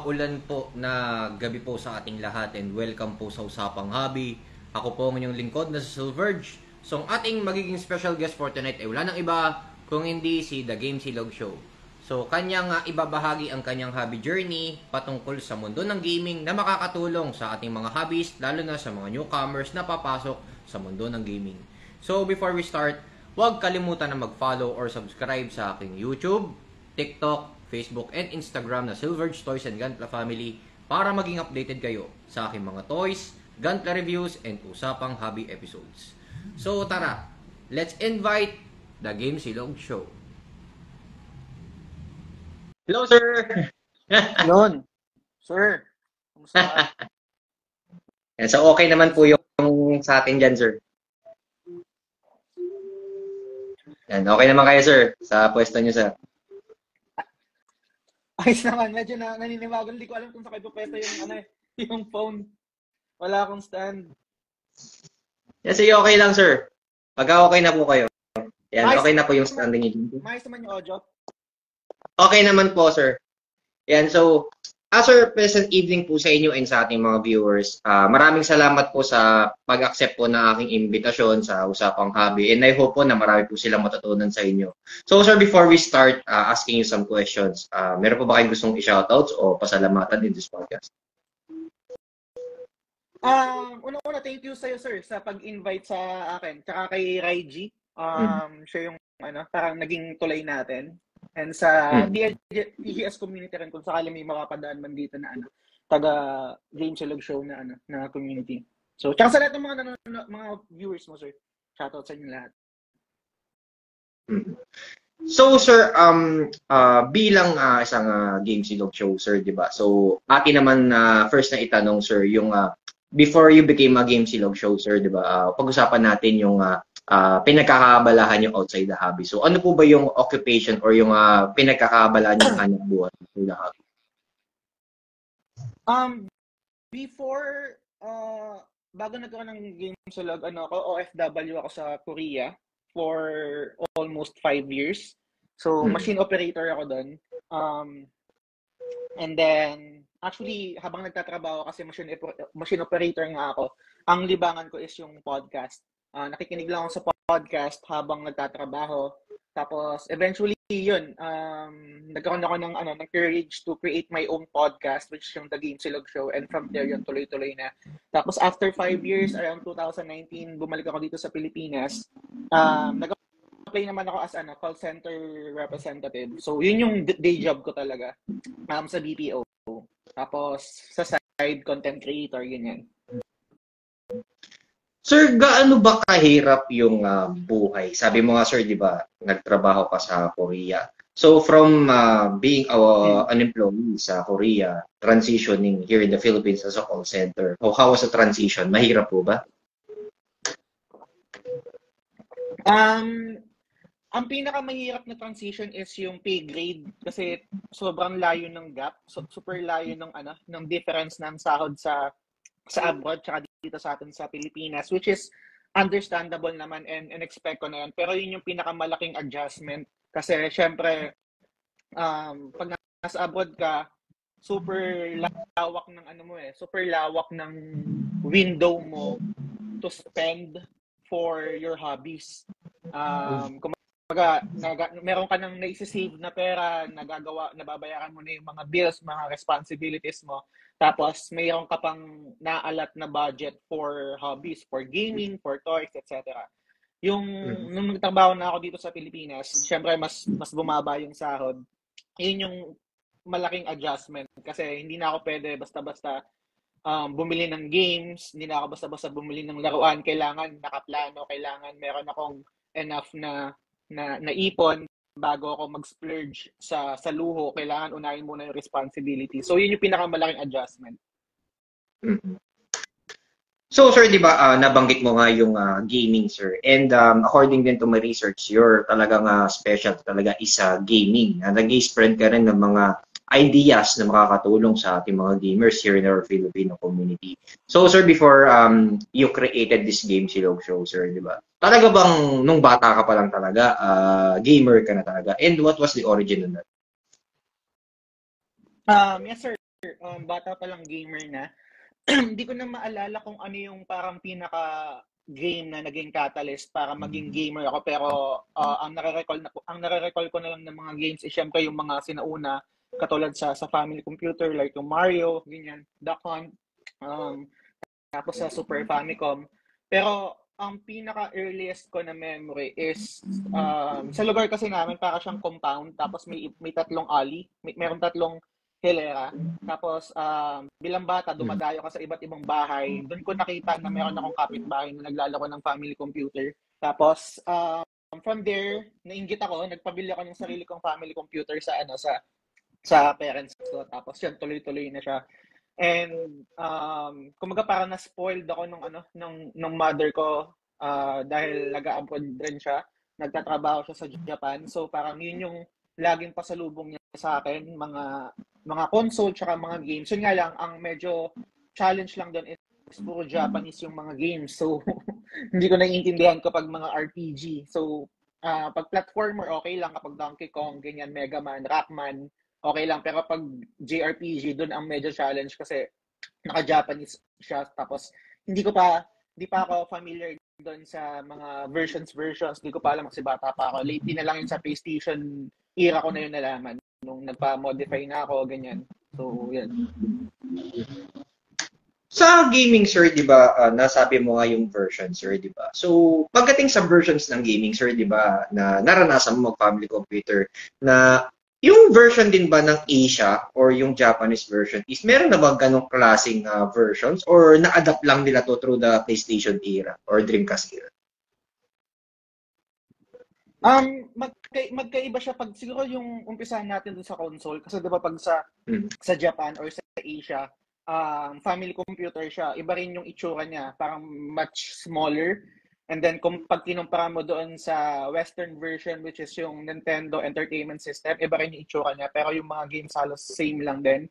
maulan po na gabi po sa ating lahat and welcome po sa Usapang Hobby. Ako po ang inyong lingkod na si Silverge. So ang ating magiging special guest for tonight ay wala nang iba kung hindi si The Game Silog Show. So kanyang ibabahagi ang kanyang hobby journey patungkol sa mundo ng gaming na makakatulong sa ating mga hobbies lalo na sa mga newcomers na papasok sa mundo ng gaming. So before we start, huwag kalimutan na mag-follow or subscribe sa aking YouTube, TikTok, Facebook, and Instagram na Silverge Toys and Gunpla Family para maging updated kayo sa aking mga toys, Gunpla reviews, and usapang hobby episodes. So tara, let's invite The Game Silog Show. Hello, sir! Yun. Sir, kumusta? So okay naman po yung sa atin dyan, sir. Yan, okay naman kayo, sir, sa pwesto nyo, sir. Ayos naman, medyo naninibagal. Hindi ko alam kung sa kayo pwesto yung phone. Wala akong stand. Yes, okay lang, sir. Pagka okay na po kayo. Yan, Ayos, okay na po yung standing nyo. Maayos naman yung audio. Okay naman po, sir. Yan, so, sir, pleasant evening po sa inyo and sa ating mga viewers. Maraming salamat po sa pag-accept po ng aking invitasyon sa Usapang Hobby and I hope po na marami po silang matutunan sa inyo. So, sir, before we start asking you some questions, meron po ba kayong gustong i-shoutouts o pasalamatan in this podcast? Una-una, thank you sa'yo, sir, sa pag-invite sa akin. Tsaka kay Raiji. Siya yung parang naging tulay natin. And sa DGS community rin, kung sakali may makapadaan man dito na taga Game Silog Show na community. So, tsaka sa lahat ng mga viewers mo, sir. Shoutout sa inyo lahat. So, sir, bilang isang Game Silog Show, sir, di ba? So, atin naman first na itanong, sir, yung before you became a Game Silog Show, sir, di ba? Pag-usapan natin yung pinagkakabalahan yung outside the hobby. So, ano po ba yung occupation or yung pinagkakabalahan yung kanyang buhay outside the hobby? Before, bago nagkaroon ng Game Silog, OFW ako sa Korea for almost 5 years. So, machine operator ako doon. And then, actually, habang nagtatrabaho kasi machine operator nga ako, ang libangan ko is yung podcast. Nakikinig lang ako sa podcast habang nagtatrabaho. Tapos, eventually, yun, nagkaroon ako ng courage to create my own podcast, which is yung The Game Silog Show. And from there, yun, tuloy-tuloy na. Tapos, after 5 years, around 2019, bumalik ako dito sa Pilipinas. Nag-apply naman ako as call center representative. So, yun yung day job ko talaga sa BPO. Tapos, sa side, content creator, ganyan. Sir, gaano ba kahirap yung buhay? Sabi mo nga, sir, di ba, nagtrabaho ka sa Korea. So, from being an employee sa Korea, transitioning here in the Philippines as a call center, how was the transition? Mahirap po ba? Ang pinakamahirap na transition is yung pay grade kasi sobrang layo ng gap, super layo ng difference ng sahod sa abroad tsaka dito sa atin sa Pilipinas, which is understandable naman and expect ko na yan. Pero yun yung pinakamalaking adjustment kasi syempre pag nasa abroad ka, super lawak ng super lawak ng window mo to spend for your hobbies. Meron ka nang naisisave na pera, nababayaran mo na yung mga bills, mga responsibilities mo. Tapos, mayroon ka pang naalat na budget for hobbies, for gaming, for toys, etc. Nung nagtrabaho na ako dito sa Pilipinas, syempre mas bumaba yung sahod. Yun yung malaking adjustment kasi hindi na ako pwede basta-basta bumili ng games, hindi na ako basta-basta bumili ng laruan. Kailangan nakaplano, kailangan meron akong enough na ipon bago ako mag-splurge sa luho. Kailangan unahin muna yung responsibility. So, yun yung pinakamalaking adjustment. So, sir, di ba, nabanggit mo nga yung gaming, sir. And according din to my research, your talagang special talaga is gaming. Nag-spread ka rin ng mga ideas na makakatulong sa ating mga gamers here in our Filipino community. So, sir, before you created this Game Silog Show, sir, di ba? Talaga bang nung bata ka pa lang talaga, gamer ka na talaga? And what was the origin of that? Yes, sir. bata pa lang gamer na. Hindi ko na maalala kung ano yung parang pinaka game na naging catalyst para maging gamer ako, pero ang nare-recall ko na lang ng mga games is syempre yung mga sinauna katulad sa family computer like yung Mario, ganyan, Duck Hunt, um, tapos sa Super Famicom. Pero ang pinaka-earliest ko na memory is sa lugar kasi namin para siyang compound, tapos may tatlong alley, meron tatlong hilera. Tapos bilang bata, dumadayo ka sa iba't ibang bahay. Doon ko nakita na meron akong kapitbahay na naglalaro ng family computer. Tapos from there, nainggit ako, nagpabili ako ng sarili kong family computer sa parents ko. Tapos yun, tuloy-tuloy na siya. And kumaga parang na-spoiled ako nung mother ko dahil nag-abroad rin siya. Nagtatrabaho siya sa Japan. So parang yun yung laging pasalubong niya sa akin, mga console tsaka mga games. Yun nga lang, ang medyo challenge lang doon is puro Japanese yung mga games. So hindi ko naiintindihan kapag mga RPG. So pag platformer, okay lang. Kapag Donkey Kong, ganyan, Mega Man, Rockman, okay lang. Pero pag JRPG, doon ang medyo challenge kasi naka-Japanese siya. Tapos, hindi pa ako familiar doon sa mga versions. Hindi ko pa alam kasi bata pa ako. Lately na lang yun sa PlayStation era ko na yun nalaman. Nung nagpa-modify na ako, ganyan. So, yan. Sa gaming, sir, di ba, nasabi mo nga yung version, sir, di ba? So, pagdating sa versions ng gaming, sir, di ba, na naranasan mo mag-family computer, na yung version din ba ng Asia or yung Japanese version is meron na ba ganong klaseng versions or na-adapt lang nila to through the PlayStation era or Dreamcast era? Magkaiba siya pag siguro yung umpisahan natin dun sa console kasi 'di ba pag sa Japan or sa Asia, family computer siya, iba rin yung itsura niya, parang much smaller. And then kung pag kinumpara mo doon sa Western version which is yung Nintendo Entertainment System, iba rin yung itsura niya. Pero yung mga games halos same lang din.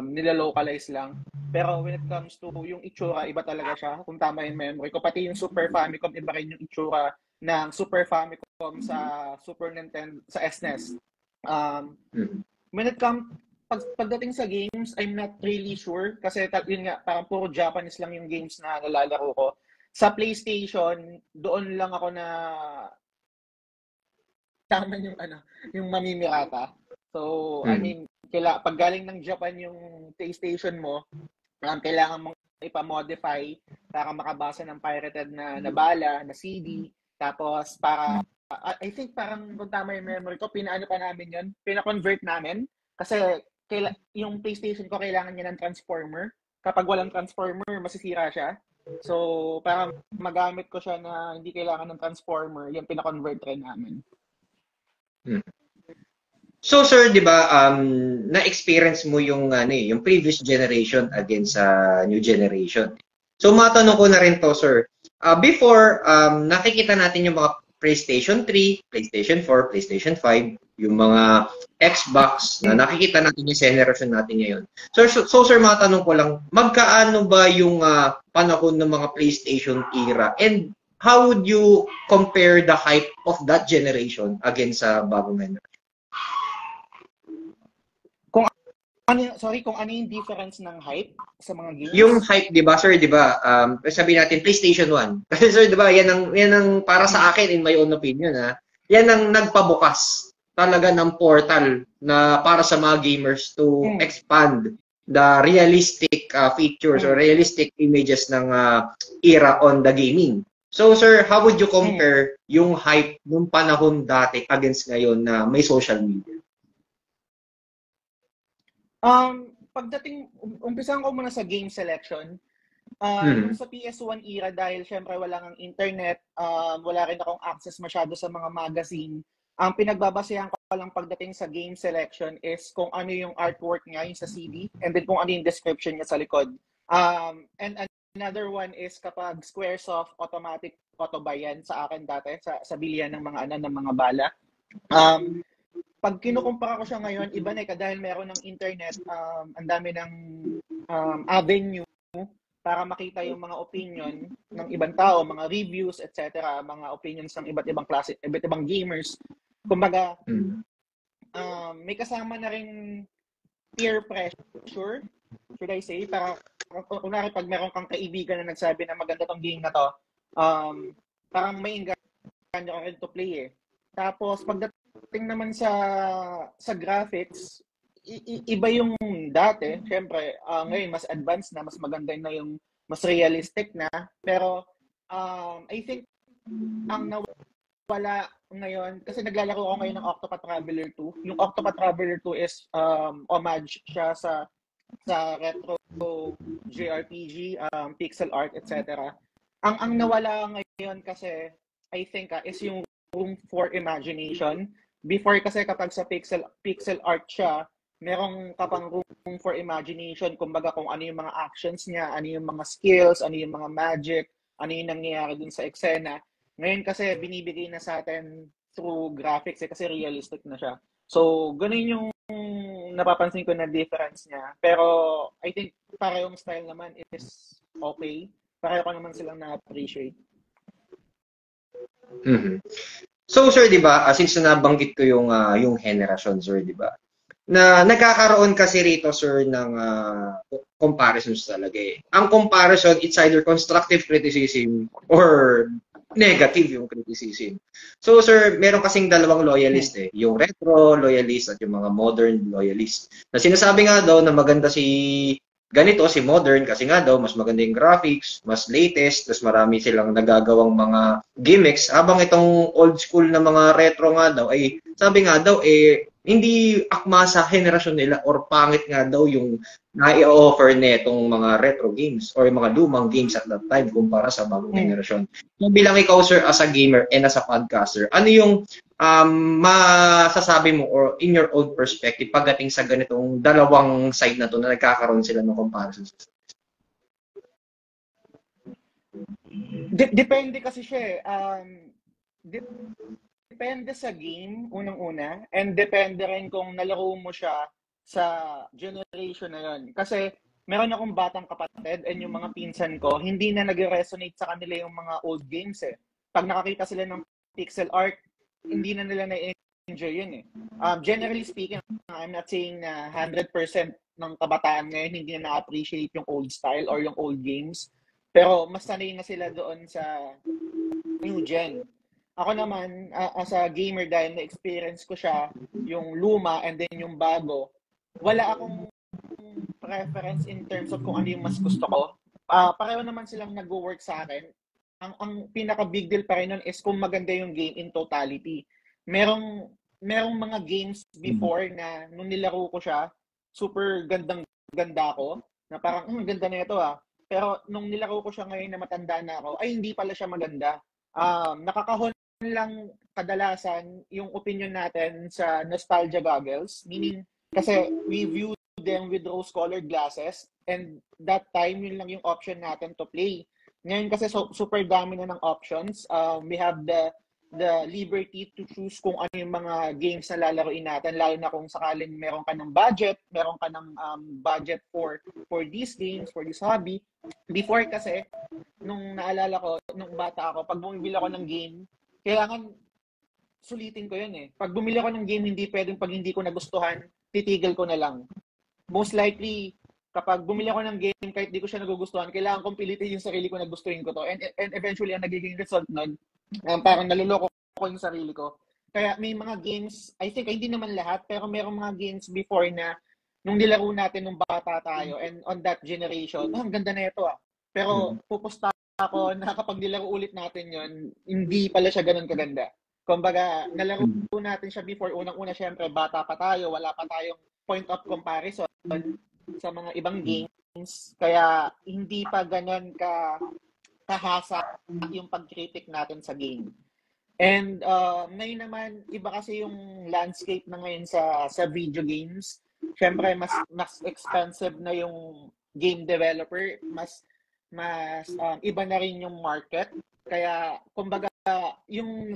Nila-localize lang. Pero when it comes to yung itsura, iba talaga siya. Kung tama yung memory ko. Pati yung Super Famicom, iba rin yung itsura ng Super Famicom sa Super Nintendo, sa SNES. When it comes pagdating sa games, I'm not really sure. Kasi yun nga, parang puro Japanese lang yung games na nalalaro ko. Sa PlayStation, doon lang ako na tama yung mamimirata. So, I mean, pag galing ng Japan yung PlayStation mo, kailangan mong ipa-modify para makabasa ng pirated na bala, na CD. Tapos, I think parang kung tama yung memory ko, pina-convert namin. Kasi yung PlayStation ko kailangan niya ng transformer. Kapag walang transformer, masisira siya. So, para magamit ko siya na hindi kailangan ng transformer, yung pina-convert rin namin. So, sir, di ba, na-experience mo yung previous generation against sa new generation. So, matanong ko na rin to, sir. Before, nakikita natin yung mga PlayStation 3, PlayStation 4, PlayStation 5, yung mga Xbox na nakikita natin yung generation natin ngayon. So sir, matanong ko lang, magkaano ba yung panahon ng mga PlayStation era and how would you compare the hype of that generation against sa bagong generation? Kung ano yung difference ng hype sa mga games? Yung hype, di ba, sir, di ba, sabihin natin PlayStation 1. Kasi sir, di ba, yan ang para sa akin, in my own opinion, yan ang nagpabukas talaga ng portal na para sa mga gamers to expand the realistic features or realistic images ng era on the gaming. So, sir, how would you compare yung hype nung panahon dati against ngayon na may social media? Umpisahan ko muna sa game selection. Sa PS1 era, dahil syempre wala kang internet, wala rin akong access masyado sa mga magazine, ang pinagbabasehan ko lang pagdating sa game selection is kung ano yung artwork niya, yung sa CD, and then kung ano yung description niya sa likod. And another one is kapag Squaresoft automatic auto-buy yan sa akin dati, sa bilihan ng mga bala. Pag kinukumpara ko siya ngayon, iba na dahil meron ng internet, ang dami ng avenue para makita yung mga opinion ng ibang tao, mga reviews, etc., mga opinions ng iba't ibang klase, iba't ibang gamers. Kumbaga, may kasama na rin peer pressure, should I say, para kunwari pag meron kang kaibigan na nagsabi na maganda tong game na to, parang may engganyo ka rin to play eh. Tapos pagdating naman sa graphics, iba yung dati. Siyempre, ngayon mas advanced na, mas maganda na yung mas realistic na. Pero I think ang nawala ngayon, kasi naglalaro ako ngayon ng Octopath Traveler 2. Yung Octopath Traveler 2 is homage siya sa retro JRPG, pixel art, etc. Ang nawala ngayon kasi, I think, is yung room for imagination. Before kasi kapag sa pixel art siya, merong kapang room for imagination, kumbaga kung ano yung mga actions niya, ano yung mga skills, ano yung mga magic, ano yung nangyayari dun sa eksena. Ngayon kasi binibigay na sa atin through graphics kasi realistic na siya. So, ganun yung napapansin ko na difference niya. Pero I think parehong style naman is okay. Pareho ko naman silang na-appreciate. Mhm. So sir, 'di ba, since nabanggit ko yung generation sir, 'di ba? Na nagkakaroon kasi rito sir ng comparisons talaga eh. Ang comparison, it's either constructive criticism or negative yung criticism. So sir, meron kasing dalawang loyalist eh, yung retro loyalist at yung mga modern loyalist. Na sinasabi nga daw na maganda si ganito, si modern, kasi nga daw mas maganda yung graphics, mas latest, tapos marami silang nagagawang mga gimmicks, habang itong old school na mga retro nga daw ay sabi nga daw eh hindi akma sa henerasyon nila or pangit nga daw yung na-i-offer netong mga retro games or yung mga lumang games at that time kumpara sa bagong henerasyon. So, bilang ikaw sir as a gamer and as a podcaster, ano yung masasabi mo or in your own perspective pagdating sa ganitong dalawang side na to na nagkakaroon sila ng comparisons? Depende kasi siya depende sa game, unang-una, and depende rin kung nalaro mo siya sa generation na yun. Kasi meron akong batang kapatid and yung mga pinsan ko, hindi na nag-resonate sa kanila yung mga old games eh. Pag nakakita sila ng pixel art, hindi na nila na-enjoy yun eh. Generally speaking, I'm not saying na 100% ng kabataan ngayon hindi na na-appreciate yung old style or yung old games. Pero mas sanay na sila doon sa new gen. Ako naman, as a gamer dahil na-experience ko siya, yung luma and then yung bago, wala akong preference in terms of kung ano yung mas gusto ko. Pareho naman silang nag-work sa akin. Ang pinaka-big deal pa rin nun is kung maganda yung game in totality. Merong mga games before na nung nilaro ko siya, super gandang-ganda ko, na parang, ganda na ito ah. Pero nung nilaro ko siya ngayon na matanda na ako, ay hindi pala siya maganda. Nakakahon lang kadalasan yung opinion natin sa nostalgia goggles, meaning kasi we view them with rose-colored glasses and that time yun lang yung option natin to play. Ngayon kasi super dami na ng options. We have the liberty to choose kung ano yung mga games na lalaroin natin, lalo na kung sakaling meron ka ng budget, meron ka ng budget for these games, for this hobby. Before kasi, nung naalala ko, nung bata ako, pag bumibili ako ng game, kailangan sulitin ko yun eh. Pag bumili ako ng game, hindi pwedeng pag hindi ko nagustuhan, titigil ko na lang. Most likely, kapag bumili ako ng game, kahit di ko siya nagugustuhan, kailangan kong pilitin yung sarili ko na gustuhin ko to. And eventually, ang nagiging result nun, parang naluloko ko yung sarili ko. Kaya may mga games, I think, hindi naman lahat, pero mayroong mga games before na nung nilaro natin nung bata tayo and on that generation, ang ganda na ito ah. Pero pupusta ako na kapag nilaro ulit natin yon, hindi pala siya ganun kaganda. Kumbaga, nalaro natin siya before, unang-una syempre, bata pa tayo, wala pa tayong point of comparison sa mga ibang games. Kaya hindi pa ganun kahasa yung pag-critic natin sa game. And ngayon naman, iba kasi yung landscape na ngayon sa video games. Syempre, mas expensive na yung game developer, mas iba na rin yung market. Kaya, kumbaga, yung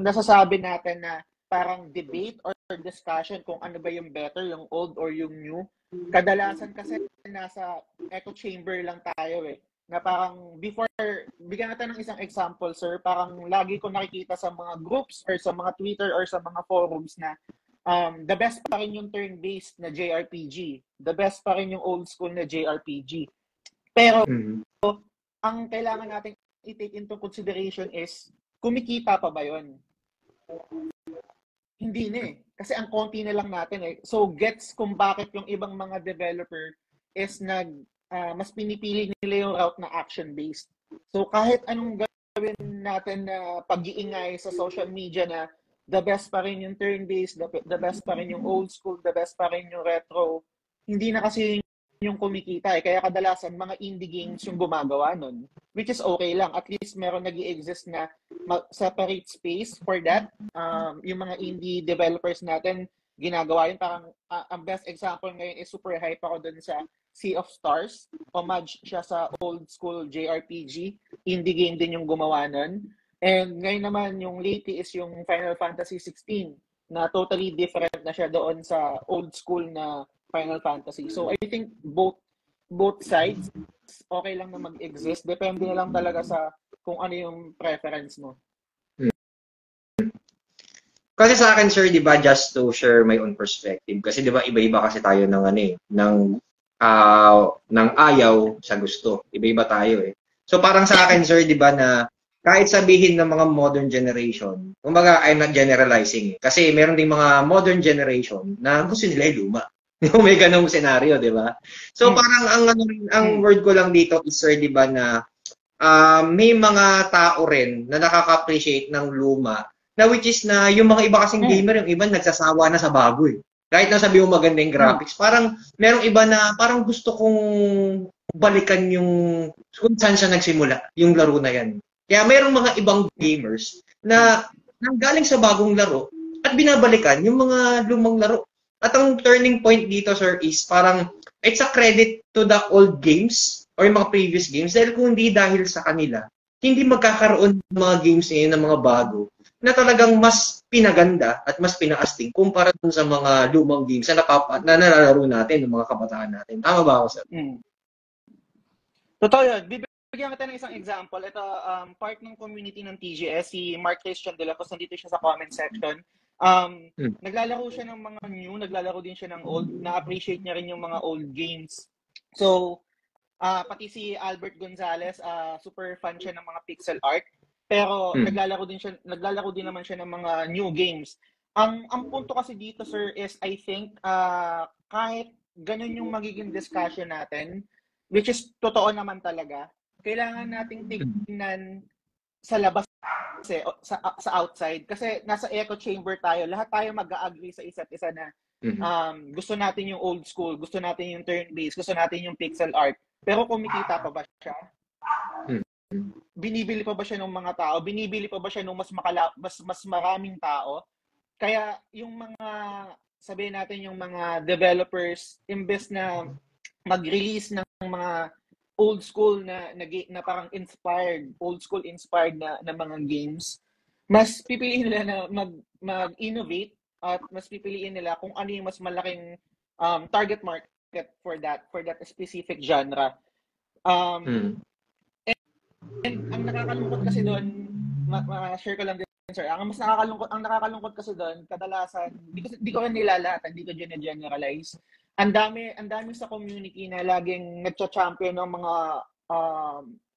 nasasabi natin na parang debate or discussion kung ano ba yung better, yung old or yung new, kadalasan kasi nasa echo chamber lang tayo eh. Na parang before, bigyan natin ng isang example, sir, parang lagi ko nakikita sa mga groups or sa mga Twitter or sa mga forums na the best pa rin yung turn-based na JRPG. The best pa rin yung old school na JRPG. Pero ang kailangan natin i-take into consideration is kumikita pa ba yun? Hindi na eh. Kasi ang konti na lang natin eh. So gets kung bakit yung ibang mga developer is mas pinipili nila yung route na action-based. So kahit anong gawin natin na pag-iingay sa social media na the best pa rin yung turn-based, the best pa rin yung old school, the best pa rin yung retro, hindi na kasi yung kumikita eh. Kaya kadalasan mga indie games yung gumagawa nun. Which is okay lang. At least meron nag-i-exist na separate space for that. Yung mga indie developers natin, ginagawa yun. Parang ang best example ngayon is super hype ako dun sa Sea of Stars. Homage siya sa old school JRPG. Indie game din yung gumawa nun. And ngayon naman yung lately is yung Final Fantasy 16 na totally different na siya doon sa old school na Final Fantasy. So I think both sides okay lang na mag-exist. Depende na lang talaga sa kung ano yung preference mo. Kasi sa akin, sir, di ba, just to share my own perspective, kasi di ba, iba-iba kasi tayo ng ng ayaw sa gusto. Iba-iba tayo eh. So parang sa akin, sir, di ba, na kahit sabihin ng mga modern generation, kumbaga, I'm not generalizing eh. Kasi meron ding mga modern generation na gusto nila yung luma. May ganung senaryo, di ba? So parang ang word ko lang dito is, sir, di ba, na may mga tao rin na nakaka-appreciate ng luma, na which is na yung mga iba kasing gamer, yung iba nagsasawa na sa bago eh. Kahit na sabi mo maganda yung graphics, parang merong iba na parang gusto kong balikan yung kung saan siya nagsimula, yung laro na yan. Kaya mayroong mga ibang gamers na nanggaling sa bagong laro at binabalikan yung mga lumang laro. At ang turning point dito, sir, is parang it's a credit to the old games or yung mga previous games dahil kung hindi dahil sa kanila, hindi magkakaroon ng mga games ngayon ng mga bago na talagang mas pinaganda at mas pinaastig kumpara dun sa mga lumang games na nalalaro natin ng mga kabataan natin. Tama ba ako, sir? Totoo yun. Bibigyan kita ng isang example. Ito, part ng community ng TGS, si Mark Christian de la Cruz, nandito siya sa comment section. Naglalaro siya ng mga new, naglalaro din siya ng old, na-appreciate niya rin yung mga old games. So, pati si Albert Gonzalez, super fan siya ng mga pixel art, pero naglalaro din naman siya ng mga new games. Ang punto kasi dito, sir, is I think kahit ganun yung magiging discussion natin, which is totoo naman talaga, kailangan nating tignan sa labas sa outside kasi nasa echo chamber tayo, lahat tayo mag-agree sa isa't isa na gusto natin yung old school, gusto natin yung turn-based, gusto natin yung pixel art, pero kumikita pa ba siya? Binibili pa ba siya ng mga tao? Binibili pa ba siya ng mas maraming tao? Kaya yung mga sabihin natin yung mga developers imbes na mag-release ng mga old school na parang old school inspired na mga games, mas pipiliin nila na mag-innovate at mas pipiliin nila kung ano yung mas malaking target market for that specific genre. And ang nakakalungkot kasi doon, share ko lang din, sir. Ang nakakalungkot kasi doon, kadalasan, di ko rin nilalata, hindi ko generalize. Ang dami sa community na laging nagcha-champion ng mga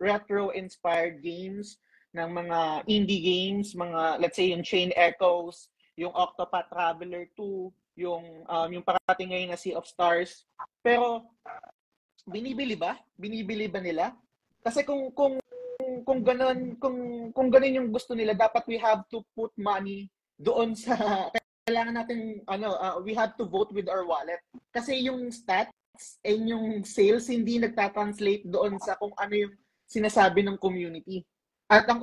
retro-inspired games, ng mga indie games, mga, let's say, yung Chain Echoes, yung Octopath Traveler 2, yung parating ngayon na Sea of Stars. Pero, binibili ba? Binibili ba nila? Kasi kung ganun yung gusto nila, dapat we have to put money doon sa kailangan natin we have to vote with our wallet. Kasi yung stats and yung sales hindi nagta-translate doon sa kung ano yung sinasabi ng community. At ang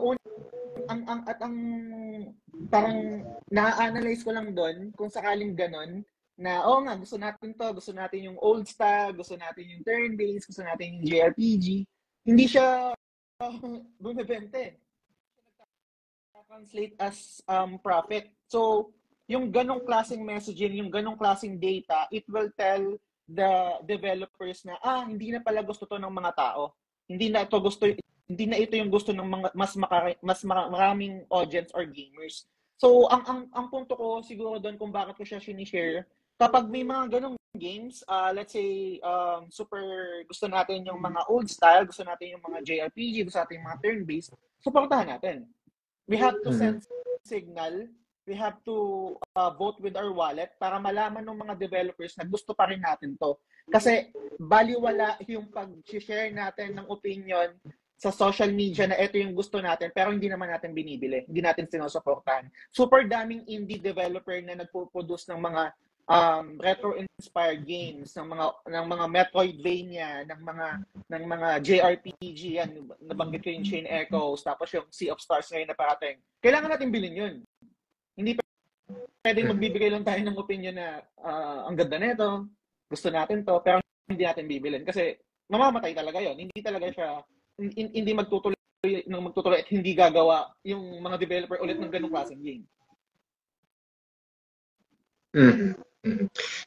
parang na-analyze ko lang doon kung sakaling ganun na nga gusto natin yung old style, gusto natin yung turn-based, gusto natin yung JRPG. Hindi siya bumibente. Translate as profit. So, yung ganong klaseng messaging, yung ganong klaseng data, it will tell the developers na hindi na pala gusto to ng mga tao. Hindi na ito yung gusto ng mga mas maraming audience or gamers. So, ang punto ko siguro doon kung bakit ko siya sinishare, kapag may mga ganong games, let's say, super gusto natin yung mga old style, gusto natin yung mga JRPG, gusto natin yung mga turn-based, supportahan natin. We have to send signal, we have to vote with our wallet para malaman ng mga developers na gusto pa rin natin to. Kasi baliwala yung pag-share natin ng opinion sa social media na ito yung gusto natin pero hindi naman natin binibili, hindi natin sinusuportahan. Super daming indie developer na nagpo-produce ng mga retro-inspired games, ng mga Metroidvania, ng mga JRPG, yan, nabanggit ko yung Chain Echoes, tapos yung Sea of Stars ngayon na parating. Kailangan natin bilhin yun. Hindi pwedeng magbibigay lang tayo ng opinion na ang ganda nito, gusto natin to, pero hindi natin bibilin. Kasi mamamatay talaga yon. Hindi talaga siya, hindi magtutuloy at hindi gagawa yung mga developer ulit ng ganung klaseng game.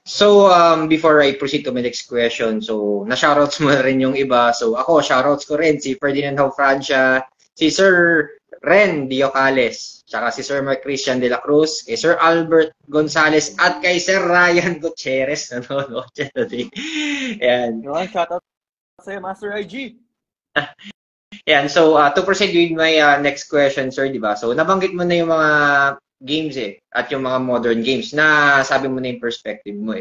So, before I proceed to my next question, so, na-shoutouts mo na rin yung iba. So, ako, shoutouts ko rin si Ferdinand Francia, si Sir Ren Diocales, tsaka si Sir Mark Christian de la Cruz, kay Sir Albert Gonzales, at kay Sir Ryan Gutierrez. Nanonood siya today. Ayan. Yun, shoutout sa'yo, Master IG. Yan, so to proceed with my next question, sir, di ba? So, nabanggit mo na yung mga games at yung mga modern games na sabi mo na yung perspective mo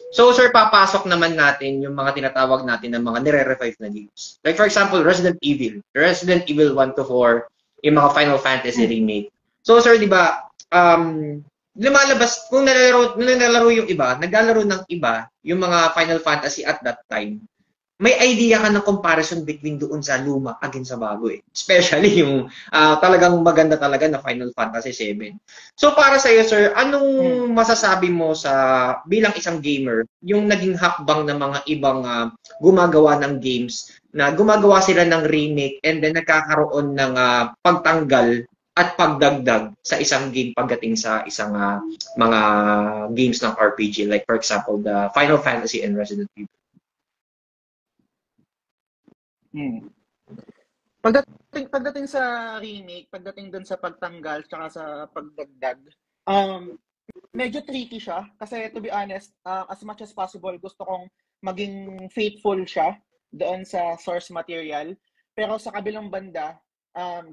So, sir, papasok naman natin yung mga tinatawag natin ng mga nire-revive na games. Like, for example, Resident Evil 1 to 4, yung mga Final Fantasy remake. So, sir, di ba, lumalabas, kung naglalaro yung iba, naglalaro ng iba, yung mga Final Fantasy at that time, may idea ka ng comparison between doon sa luma against sa bago Especially yung talagang maganda talaga na Final Fantasy 7. So para sa iyo, sir, anong masasabi mo sa bilang isang gamer, yung naging hakbang ng mga ibang gumagawa ng games na gumagawa sila ng remake and then nagkakaroon ng pagtanggal at pagdagdag sa isang game pagdating sa isang mga games ng RPG, like for example, the Final Fantasy and Resident Evil? Pagdating sa remake, pagdating dun sa pagtanggal tsaka sa pagdagdag, medyo tricky siya kasi to be honest, as much as possible gusto kong maging faithful siya doon sa source material, pero sa kabilang banda,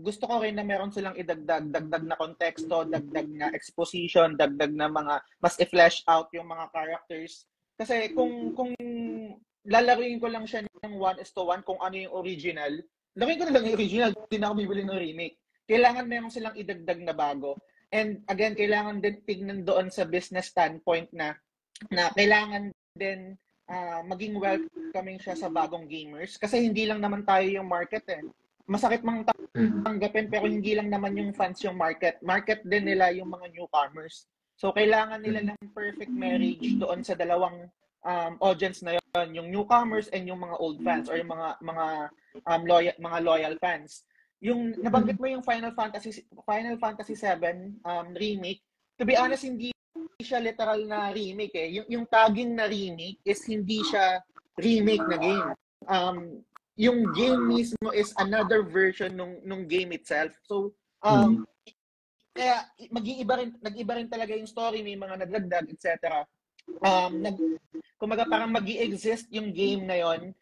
gusto ko rin na meron silang dagdag na konteksto, dagdag na exposition, dagdag na mga mas i-flesh out yung mga characters. Kasi kung lalaruin ko lang siya ng 1:1 kung ano yung original, laruin ko na lang yung original, hindi na ako bibili ng remake. Kailangan meron silang idagdag na bago. And again, kailangan din tignan doon sa business standpoint na kailangan din maging welcoming siya sa bagong gamers. Kasi hindi lang naman tayo yung market Masakit mang tanggapin pero hindi lang naman yung fans yung market. Market din nila yung mga newcomers. So kailangan nila ng perfect marriage doon sa dalawang audience na yon, yung newcomers and yung mga old fans or yung mga loyal fans. Yung nabanggit mo yung Final Fantasy 7 remake, to be honest hindi siya literal na remake Yung tagging na remake is hindi siya remake na game. Yung game mismo is another version nung game itself. So kaya nag-iba rin talaga yung story, may mga nagdagdag, etc. Kumaga parang magi-exist yung game na yon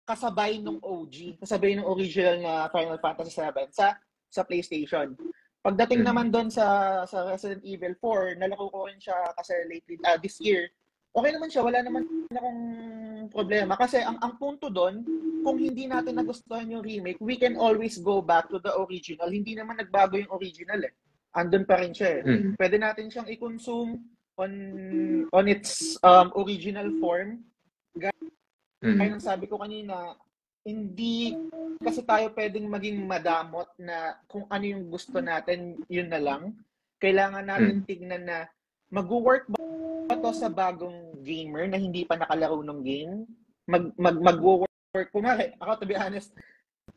kasabay nung OG, kasabay nung original na Final Fantasy 7 sa PlayStation. Pagdating naman doon sa Resident Evil 4, nalaro ko rin siya kasi lately this year. Okay naman siya, wala naman akong problema kasi ang punto doon, kung hindi natin nagustuhan yung remake, we can always go back to the original. Hindi naman nagbago yung original Andun pa rin siya Pwede natin siyang i-consume on its original form. Gaya ng sabi ko kanina, hindi kasi tayo pwedeng maging madamot na kung ano yung gusto natin, yun na lang. Kailangan natin tignan na mag-work ba to sa bagong gamer na hindi pa nakalaro ng game? Mag-work. Kumari, ako to be honest,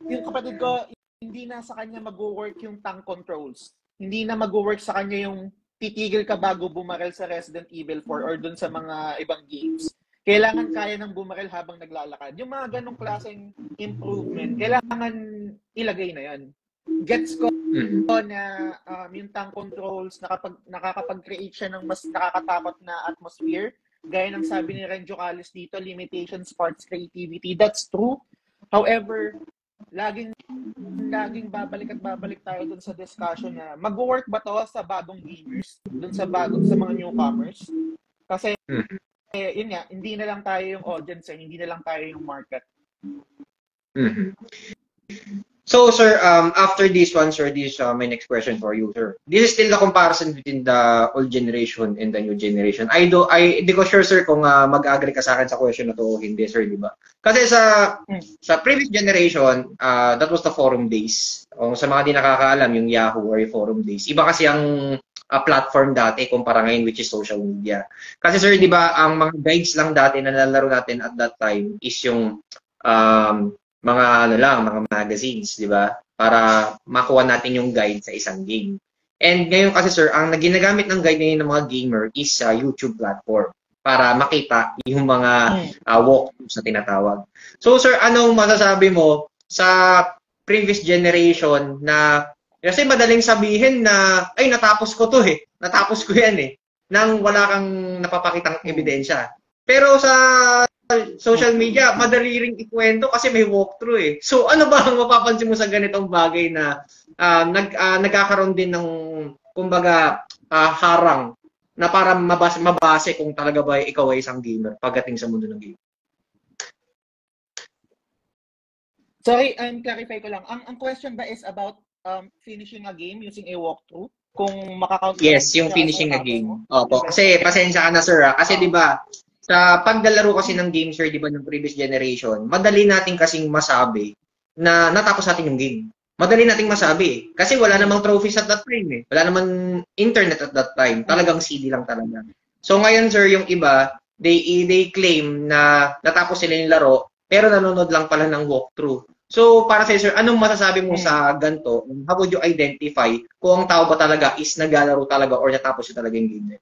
yung kapatid ko, hindi na sa kanya mag-work yung tank controls. Hindi na mag-work sa kanya yung titigil ka bago bumarel sa Resident Evil 4 or dun sa mga ibang games. Kailangan kaya ng bumarel habang naglalakad. Yung mga ganong klaseng improvement, kailangan ilagay na yan. gets ko Mhm. na yung tank controls, nakakapag-create siya ng mas nakakatakot na atmosphere. Gaya ng sabi ni Renjo Calles dito, limitation sparks creativity. That's true. However, laging babalik at babalik tayo dun sa discussion na mag-work ba to sa bagong gamers, dun sa mga newcomers? Kasi Mhm. yun nga, hindi na lang tayo yung audience, hindi na lang tayo yung market. Mhm. So, sir, after this one, sir, this is my next question for you, sir. This is still the comparison between the old generation and the new generation. Di ko sure, sir, kung mag-agree ka sa akin sa question na to o hindi, sir, di ba? Kasi sa previous generation, that was the forum days. O sa mga di nakakaalam, yung Yahoo or yung forum days. Iba kasi ang platform dati kumpara ngayon, which is social media. Kasi, sir, di ba, ang mga guides lang dati na nalalaro natin at that time is yung mga mga magazines, di ba? Para makuha natin yung guide sa isang game. And ngayon kasi sir, ang ginagamit ng guide ngayon ng mga gamer is YouTube platform para makita yung mga walkthroughs na tinatawag. So sir, anong masasabi mo sa previous generation na kasi madaling sabihin na ay natapos ko to eh. Natapos ko yan eh. Nang wala kang napapakitang ebidensya. Pero sa social media, madali ring ikwento kasi may walkthrough eh. So ano ba ang mapapansin mo sa ganitong bagay na nagkakaroon din ng kumbaga harang na para mabase kung talaga ba ikaw ay isang gamer pagdating sa mundo ng game? Sorry, clarify ko lang. Ang question ba is about finishing a game using a walkthrough? Kung makakount Yes, yung finishing a game. Opo. Kasi pasensya ka na sir kasi 'di ba sa paglalaro kasi ng game sir, 'di ba ng previous generation, madali nating kasing masabi na natapos natin yung game. Madali nating masabi eh. Kasi wala namang trophies at that time eh. Wala namang internet at that time. Talagang CD lang talaga. So ngayon sir, yung iba, they claim na natapos sila yung laro, pero nanonood lang pala ng walkthrough. So para sa sir, anong masasabi mo sa ganito? How would you identify kung ang tao ba talaga is naglalaro talaga or natapos yung talaga yung game?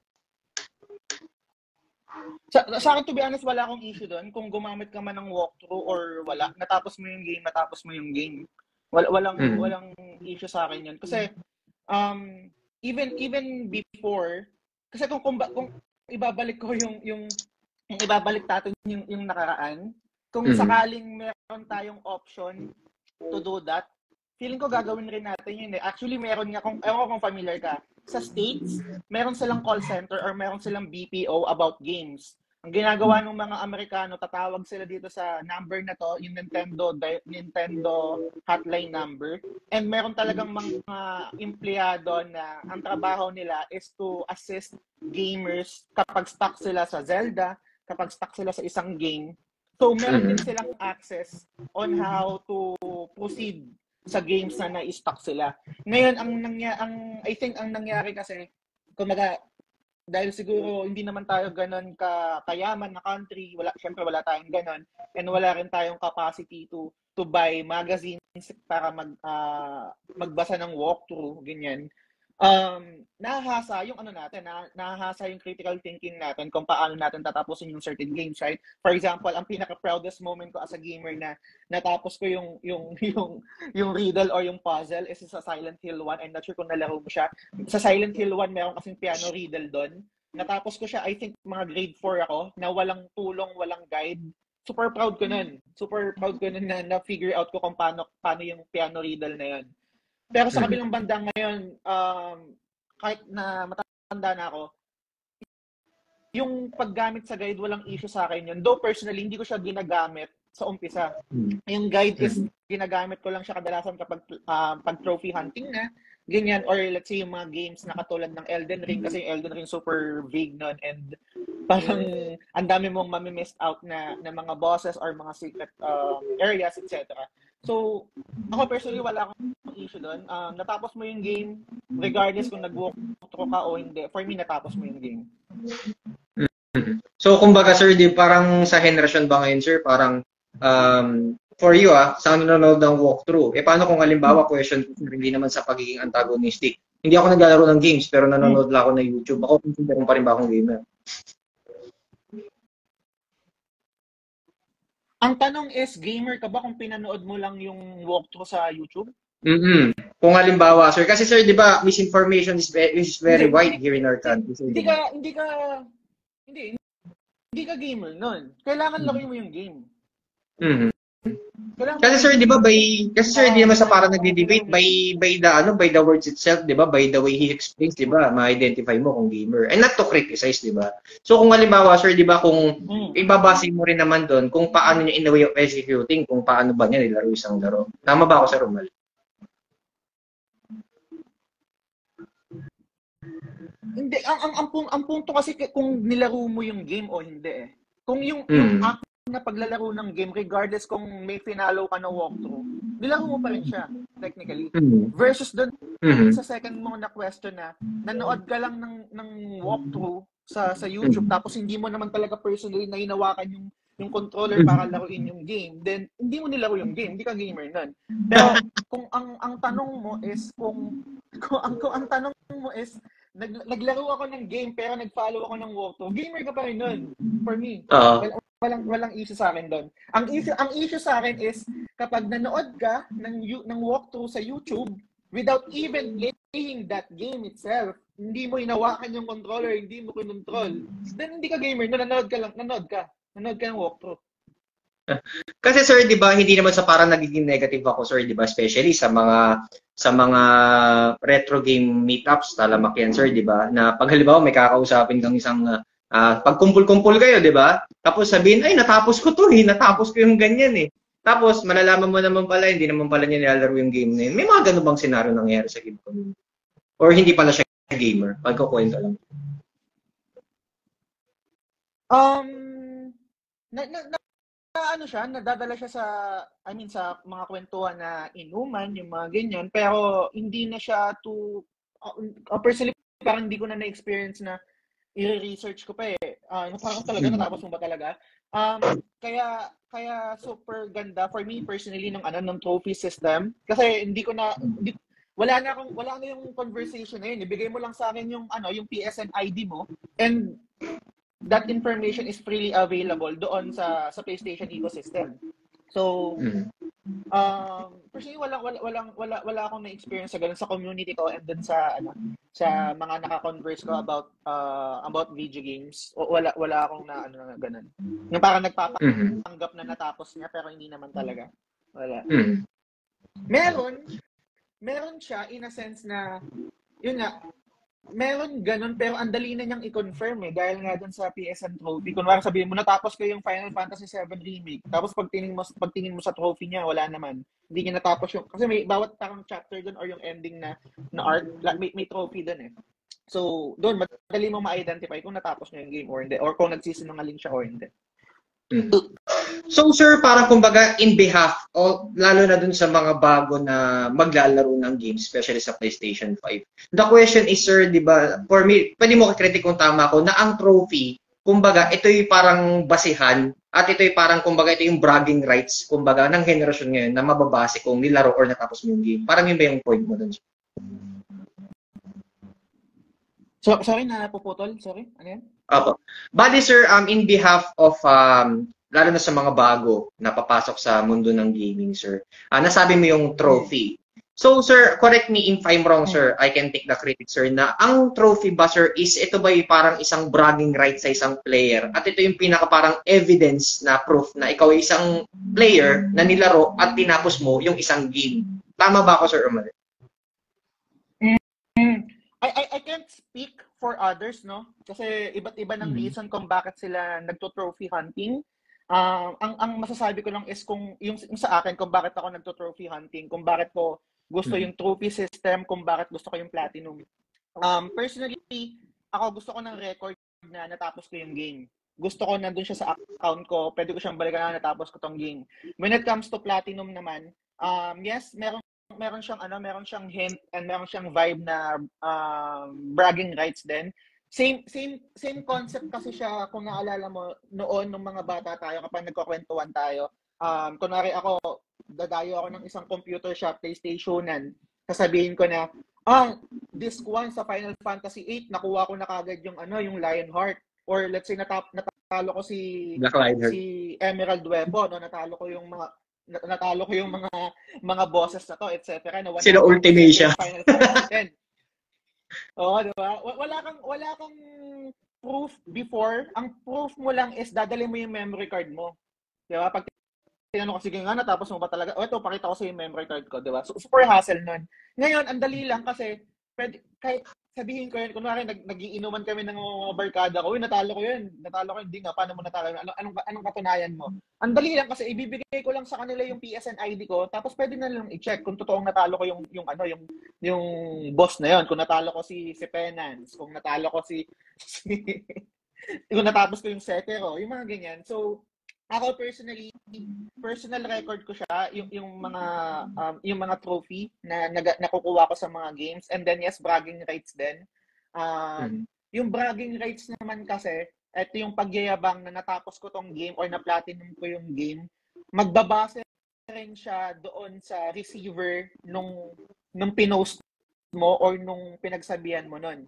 Sa akin, to be honest, wala akong issue doon. Kung gumamit ka man ng walkthrough or wala, natapos mo yung game. Walang issue sa akin yun. Kasi, even before, kasi kung ibabalik ko yung ibabalik natin yung nakaraan, kung sakaling meron tayong option to do that, feeling ko gagawin rin natin yun eh. Actually, meron nga, ewan ko kung familiar ka, sa States, meron silang call center or meron silang BPO about games. Ang ginagawa ng mga Amerikano, tatawag sila dito sa number na to, yung Nintendo hotline number. And meron talagang mga empleyado na ang trabaho nila is to assist gamers kapag stuck sila sa Zelda, kapag stuck sila sa isang game. So meron din silang access on how to proceed sa games na na-stuck sila. Ngayon, I think ang nangyari kasi, kumaga, dahil siguro hindi naman tayo ganon kayaman na country, syempre wala tayong ganon, and wala rin tayong capacity to buy magazines para magbasa ng walkthrough, ganyan. Nahahasa yung nahahasa yung critical thinking natin kung paano natin tatapusin yung certain games, right? For example, ang pinaka-proudest moment ko as a gamer na natapos ko yung riddle or yung puzzle is sa Silent Hill 1. I'm not sure kung nalaro mo siya. Sa Silent Hill 1, meron kasing piano riddle doon. Natapos ko siya, I think mga grade 4 ako, na walang tulong, walang guide. Super proud ko nun. Na na-figure out ko kung paano yung piano riddle na yun. Pero sa kabilang banda ngayon, kahit na matanda na ako, yung paggamit sa guide, walang issue sa akin yun. Though personally, hindi ko siya ginagamit sa umpisa. Yung guide is, ginagamit ko lang siya kadalasan kapag pag trophy hunting na, ganyan, or let's say yung mga games na katulad ng Elden Ring, kasi yung Elden Ring super vague nun, and parang ang dami mong mamimissed out na mga bosses or mga secret areas, etc. So, ako personally, wala akong issue doon. Natapos mo yung game, regardless kung nag-walkthrough ka o hindi. For me, natapos mo yung game. So, kumbaga, sir, parang sa generation ba ngayon, sir, parang for you, sa nanonood ng walkthrough, paano kung halimbawa, question, hindi naman sa pagiging antagonistic. Hindi ako naglalaro ng games, pero nanonood lang ako ng YouTube. Ako, consider ko pa rin ba akong gamer? Ang tanong is, gamer ka ba kung pinanood mo lang yung walkthrough sa YouTube? Mm. Kung halimbawa, sir, kasi sir, di ba, misinformation is very Hindi, wide here in our country, sir, hindi di ka, ba? hindi ka, hindi, hindi ka gamer nun. Kailangan laruin mo yung game. Mhm. Kailangan mo Kasi laruin sir, di yung ba, game kasi sir, di naman sa para parang ilaro nagde-debate mo yung game. by the words itself, di ba, by the way he explains, di ba, ma-identify mo kung gamer. And not to criticize, di ba? So kung halimbawa, sir, di ba, kung Mm. ibabase mo rin naman doon kung paano niya in the way of executing, kung paano ba niya nilaro isang laro. Tama ba ako, sir Romal? Hindi, ang punto kasi kung nilaro mo yung game o hindi eh. Kung yung Mm. act na paglalaro ng game, regardless kung may finalo ka na walkthrough, nilaro mo pa rin siya, technically. Mm. Versus doon Mhm. sa second mo na question na nanood ka lang ng walkthrough sa YouTube tapos hindi mo naman talaga personally na hinawakan yung controller para laruin yung game, then hindi mo nilaro yung game, hindi ka gamer nun. Pero kung ang tanong mo is kung ang tanong mo is naglaro ako ng game pero nag-follow ako ng walkthrough, gamer ka pa rin nun for me. Oo. Walang issue sa akin doon. Ang issue sa akin is kapag nanood ka ng walkthrough sa YouTube without even playing that game itself, hindi mo hinawakan yung controller, hindi mo kinontrol, then hindi ka gamer, nanood ka ng walkthrough. Kasi sir, 'di ba, hindi naman sa parang nagiging negative ako sir, 'di ba? Especially sa mga retro game meetups, talamak yan sir, 'di ba? Na pag halimbawa may kakausapin kang isang pagkumpul-kumpul kayo, 'di ba? Tapos sabihin, ay natapos ko 'to, natapos ko yung ganyan eh. Tapos malalaman mo naman pala hindi naman pala niya nilalaro yung game na yun. May mga ganun bang scenario nangyayari sa game community? Or hindi pala siya gamer? Pagkukwento lang. Um, ano siya, nadadala siya sa mga kwentuhan na inuman, yung mga ganyan, pero hindi na siya personally, parang hindi ko na na-experience na i-research ko pa eh. Parang talaga, natapos mo ba talaga? Kaya super ganda for me personally ng trophy system. Kasi wala na yung conversation na yun. Ibigay mo lang sa akin yung PSN ID mo, and that information is freely available doon sa PlayStation ecosystem. So, personally wala akong na-experience sa ganun sa community ko and then sa mga naka-converse ko about video games. Wala akong na ganun. Yung parang nagpapanggap na natapos niya pero hindi naman talaga. Wala. Meron siya in a sense na yun nga, meron ganun pero ang dali na niyang i-confirm dahil nga dun sa PSN trophy. Kunwari sabihin mo natapos ko yung Final Fantasy 7 Remake, tapos pagtingin mo sa trophy niya, wala naman. Hindi niya natapos yung kasi may bawat parang chapter dun or yung ending na arc, may trophy dun eh. So, doon madali mo ma-identify kung natapos niya yung game or hindi or kung nagsisinungaling siya or hindi. So sir, parang kumbaga in behalf o lalo na dun sa mga bago na maglalaro ng games, especially sa PlayStation 5. The question is sir, 'di ba? For me, pwede mo i-critic kung tama ako na ang trophy, kumbaga ito'y parang basihan at ito'y parang kumbaga ito yung bragging rights kumbaga ng henerasyon ngayon na mababase kung nilaro or natapos mo yung game. Parang yun ba yung point mo dun? So, sorry na napuputol. Sorry. Ano yan? Opo. Bali sir, in behalf of lalo na sa mga bago na papasok sa mundo ng gaming sir, nasabi mo yung trophy. So sir, correct me if I'm wrong sir, I can take the critic sir, na ang trophy ba sir is ito ba yung parang isang bragging right sa isang player at ito yung pinaka parang evidence na proof na ikaw ay isang player na nilaro at tinapos mo yung isang game. Tama ba ako sir Omar? I can't speak for others, no? Kasi iba't iba ng reason kung bakit sila nagto-trophy hunting. Ang masasabi ko lang is kung yung sa akin kung bakit ako nagto-trophy hunting, kung bakit ko gusto yung trophy system, kung bakit gusto ko yung platinum. Personally, ako gusto ko ng record na natapos ko yung game. Gusto ko nandun siya sa account ko, pwede ko siyang balikan na natapos ko tong game. When it comes to platinum naman, yes, meron siyang hint and meron siyang vibe na bragging rights din. Same concept kasi siya kung naalala mo noon nung mga bata tayo kapag nagkukwentuhan tayo. Kunwari ako, dadayo ako ng isang computer shop, PlayStationan. Sasabihin ko na, disc 1 sa Final Fantasy 8, nakuha ko na kagad yung Lionheart. Or let's say natalo ko si Black Lightheart. si Emerald Webo, no, natalo ko yung mga natalo ko yung mga bosses na to, etc. Na Sila Ultimacia. Final Fantasy X. Oo, di ba? Wala kang proof before. Ang proof mo lang is dadalhin mo yung memory card mo. Di ba? Pag tinanong ko, sige nga, natapos mo ba talaga? O ito, pakita ko sa yung memory card ko, di ba? So, super hassle nun. Ngayon, ang dali lang kasi, kahit sabihin ko yun, kunwari, nagiinuman kami ng mga barkada ko, natalo ko yun, hindi nga, paano mo natalo? Anong katunayan mo? Ang dali lang kasi, ibibigay ko lang sa kanila yung PSN ID ko, tapos pwede na lang i-check kung totoong natalo ko yung boss na yun, kung natalo ko si Penance, kung natalo ko kung natapos ko yung Sekiro, yung mga ganyan. So, ako personal record ko siya yung mga trophy na nakukuha ko sa mga games, and then yes, bragging rights din. Yung bragging rights naman kasi, ito yung pagyayabang na natapos ko tong game or na platinum ko yung game, magbabase rin siya doon sa receiver nung pinost mo or nung pinagsabihan mo nun.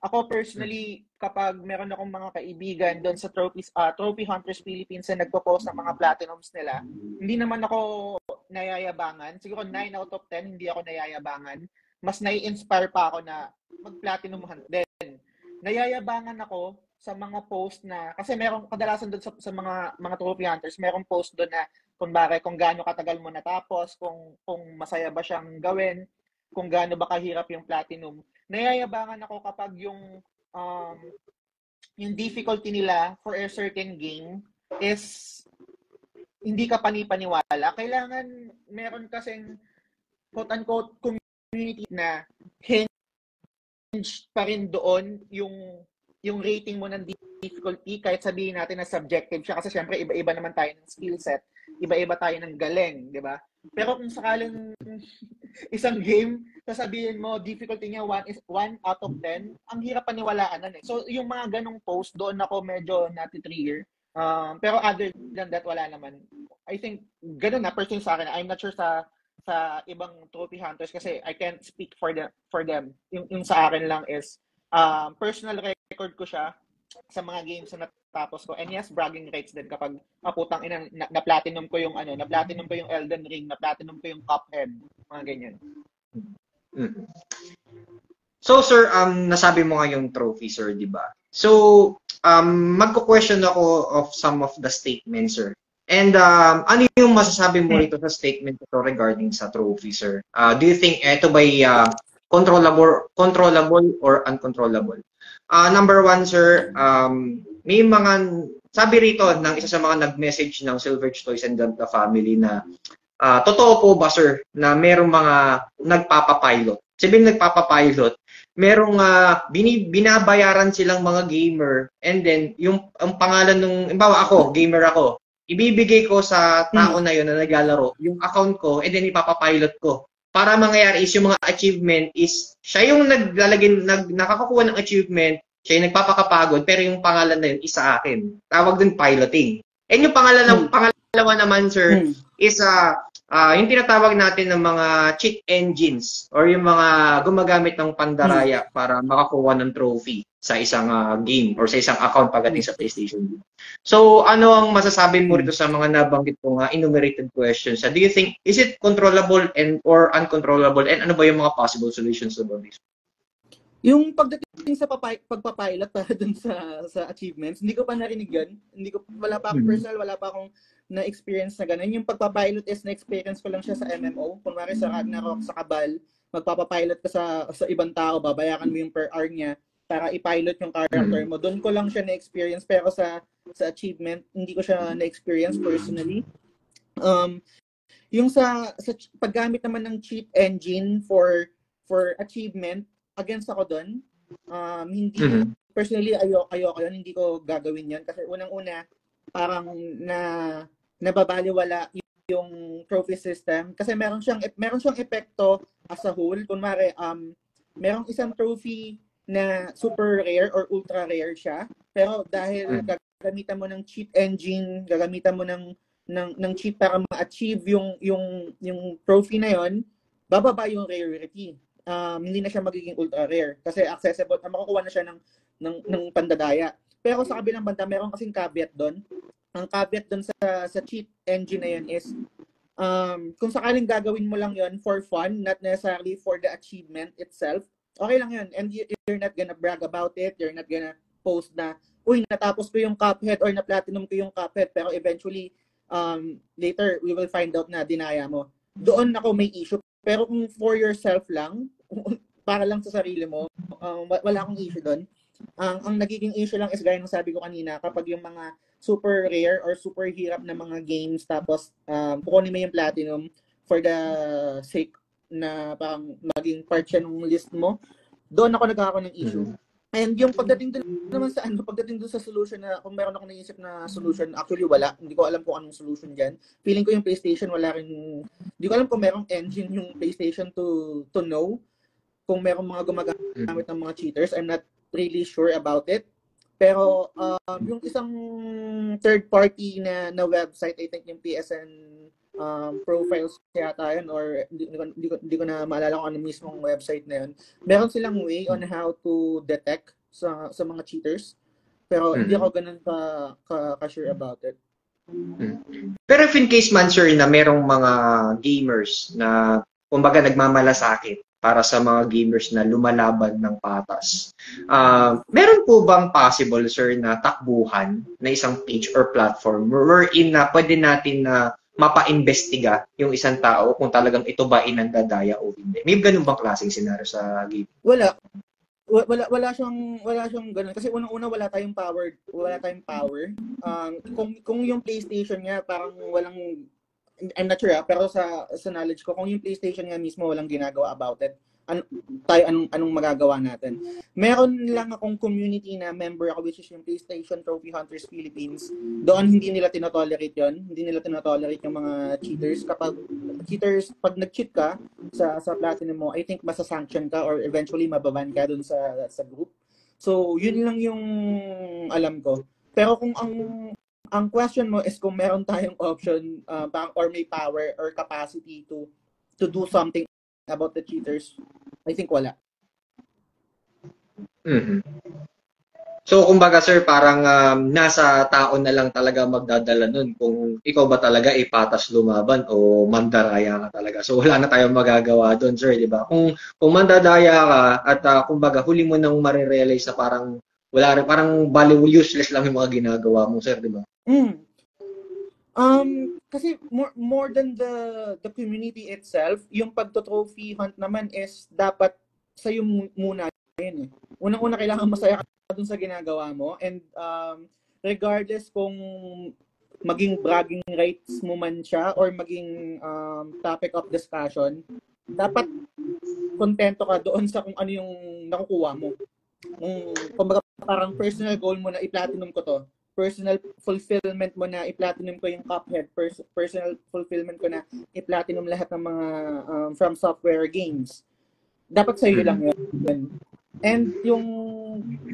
Ako personally, kapag meron akong mga kaibigan doon sa Trophy Hunters Philippines na nagpo-post ng mga platinums nila, hindi naman ako nayayabangan. Siguro 9 out of 10 hindi ako nayayabangan. Mas nai-inspire pa ako na mag-platinum hunt din. Nayayabangan ako sa mga post na, kasi meron kadalasan doon sa mga Trophy Hunters, merong post doon na kung gaano katagal mo natapos, kung masaya ba siyang gawin, kung gaano ba kahirap yung platinum. Nayayabangan ako kapag yung difficulty nila for a certain game is hindi ka panipaniwala. Kailangan meron kasing quote-unquote community na hinge pa rin doon yung rating mo ng difficulty, kahit sabihin natin na subjective siya kasi syempre iba-iba naman tayo ng skill set, iba-iba tayo ng galing, di ba? Pero kung sakaling isang game, sasabihin mo, difficulty niya 1 out of 10, ang hirap paniwalaan nun eh. So, yung mga ganong post, doon ako medyo nati-trigger. Pero other than that, wala naman. I think, ganun na, personally sa akin, I'm not sure sa ibang trophy hunters kasi I can't speak for them. Yung sa akin lang is, personal record ko siya sa mga games na natapos ko. And yes, bragging rights din kapag putang ina, na-platinum ko yung na-platinum ko yung Elden Ring, na-platinum ko yung Cuphead, mga ganyan. So sir, nasabi mo nga yung trophy sir, di ba? So, magko-question ako of some of the statements sir. And ano yung masasabi mo rito sa statement ito regarding sa trophy sir? Do you think ito ba'y controllable or uncontrollable? Number one, sir, may mga, sabi rito ng isa sa mga nag-message ng Silverge Toys and Ganta family na, totoo po ba, sir, na merong mga nagpapapilot? Sabihin nagpapapilot, merong binabayaran silang mga gamer, and then, ang pangalan nung, imbawa ako, gamer ako, ibibigay ko sa tao na yun na naglalaro, yung account ko, and then ipapapilot ko. Para mangyayari is yung mga achievement is siya yung nakakakuha ng achievement, siya yung nagpapakapagod, pero yung pangalan na yun is sa akin. Tawag dun piloting. And yung pangalawa naman, sir, is yung tinatawag natin ng mga cheat engines or yung mga gumagamit ng pandaraya para makakuha ng trophy sa isang game or sa isang account pagdating sa PlayStation. So, ano ang masasabi mo rito sa mga nabanggit ko enumerated questions? Do you think, is it controllable or uncontrollable? And ano ba yung mga possible solutions about this? Yung pagdating sa pagpapilot para dun sa achievements, hindi ko pa narinig yun. Wala pa akong personal, wala pa akong na-experience na ganun. Yung pagpapilot is na-experience ko lang siya sa MMO. Kunwari sa Ragnarok, sa Cabal, magpapapilot ka sa ibang tao, babayaran mo yung per hour niya para i-pilot yung character mo. Doon ko lang siya na-experience, pero sa achievement, hindi ko siya na-experience personally. Yung sa paggamit naman ng cheat engine for achievement, against ako doon. Hindi, personally, ayoko yun, hindi ko gagawin yun. Kasi unang-una, parang nababaliwala yung trophy system. Kasi meron siyang epekto as a whole. Kunwari, merong isang trophy na super rare or ultra rare siya. Pero dahil gagamitan mo ng cheat engine, gagamitan mo ng cheat para ma-achieve yung trophy na yon, bababa yung rarity. Hindi na siya magiging ultra rare kasi accessible, makukuha na siya ng pandadaya. Pero sa kabilang banda, meron kasing caveat doon. Ang caveat doon sa cheat engine na yun is Kung sakaling gagawin mo lang yon for fun, not necessarily for the achievement itself, okay lang yun. And you're not gonna brag about it. You're not gonna post na, uy, natapos ko yung Cuphead or na-platinum ko yung Cuphead. Pero eventually, later, we will find out na dinaya mo. Doon ako may issue. Pero kung for yourself lang, para lang sa sarili mo, wala akong issue doon. Ang nagiging issue lang is gaya ng sabi ko kanina, kapag yung mga super rare or super hirap na mga games tapos kukunin mo yung platinum for the sake na parang maging part siya ng list mo, doon ako nagkakaroon ng issue. And yung pagdating doon naman sa pagdating doon sa solution na kung meron ako naisip na solution, actually wala. Hindi ko alam kung anong solution diyan. Feeling ko yung PlayStation wala rin, hindi ko alam kung merong engine yung PlayStation to know kung merong mga gumagamit ng mga cheaters. I'm not really sure about it. Pero yung isang third party na website, I think yung PSN profiles yata yun, or hindi ko na maalala kung ano mismong website na yun. Meron silang way on how to detect sa mga cheaters. Pero hindi ako ganun ka-sure about it. Pero if in case man, sir, na merong mga gamers na kumbaga nagmamalasakit para sa mga gamers na lumalaban ng patas. Meron po bang possible, sir, na takbuhan na isang page or platform wherein na pwede natin na mapa-imbestiga yung isang tao kung talagang ito ba inandadaya o hindi? May ganun bang klaseng senaryo sa game? Wala siyang ganun kasi unang-una wala tayong power. Kung yung PlayStation niya parang walang, I'm not sure pero sa knowledge ko, kung yung PlayStation nga mismo walang ginagawa about it, anong magagawa natin? Meron lang akong community na member ako, which is yung PlayStation Trophy Hunters Philippines. Doon hindi nila tinotolerate yon. Hindi nila tinotolerate yung mga cheaters. Pag nag-cheat ka sa platinum mo, I think masasanction ka or eventually mababan ka dun sa group. So, yun lang yung alam ko. Pero kung ang question mo is kung meron tayong option or may power or capacity to do something about the cheaters, I think wala. So, kumbaga, sir, parang nasa tao na lang talaga magdadala nun kung ikaw ba talaga ipatas lumaban o mandaraya ka talaga. So, wala na tayong magagawa doon, sir, di ba? Kung mandadaya ka at kumbaga, huli mo nang marirealize na parang wala rin, parang useless lang yung mga ginagawa mo, sir, di ba? Kasi more than the community itself, yung pagto-trophy hunt naman is dapat sa'yo muna yun eh. Unang-una kailangan masaya ka dun sa ginagawa mo, and regardless kung maging bragging rights mo man siya or maging topic of discussion, dapat kontento ka doon sa kung ano yung nakukuha mo. Kumbaga parang personal goal mo na i-platinum ko to. Personal fulfillment mo na i-platinum ko yung Cuphead. Personal fulfillment ko na i-platinum lahat ng mga From Software games. Dapat sa'yo lang yun. And yung,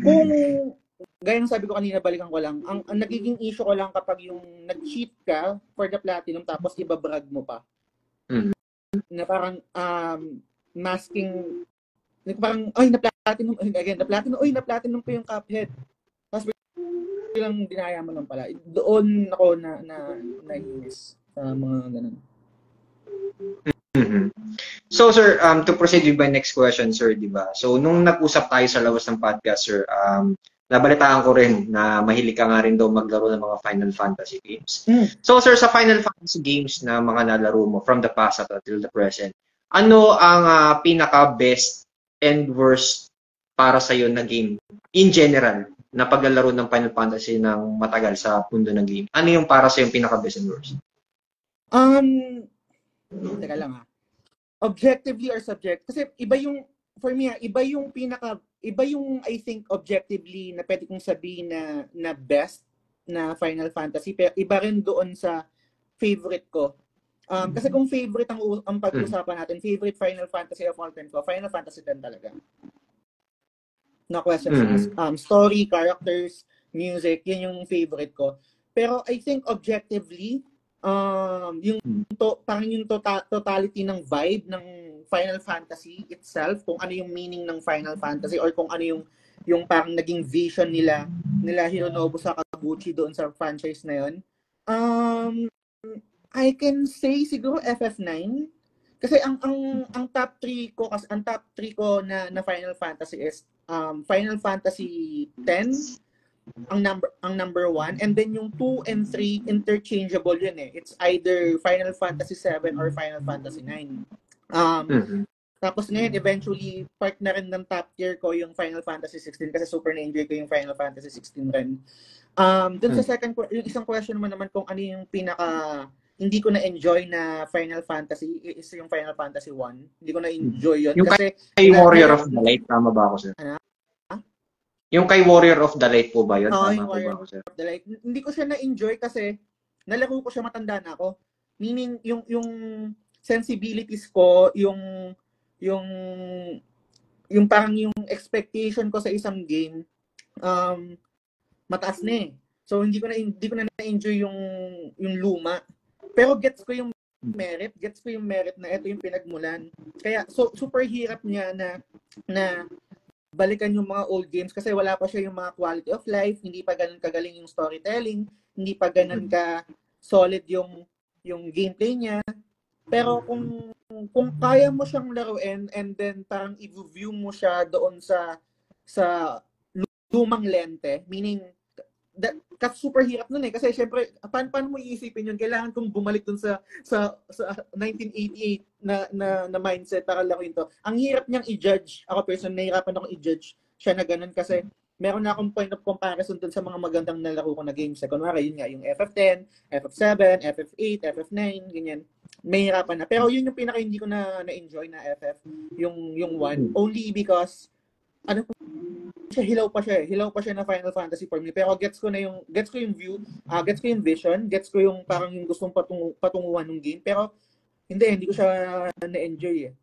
kung, gaya ng sabi ko kanina, balikan ko lang, ang nagiging issue ko lang kapag yung nag-cheat ka for the platinum tapos ibabrag mo pa. Na parang masking, parang, ay, na-platinum ko yung Cuphead. Tapos lang dinaya mo lang pala. Doon ako nainis sa mga ganun. So, sir, to proceed with my next question, sir, di ba? So, nung nag-usap tayo sa labas ng podcast, sir, nabalitaan ko rin na mahilig ka nga rin daw maglaro ng mga Final Fantasy games. So, sir, sa Final Fantasy games na mga nalaro mo from the past up until the present, ano ang pinaka-best and worst para sa'yo na game in general na paglalaro ng Final Fantasy ng matagal sa mundo ng game? Ano yung para sa yung pinaka-best and worst? Teka lang objectively or subject? Kasi iba yung, for me iba yung I think objectively na pwede kong sabihin na best na Final Fantasy, pero iba rin doon sa favorite ko. Kasi kung favorite ang pag-usapan natin, favorite Final Fantasy of all time ko, Final Fantasy 10 talaga. No questions. Story, characters, music, yun yung favorite ko. Pero I think objectively, parang yung totality ng vibe ng Final Fantasy itself, kung ano yung meaning ng Final Fantasy or kung ano yung parang naging vision nila Hironobu Sakaguchi doon sa franchise na yun. I can say siguro FF9 kasi ang top 3 ko na Final Fantasy is Final Fantasy 10 ang number 1, and then yung 2 and 3 interchangeable yun eh. It's either Final Fantasy 7 or Final Fantasy 9. Tapos ngayon, eventually, part na rin ng top tier ko yung Final Fantasy 16 kasi super na-enjoy ko yung Final Fantasy 16 rin. Dun sa yung isang question naman kung ano yung hindi ko na-enjoy na Final Fantasy is yung Final Fantasy 1. Hindi ko na-enjoy yun. Yung kasi kay Warrior of the Light, tama ba ako, sir? Ano? Yung kay Warrior of the Light po ba yun? Oo, Tama yung po Warrior ba ako, sir? of the Light. Hindi ko siya na-enjoy kasi nalaro ko siya, matanda na ako. Meaning, yung sensibilities ko, yung parang yung expectation ko sa isang game, mataas na eh. So, hindi ko na na-enjoy yung luma. Pero gets ko yung merit na ito yung pinagmulan. Kaya, so, super hirap niya na balikan yung mga old games kasi wala pa siya yung mga quality of life, hindi pa ganun kagaling yung storytelling, hindi pa ganun ka solid yung gameplay niya. Pero kung kaya mo siyang laruin and then parang i-view mo siya doon sa lumang lente, meaning super hirap nun eh kasi syempre paano mo iisipin yun, kailangan kong bumalik dun sa 1988 na mindset para laruin to. Ang hirap niyang i-judge. Ako personally, nahihirapan akong i-judge siya na ganun kasi meron na akong point of comparison dun sa mga magandang nalaro ko na games. Kunwari, yun nga, yung FF10, FF7, FF8, FF9, ganyan. May hirapan na. Pero yun yung pinaka hindi ko na-enjoy na FF, yung 1. Only because, hilaw pa siya na Final Fantasy for me. Pero gets ko yung view, gets ko yung vision, gets ko yung parang yung gustong patunguhan ng game. Pero, hindi ko siya na-enjoy eh.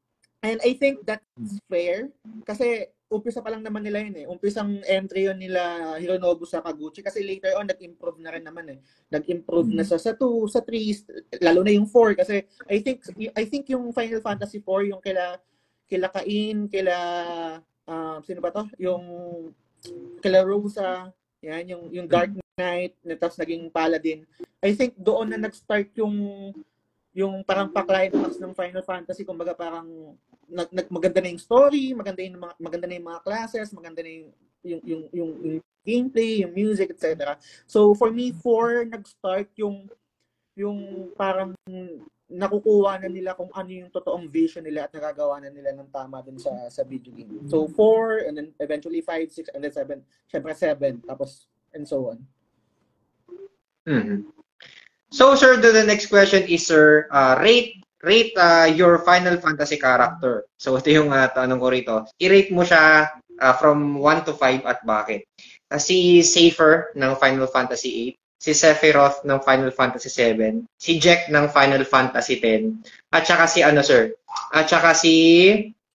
And I think that's fair kasi umpisa pa lang naman nila yun eh. Umpisang entry yun nila Hironobu Sakaguchi kasi later on nag-improve na rin naman eh. Nag-improve na sa 2, sa 3, lalo na yung 4 kasi I think yung Final Fantasy 4 yung kila Cain, sino ba to? Yung kila Rosa, yan yung Dark Knight, tapos naging Paladin. I think doon na nag-start yung parang pa-climax ng Final Fantasy, kumbaga parang maganda na yung story, maganda na yung mga classes, maganda na yung gameplay, yung music, etc. So for me, 4 nag-start yung parang nakukuha na nila kung ano yung totoong vision nila at nagagawa na nila ng tama dun sa video game. So 4 and then eventually 5, 6 and then 7, syempre 7 tapos and so on. So, sir, the next question is, sir, rate your Final Fantasy character. So, ito yung tanong ko rito. I-rate mo siya from 1 to 5 at bakit? Si Seifer ng Final Fantasy 8, si Sephiroth ng Final Fantasy 7, si Jack ng Final Fantasy 10, at saka si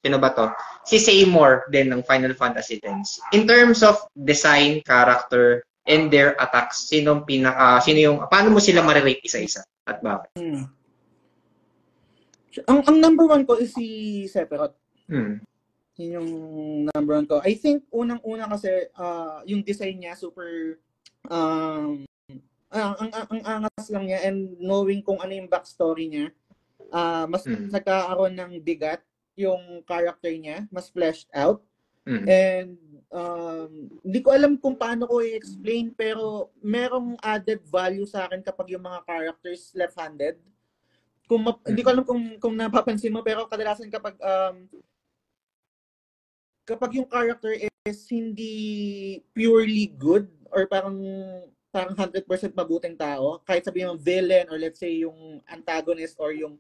sino ba to? Si Seymour din ng Final Fantasy 10. In terms of design, character, and their attacks, paano mo sila ma-rate isa-isa at bakit? Ang number 1 ko is si Sephiroth. Yun yung number 1 ko. I think unang-una kasi yung design niya super ang angas lang niya, and knowing kung ano yung backstory niya, mas nagkakaroon ng bigat yung character niya, mas fleshed out. And hindi ko alam kung paano ko i-explain, pero merong added value sa akin kapag yung mga characters left-handed. Hindi ko alam kung napapansin mo, pero kadalasan kapag yung character is hindi purely good or parang 100% mabuting tao, kahit sabihin yung villain or let's say yung antagonist or yung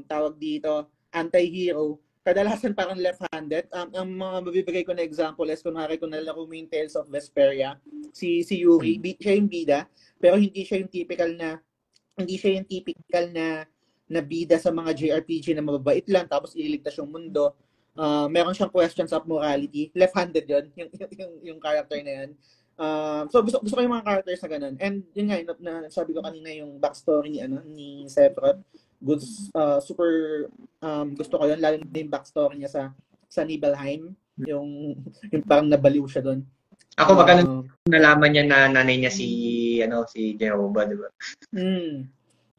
tawag dito, anti-hero, kadalasan parang left-handed. Ang mga mabibigay ko na example is kunwari kung nalaro mo yung Tales of Vesperia, si Yuri, siya yung bida, pero hindi siya yung typical na bida sa mga JRPG na mababait lang tapos ililigtas yung mundo. Meron siyang questions of morality. Left-handed yun, yung character na yan. So gusto ko yung mga characters na ganun. And yun nga, na sabi ko kanina yung backstory ni Sephiroth. Good, super gusto ko yun, lalo na yung backstory niya sa Nibelheim, yung parang nabaliw siya doon. Ako magkano nalaman niya na nanay niya si Jenova, di ba?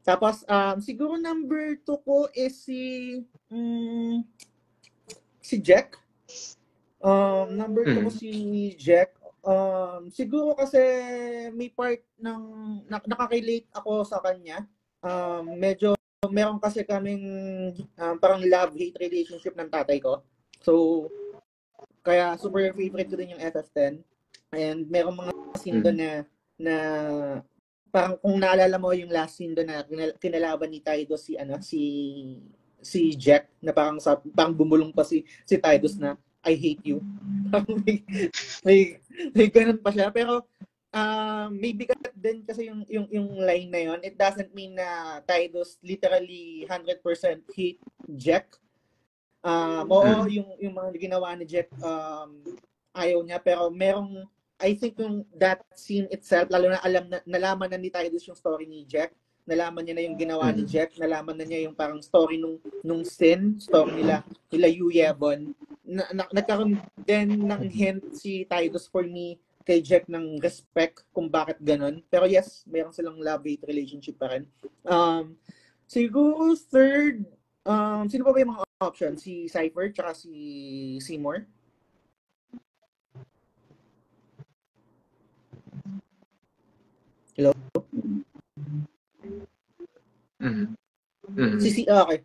Tapos, siguro number 2 ko is si Jack. Number 2 ko si Jack. Siguro kasi may part ng nakaka-relate ako sa kanya. Medyo meron kasi kaming parang love-hate relationship ng tatay ko. So, kaya super favorite ko din yung FF10. And merong mga scene doon na parang kung naalala mo yung last scene doon na kinalaban ni Tidus si Jack na parang bumulong pa si Tidus na I hate you. may ganun pa siya, pero may bigat din kasi yung line na yon. It doesn't mean na Tidus literally 100% hate Jack. Oo, yung mga ginawa ni Jack ayaw niya, pero merong I think yung that scene itself, lalo na nalaman na ni Tidus yung story ni Jack, nalaman niya na yung ginawa ni Jack, nalaman na niya yung parang story nung sin, story nila Yu Yevon. Nagkaroon din ng hint si Tidus for me kay Jack ng respect kung bakit ganun. Pero yes, meron silang love-hate relationship pa rin. Siguro third, sino pa ba yung mga options? Si Cypher tsaka si Seymour? Hello? Okay.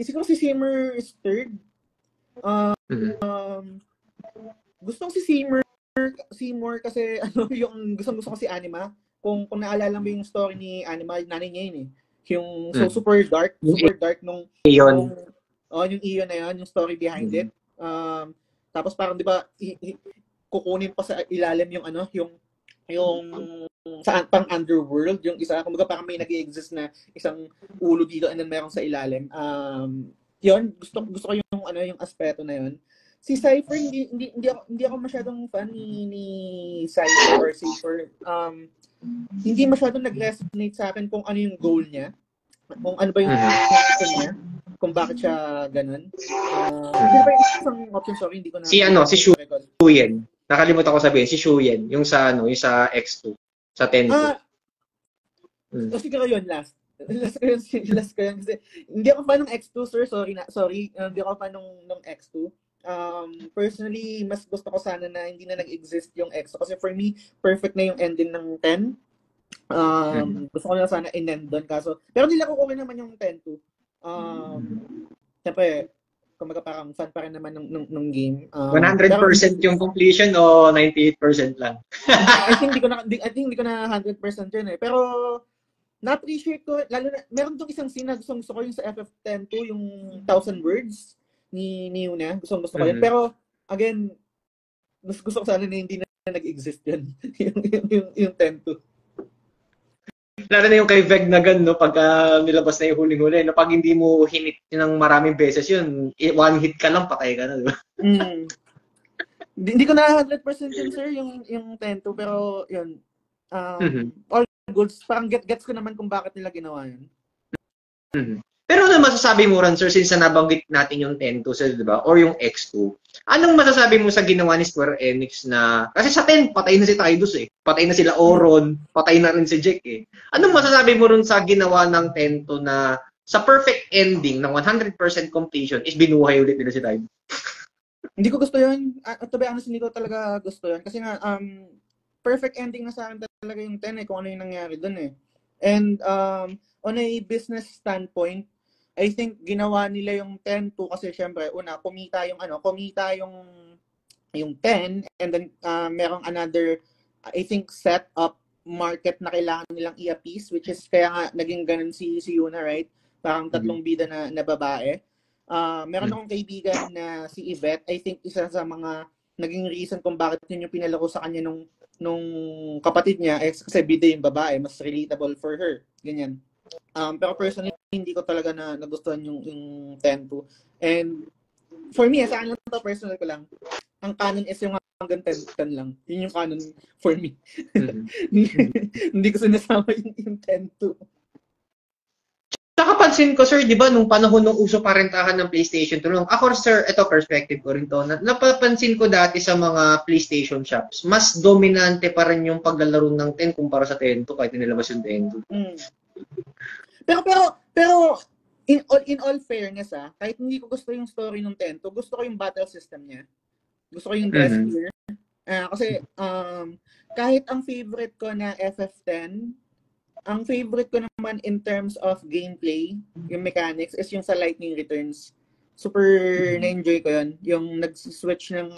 Siguro si Seymour is third. Gusto ko si Seymour kasi yung gusto ko si Anima. Kung naalala mo yung story ni Anima, nanay niya yun eh. Yung super dark nung Ion. Yung Ion na yun, yung story behind it. Tapos parang 'di ba kukunin pa sa ilalim yung sa pang underworld, yung isa, kumbaga parang may nag-exist na isang ulo dito and then meron sa ilalim. Yun, gusto ko yung aspeto na yun. Si Cypher, hindi ako masyadong fan ni Cypher or Cypher. Hindi masyadong nag-resonate sa akin kung ano yung goal niya. Kung ano ba yung option niya. Kung bakit siya ganun. Hindi ba yung isang option, sorry, hindi ko na... Si Shuyen. Nakalimutan ko sabihin, si Shuyen. Yung sa X2. Sa 10. Kasi ko yun last ko yun. Kasi hindi ako fan ng X2, sir. Sorry. Hindi ako fan ng X2. Personally, mas gusto ko sana na hindi na nag-exist yung X2. Kasi for me, perfect na yung ending ng 10. Gusto ko na sana in-end doon. Pero nila ko okay naman yung 10-2. Siyempre, kumbaga parang fan pa rin naman ng game. 100% yung completion o 98% lang? I think hindi ko na 100% yun eh. Pero na-appreciate ko, lalo na, meron tong isang scene na gusto ko yung sa FF10-2, yung 1,000 words ni Yuna. Gusto ko yun. Pero, again, gusto ko sana na hindi na nag-exist yun. yung 10-2. Lalo na yung kay Veg na gan, no, pagka nilabas na yung huling-huli, no, pag hindi mo hinit ng maraming beses yun, one hit ka lang, patay ka na, di ba? Hindi ko na 100% yun, sir, yung 10-2, pero yun, all good. Parang gets ko naman kung bakit nila ginawa yun. Pero ano masasabi mo ran, sir, since nabanggit natin yung 10-2, sir, di ba? Or yung X2. Anong masasabi mo sa ginawa ni Square Enix na... Kasi sa 10, patay na si Tidus eh. Patay na sila Oron. Patay na rin si Jack eh. Anong masasabi mo rin sa ginawa ng 10-2 na sa perfect ending ng 100% completion is binuhay ulit nila si Tidus? Hindi ko gusto yun. To be honest, hindi ko talaga gusto yun. Kasi nga, perfect ending na sa akin talaga yung 10 eh, kung ano yung nangyari dun eh. And on a business standpoint, I think ginawa nila yung 10-2 kasi syempre una kumita yung 10 and then merong another I think set up market na kailangan nilang i-appease, which is kaya nga naging ganun si Yuna, right? Parang tatlong bida na babae. Meron akong kaibigan na si Yvette, I think isa sa mga naging reason kung bakit yun yung pinalaro sa kanya nung kapatid niya kasi bida yung babae, mas relatable for her. Ganyan. Pero personally, hindi ko talaga nagustuhan yung 10-2. And for me, sa akin lang to, personal ko lang, ang canon is yung hanggang 10 lang. Yun yung canon for me. Hindi ko sinasama yung 10-2. Saka pansin ko, sir, di ba, nung panahon nung uso parentahan ng PlayStation 2, ako, sir, ito perspective ko rin to, napapansin ko dati sa mga PlayStation shops, mas dominante pa rin yung paglalaro ng 10 kumpara sa 10-2 kahit nilabas yung 10-2. Pero in all fairness, kahit hindi ko gusto yung story ng Tento, gusto ko yung battle system niya. Gusto ko yung dress gear. Kasi kahit ang favorite ko na FF10, ang favorite ko naman in terms of gameplay, yung mechanics, is yung sa Lightning Returns. Super na-enjoy ko yun. Yung nag-switch ng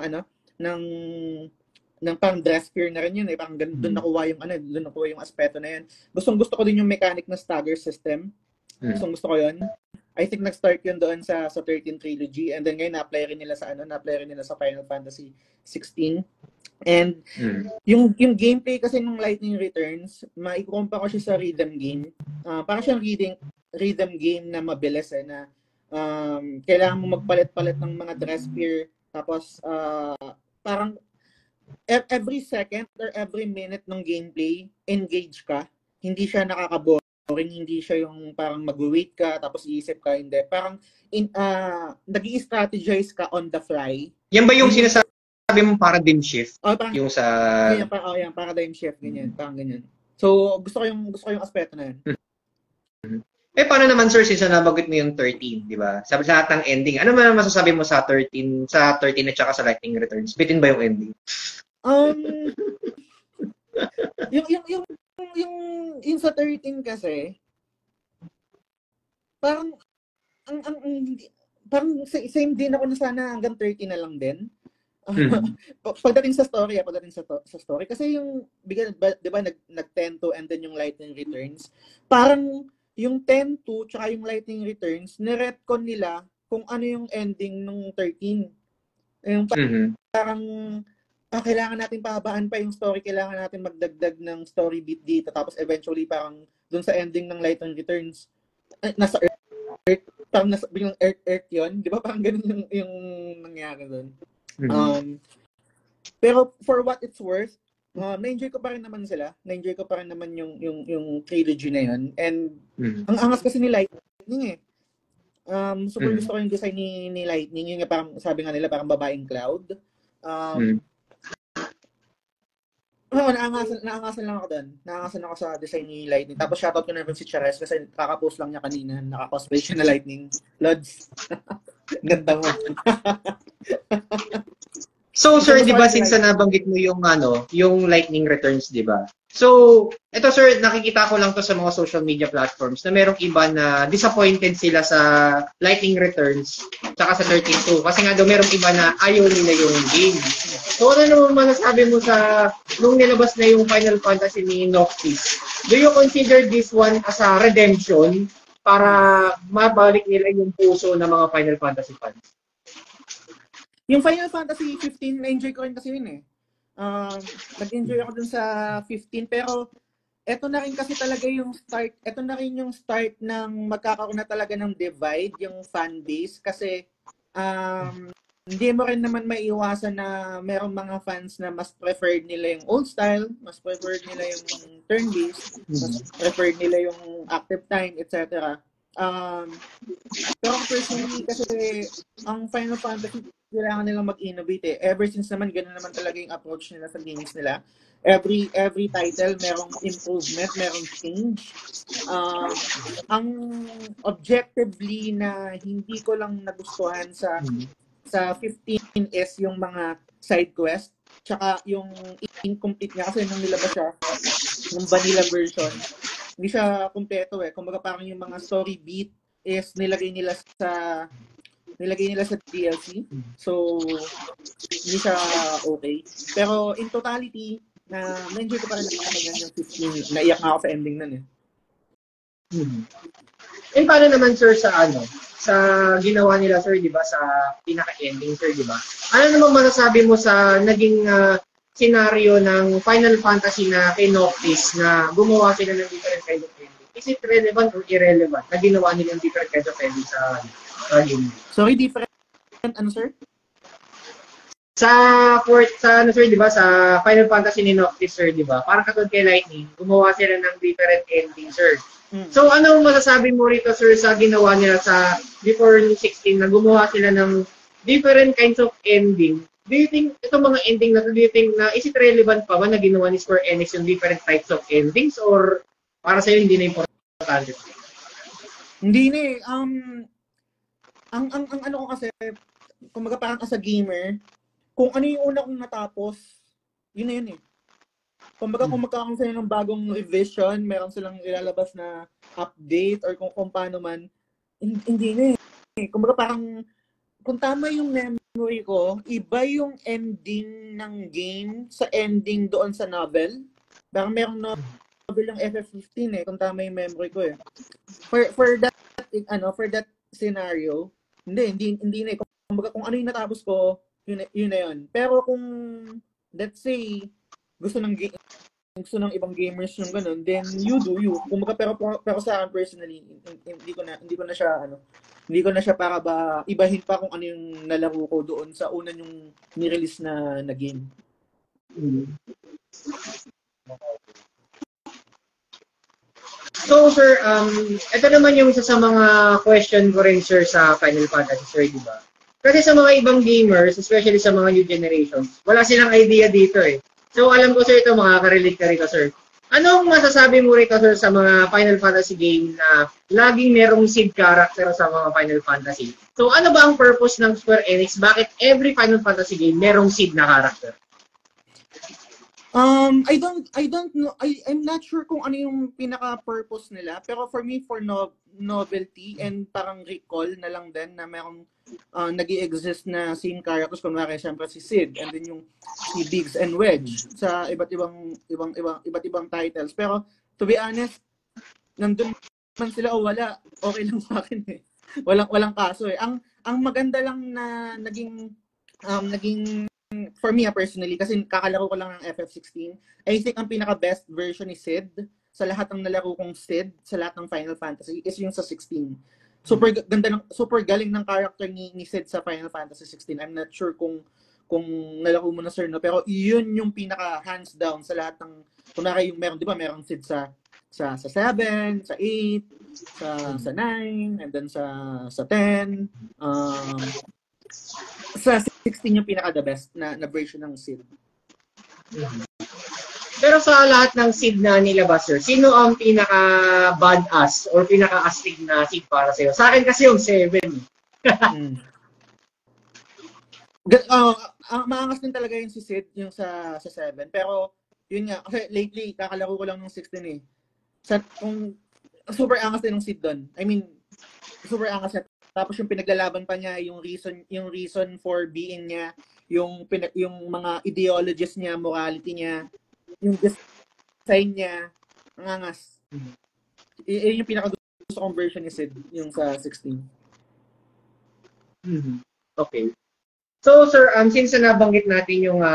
parang dress gear na rin yun. Parang doon nakuha yung aspeto na yan. Gusto ko din yung mechanic na stagger system. Gusto ko yun. I think nag-start yun doon sa 13 Trilogy, and then ngayon na-apply rin nila sa Final Fantasy 16. And yung gameplay kasi ng Lightning Returns, maikukumpara ko siya sa rhythm game. Parang siyang rhythm game na mabilis na kailangan mo magpalit-palit ng mga dress gear, tapos parang every second or every minute ng gameplay, engage ka. Hindi siya nakakaboring, hindi siya yung parang mag-wait ka tapos iisip ka, hindi. Parang nag-i-strategize ka on the fly. Yan ba yung sinasabi mong paradigm shift? Parang, yung sa... Yan, paradigm shift, ganyan. Parang ganyan. So, gusto ko yung aspeto na yan. Paano naman, sir, since nabagot mo yung 13, di ba? Sa lahat ng ending, ano man masasabi mo sa 13 at saka sa Lightning Returns? Bitin ba yung ending? Yung sa 13 kasi, parang same din ako na sana hanggang 30 na lang din. Pagdating sa story, kasi yung bigyan, di ba, nag-10 to and then yung Lightning Returns, parang yung 10-2 tsaka yung Lightning Returns, niretcon nila kung ano yung ending ng 13. Yung parang kailangan natin pahabaan pa yung story, kailangan natin magdagdag ng story beat dito, tapos eventually parang dun sa ending ng Lightning Returns, nasa Earth, parang biglang Earth yun, di ba? Parang ganun yung nangyari dun. Pero for what it's worth, na-enjoy ko pa rin naman sila. Na-enjoy ko pa rin naman yung trilogy na yun. And ang angas kasi ni Lightning super gusto ko yung design ni Lightning. Yung parang, sabi nga nila, parang babaeng Cloud. Naangasan lang ako doon. Naangasan ako sa design ni Lightning. Tapos shoutout ko na rin si Chares kasi kakapost lang niya kanina. Naka-cosplay siya na Lightning. Lods. Ganda mo. So, sir, di ba, since nabanggit mo yung Lightning Returns, di ba? So, ito, sir, nakikita ko lang to sa mga social media platforms na merong iba na disappointed sila sa Lightning Returns tsaka sa 13-2. Kasi nga daw, merong iba na ayaw nila yung game. So, ano naman masasabi mo sa nung nilabas na yung Final Fantasy ni Noctis? Do you consider this one as a redemption para mabalik nila yung puso ng mga Final Fantasy fans? Yung Final Fantasy 15, na-enjoy ko rin kasi yun nag-enjoy ako dun sa 15, pero eto na rin kasi talaga yung start, eto na rin yung start ng magkakaroon na talaga ng divide, yung fan base, kasi hindi mo rin naman maiiwasan na merong mga fans na mas preferred nila yung old style, mas preferred nila yung turn-based, mas preferred nila yung active time, etc. Pero personally, kasi ang Final Fantasy, kailangan nilang mag-innovate Ever since naman, gano'n naman talaga yung approach nila sa games nila. Every title, merong improvement, merong change. Ang objectively na hindi ko lang nagustuhan sa 15 is yung mga side quest, tsaka yung incomplete niya kasi nung nilabas siya, yung vanilla version, hindi siya kumpleto Kumbaga parang yung mga story beat is nilagay nila sa DLC. So, hindi siya okay. Pero in totality, na-enjoy ko pa rin naman yung 15. Naiyak nga ako sa ending nun And paano naman, sir, sa ginawa nila, sir, di ba, sa pinaka-ending, sir, di ba? Ano naman masasabi mo sa naging scenario ng Final Fantasy na kay Noctis na gumawa sila ng different kind of ending? Is it relevant or irrelevant na ginawa nila ng different kind of ending sa game? Sorry, different ano, sir? Sa sir, di ba, sa Final Fantasy ni Noctis, sir, di ba? Parang katulad kay Lightning, gumawa sila ng different ending, sir. So, ano masasabi mo rito, sir, sa ginawa nila sa before 16 na gumawa sila ng different kinds of ending? Do you think, itong mga ending na to, do you think na is it relevant pa ba na ginawa ni Square Enix yung different types of endings or para sa'yo hindi na important? Fantasy? Hindi na eh. Ang ano ko kasi, kumbaga parang as a gamer, kung ano yung una kong natapos, yun na yun eh. Kumbaga kung magkakaroon sila ng bagong revision, meron silang ilalabas na update or kung paano man, hindi na eh. Kumbaga parang, kung tama yung memory ko, iba yung ending ng game sa ending doon sa novel. Parang merong novel ng FF15 eh, kung tama yung memory ko eh. For that scenario, hindi na eh. Kumbaga kung ano yung natapos ko, yun na yun. Pero kung, let's say, gusto ng ibang gamers yung ganun, then you do you. Kumbaga pero sa akin personally, hindi ko na siya para ba ibahin pa kung ano yung nalaro ko doon sa una yung ni-release na game. So sir, ito naman yung isa sa mga question ko rin sir sa Final Fantasy sir, di ba? Kasi sa mga ibang gamers, especially sa mga new generations, wala silang idea dito eh. So alam ko sir ito, makaka-relate ka rito sir. Anong masasabi mo rito sir sa mga Final Fantasy game na laging merong seed character sa mga Final Fantasy? So ano ba ang purpose ng Square Enix? Bakit every Final Fantasy game merong seed na character? I don't know. I'm not sure kung ano yung pinaka-purpose nila. Pero for me, for novelty and parang recall na lang din na merong nag-i-exist na scene characters. Kunwari, syempre si Sid and then yung si Biggs and Wedge sa iba't ibang titles. Pero to be honest, nandun man sila o wala, okay lang sa akin eh. Walang kaso eh. Ang maganda lang na naging for me personally, kasi kakalaro ko lang ng FF16, I think ang pinaka-best version ni Sid sa lahat ng nalaro kong Sid, sa lahat ng Final Fantasy, is yung sa 16. Super galing ng character ni Sid sa Final Fantasy 16. I'm not sure kung nalaro mo na sir, no? Pero yun yung pinaka hands down sa lahat ng, kunwari yung meron, di ba, merong Sid sa 7, sa 8, sa 9, and then sa 10. Sa 16 yung pinaka the best na version ng Sid. Pero sa lahat ng seed na nilabas sir, sino ang pinaka badass or pinaka astig na seed para sa'yo? Sa akin kasi yung 7. Maangas din talaga yung si Sid, yung sa 7. Pero yun nga, kasi lately kakalaro ko lang ng 16 eh. Kung super angas din ng Sid doon. I mean, super angas niya. Tapos yung pinaglalaban pa niya, yung reason for being niya, yung mga ideologies niya, morality niya, yung design niya, ang angas. Yun yung pinaka-gusto kong version ni Sid, yung sa 16. Okay. So sir, since nabanggit natin yung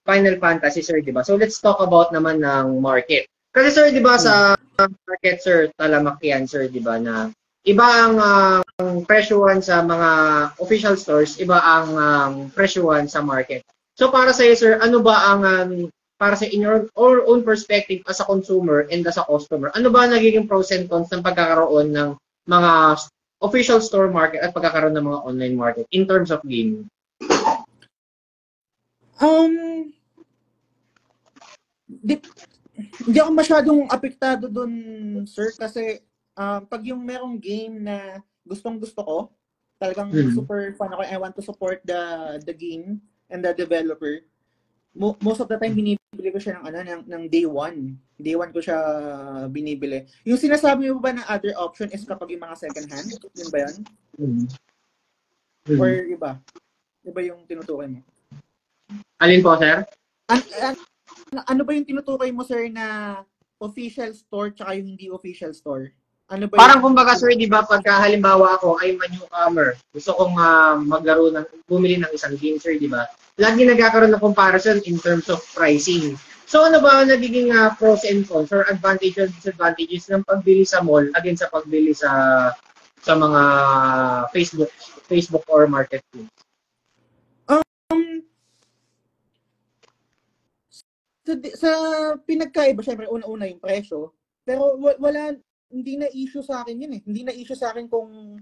Final Fantasy sir, di ba? So let's talk about naman ng market. Kasi sir, di ba sa market sir, talamak yan sir, di ba, na iba ang presyuhan sa mga official stores, iba ang presyuhan sa market. So para sa iyo sir, ano ba ang para sa in your own perspective as a consumer and as a customer, ano ba nagiging pros and cons ng pagkakaroon ng mga official store market at pagkakaroon ng mga online market in terms of gaming? Hindi ako masyadong apektado dun, sir, kasi pag yung merong game na gustong-gusto ko, talagang super fan ako, I want to support the game and the developer. Most of the time binibili ko siya ng day one. Day one ko siya binibili. Yung sinasabi mo ba na other option is kapag yung mga second hand? Yun ba yun? Or iba? Iba yung tinutukoy mo? Alin po, sir? Ano ba yung tinutukoy mo, sir, na official store tsaka yung hindi official store? Ano ba parang kumbaga sir, di ba, pagka halimbawa ako ay newcomer, gusto kong bumili ng isang game sir, di ba? Lagi nagkakaroon ng comparison in terms of pricing. So ano ba nagiging pros and cons or advantages and disadvantages ng pagbili sa mall against sa pagbili sa mga Facebook or marketplace? Sa pinagkaiba, syempre una-una yung presyo, pero hindi na issue sa akin yun eh. Hindi na issue sa akin kung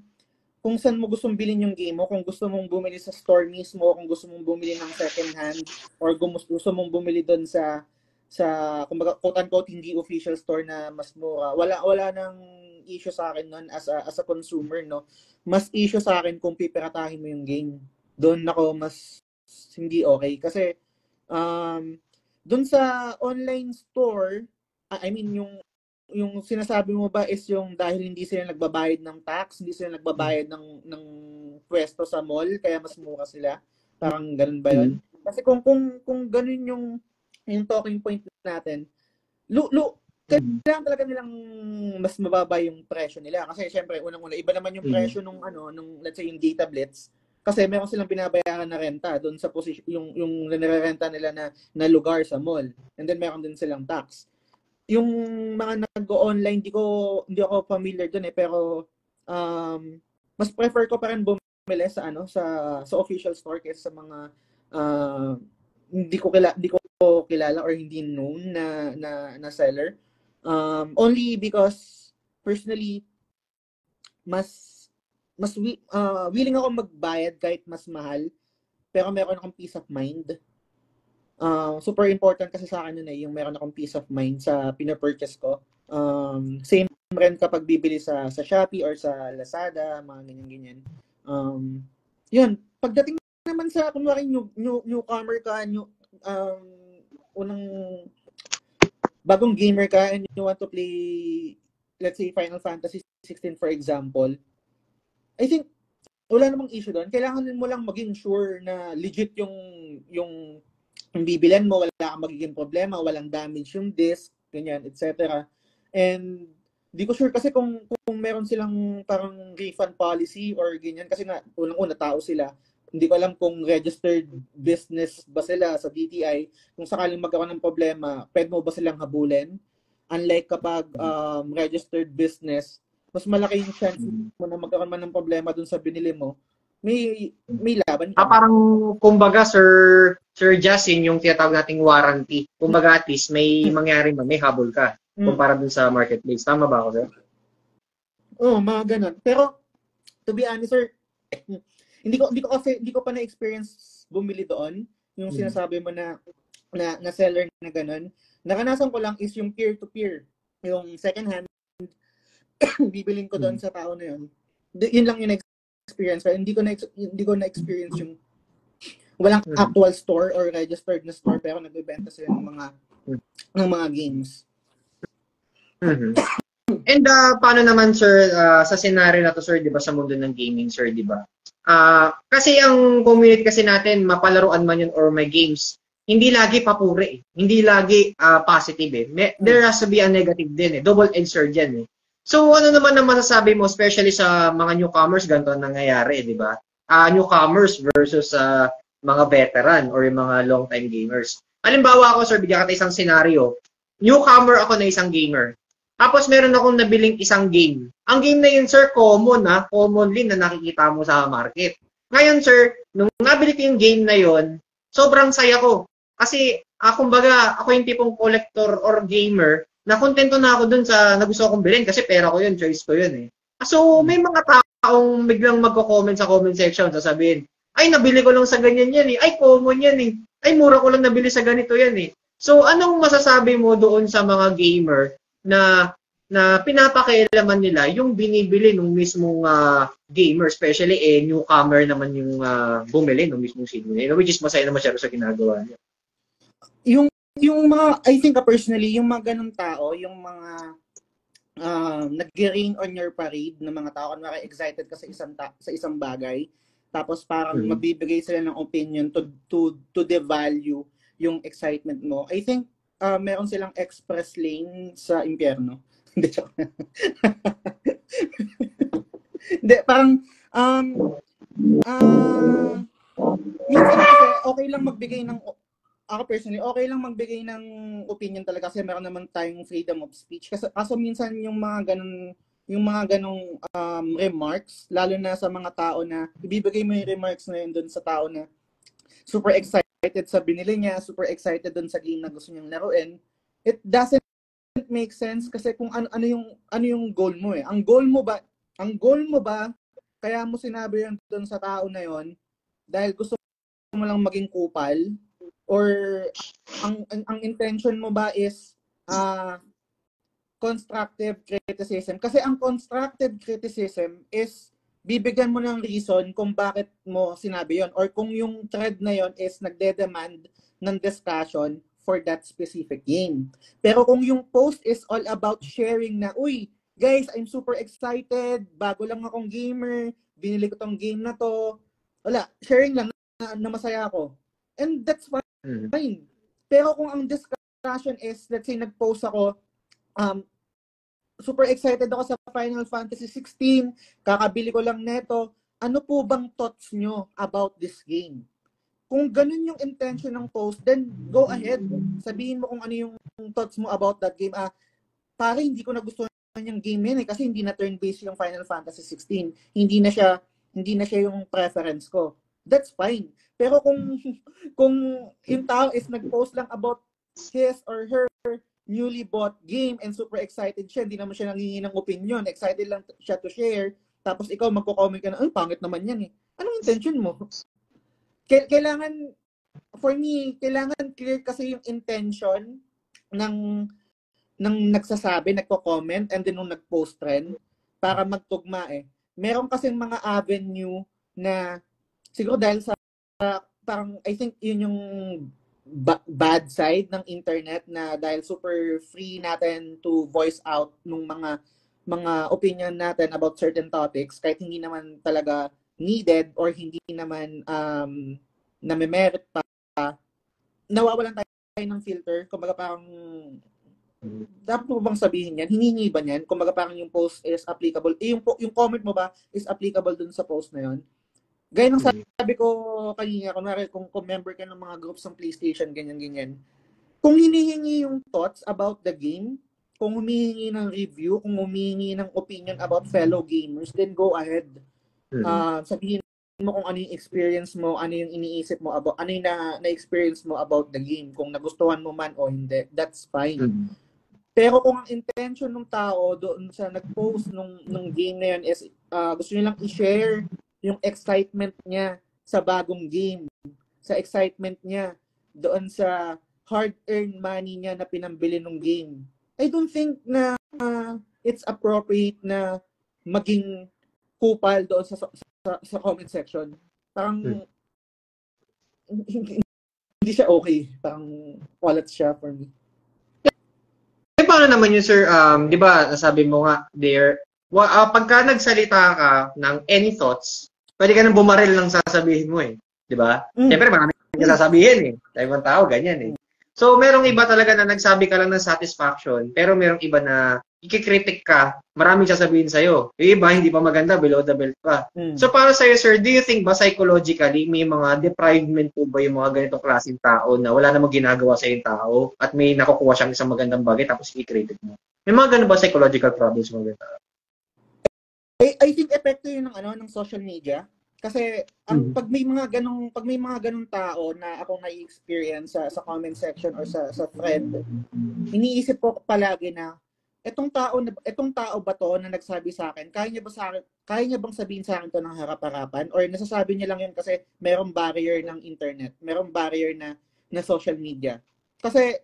saan mo gustong bilhin yung game mo, kung gusto mong bumili sa store mismo, kung gusto mong bumili ng second hand, or gusto mong bumili doon sa kumbaga quote-unquote hindi official store na mas mura. Wala nang issue sa akin noon as a consumer, no. Mas issue sa akin kung pipiratahin mo yung game. Doon ako mas hindi okay kasi doon sa online store, I mean yung sinasabi mo ba is yung dahil hindi sila nagbabayad ng tax, hindi sila nagbabayad ng pwesto sa mall kaya mas mura sila. Parang ganun ba 'yun? Kasi kung ganun yung talking point natin, kailangan talaga nilang mas mababa yung presyo nila kasi syempre unang-una iba naman yung presyo nung let's say yung Data Blitz kasi meron silang binabayaran na renta doon sa position yung nirerenta nila na lugar sa mall, and then meron din silang tax. Yung mga nag-go-online hindi ako familiar doon pero mas prefer ko pa rin bumili sa sa official store kaysa sa mga hindi ko kilala or hindi known na seller. Only because personally willing ako magbayad kahit mas mahal pero meron akong peace of mind. Super important kasi sa akin yun yung meron akong peace of mind sa pina-purchase ko. Same rin kapag bibili sa Shopee or sa Lazada, mga ganyan-ganyan. Yun, pagdating naman sa kunwari newcomer ka, unang bagong gamer ka and you want to play, let's say, Final Fantasy 16 for example, I think wala namang issue doon. Kailangan mo lang maging sure na legit yung bibilan mo, wala kang magiging problema, walang damage yung disk, ganyan, etc. And di ko sure kasi kung meron silang parang refund policy or ganyan kasi nga unang-una tao sila. Hindi ko alam kung registered business ba sila sa DTI. Kung sakaling magkaroon ng problema, pwede mo ba silang habulin? Unlike kapag registered business, mas malaki yung chance mo na magkaroon man ng problema dun sa binili mo. May laban ka. Parang kumbaga Sir Justin yung tinatawag nating warranty. Kumbaga at least may mangyari man, may habol ka kumpara dun sa marketplace. Tama ba ako, sir? Oo, mga ganun. Pero to be honest, sir, hindi ko pa na-experience bumili doon. Yung sinasabi mo na seller na ganun. Nakanasan ko lang is yung peer-to-peer. Yung second hand, bibilin ko doon sa tao na yun. Yun lang yung experience. Hindi ko na-experience yung walang actual store or registered na store pero nagbebenta sila ng mga games. And paano naman sir sa scenario na to sir, 'di ba, sa mundo ng gaming sir, 'di ba? Kasi ang community kasi natin, mapalaruan man yun or may games, hindi lagi papuri, hindi lagi positive there has to be a negative din double-edged sword yan So ano naman ang masasabi mo especially sa mga newcomers, ganito ang nangyayari, 'di ba? Newcomers versus mga veteran or yung mga long time gamers. Halimbawa ako sir, bigyan kita isang scenario. Newcomer ako na isang gamer. Tapos meron akong nabiling isang game. Ang game na yun sir, commonly na nakikita mo sa market. Ngayon sir, nung nabili ko yung game na yun, sobrang saya ko. Kasi kumbaga ako yung tipong collector or gamer na kontento na ako dun sa nagusto kong bilhin kasi pera ko yun, choice ko yun So may mga taong biglang magko-comment sa comment section, sasabihin, ay nabili ko lang sa ganyan yan ay common yan ay mura ko lang nabili sa ganito yan So anong masasabi mo doon sa mga gamer na pinapakialaman nila yung binibili ng mismong gamer, especially newcomer naman yung bumili ng mismong sino which is masaya naman siya sa ginagawa niya. Yung mga, I think personally, yung mga ganung tao, yung mga nag-rain on your parade na mga tao, kunwari excited ka sa isang bagay, tapos parang mabibigay sila ng opinion to devalue yung excitement mo. I think meron silang express lane sa impyerno. Hindi, joke. Hindi, parang minsan kasi okay lang magbigay ng ako personally, okay lang magbigay ng opinion talaga kasi meron naman tayong freedom of speech. Kaso minsan yung mga ganong remarks, lalo na sa mga tao na ibibigay mo yung remarks na yun doon sa tao na super excited sa binili niya, super excited doon sa game na gusto niyang laruin, it doesn't make sense kasi kung ano yung goal mo Ang goal mo ba kaya mo sinabi yun doon sa tao na yon dahil gusto mo lang maging kupal or ang intention mo ba is constructive criticism? Kasi ang constructive criticism is bibigyan mo ng reason kung bakit mo sinabi yon, or kung yung thread na yon is nagde-demand ng discussion for that specific game. Pero kung yung post is all about sharing na, uy, guys, I'm super excited, bago lang akong gamer, binili ko tong game na to, wala, sharing lang na masaya ako. And that's fine. Pero kung ang discussion is, let's say, nag-post ako, super excited ako sa Final Fantasy 16, kakabili ko lang neto, ano po bang thoughts nyo about this game? Kung ganun yung intention ng post, then go ahead. Sabihin mo kung ano yung thoughts mo about that game. Pare, hindi ko nagustuhan yung game yun kasi hindi na turn-based yung Final Fantasy 16. Hindi na siya yung preference ko. That's fine. Pero kung yung tao is nag-post lang about his or her newly bought game and super excited siya, hindi naman siya nangingi ng opinion, excited lang siya to share, tapos ikaw magko-comment ka na, ay, pangit naman yan eh. Anong intention mo? Kailangan, for me, kailangan clear kasi yung intention ng nagsasabi, nagko-comment, and then nung nag-post trend, para magtugma eh. Meron kasing mga avenue na, siguro dahil sa, parang, I think yun yung bad side ng internet, na dahil super free natin to voice out nung mga opinion natin about certain topics, kahit hindi naman talaga needed or hindi naman name-merit pa, nawawalan tayo ng filter. Kumbaga parang, dapat mo bang sabihin yan? Hiningi ba yan? Kumbaga parang yung post is applicable. Yung comment mo ba is applicable dun sa post na yun? Gaya ng sabi ko kanina, kunwari kung member ka ng mga groups ng PlayStation, ganyan-ganyan. Kung hinihingi yung thoughts about the game, kung humihingi ng review, kung humihingi ng opinion about fellow gamers, then go ahead. Sabihin mo kung ano yung experience mo, ano yung iniisip mo about, ano yung na-experience mo about the game, kung nagustuhan mo man o hindi, that's fine. Pero kung ang intention ng tao doon sa nag-post nung game na yun is gusto niya lang i-share yung excitement niya sa bagong game, sa excitement niya doon sa hard-earned money niya na pinambili ng game, I don't think na it's appropriate na maging kupal doon sa comment section. Parang hindi siya okay. Parang wallet siya for me. Paano naman yun, sir? Di ba, nasabi mo nga there, pagka nagsalita ka ng any thoughts, pwede ka nang bumaril ng sasabihin mo eh. Di ba? Siyempre, marami ka sasabihin eh. Sa ibang tao, ganyan eh. So, merong iba talaga na nagsabi ka lang ng satisfaction, pero merong iba na ikikritik ka, maraming sasabihin sa'yo. Yung iba, hindi pa maganda, below the belt pa. So, para sa'yo, sir, do you think ba psychologically, may mga deprivement po ba yung mga ganitong klaseng tao na wala namang ginagawa sa yung tao at may nakukuha siyang isang magandang bagay tapos ikikritik mo? May mga ganun ba psychological problems mo ganito? I think epekto yun ng social media. Kasi pag may mga ganung tao na akong na-experience sa comment section or sa thread, iniisip ko palagi na etong tao ba to na nagsabi sa akin, kaya niya bang sabihin sa akin to ng harap-harapan, or nasasabi niya lang yun kasi merong barrier ng internet, merong barrier na social media. Kasi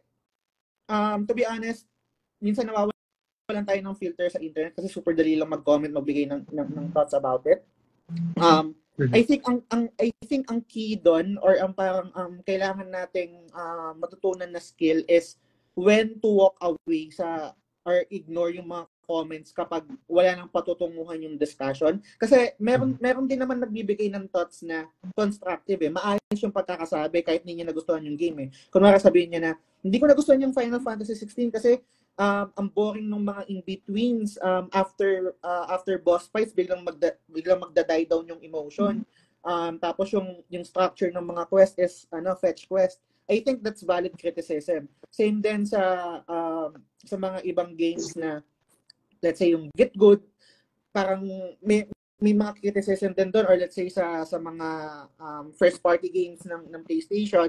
to be honest, minsan nawawalan tayo ng filter sa internet kasi super dali lang mag-comment, magbigay ng thoughts about it. I think ang key doon, or ang parang kailangan nating matutunan na skill is when to walk away or ignore yung mga comments kapag wala nang patutunguhan yung discussion. Kasi meron din naman nagbibigay ng thoughts na constructive eh. Maayos yung pagkakasabi kahit hindi niya nagustuhan yung game eh. Kunwari sabihin niya na, hindi ko nagustuhan yung Final Fantasy 16 kasi ang boring ng mga in-betweens, after boss fights, biglang magda-die down yung emotion. Tapos yung structure ng mga quest is fetch quest. I think that's valid criticism. Same din sa mga ibang games na, let's say yung Get Good, parang may mga criticism din doon, or let's say sa mga first party games ng PlayStation,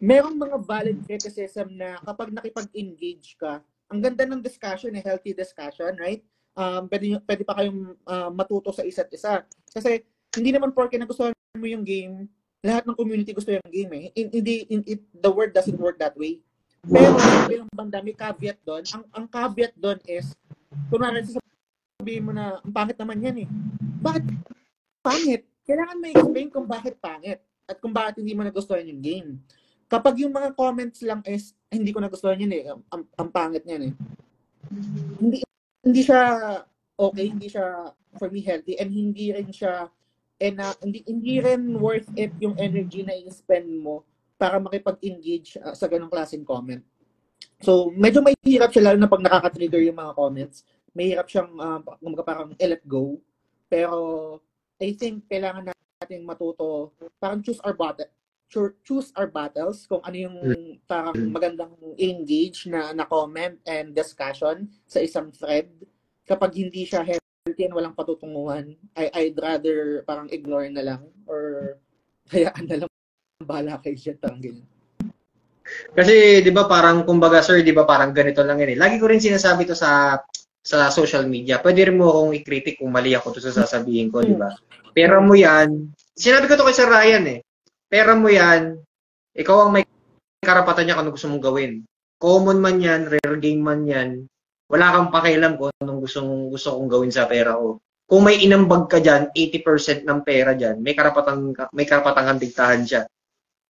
merong mga valid criticism na kapag nakipag-engage ka, ang ganda ng discussion, healthy discussion, right? Pwede pa kayong matuto sa isa't isa. Kasi hindi naman porke nagustuhan mo yung game, lahat ng community gusto yung game eh. The word doesn't work that way. Pero bilang banda, may caveat doon. Ang caveat doon is, kunwari sabihin mo na, ang pangit naman yan eh. Bakit pangit? Kailangan may explain kung bakit pangit at kung bakit hindi mo nagustuhan yung game. Kapag yung mga comments lang is, hindi ko nagustuhan yun eh, ang pangit niyan eh. Hindi siya okay, hindi siya for me healthy, and hindi rin siya hindi rin worth it yung energy na i-spend mo para makipag-engage sa ganong klaseng comment. So, medyo may hirap siya, lalo na pag nakaka-trigger yung mga comments. May hirap siyang parang let go. Pero, I think kailangan natin matuto, parang choose our battles, kung ano yung parang magandang engage na comment and discussion sa isang thread. Kapag hindi siya healthy and walang patutunguhan, I'd rather parang ignore na lang or hayaan na lang, bahala kayo dyan, parang ganyan. Kasi 'di ba parang kumbaga sir, 'di ba parang ganito lang yan eh. Lagi ko rin sinasabi to sa social media. Pwede rin mo akong i-critic kung mali ako to sa sasabihin ko, 'di ba? Pera mo 'yan. Sinabi ko to kay Sir Ryan eh. Pera mo 'yan. Ikaw ang may karapatan niya kung ano gusto mong gawin. Common man 'yan, rare game man 'yan. Wala kang pakialam kung anong gusto kong gawin sa pera ko. Kung may inambag ka diyan, 80% ng pera diyan, may karapatang kang diktahan siya.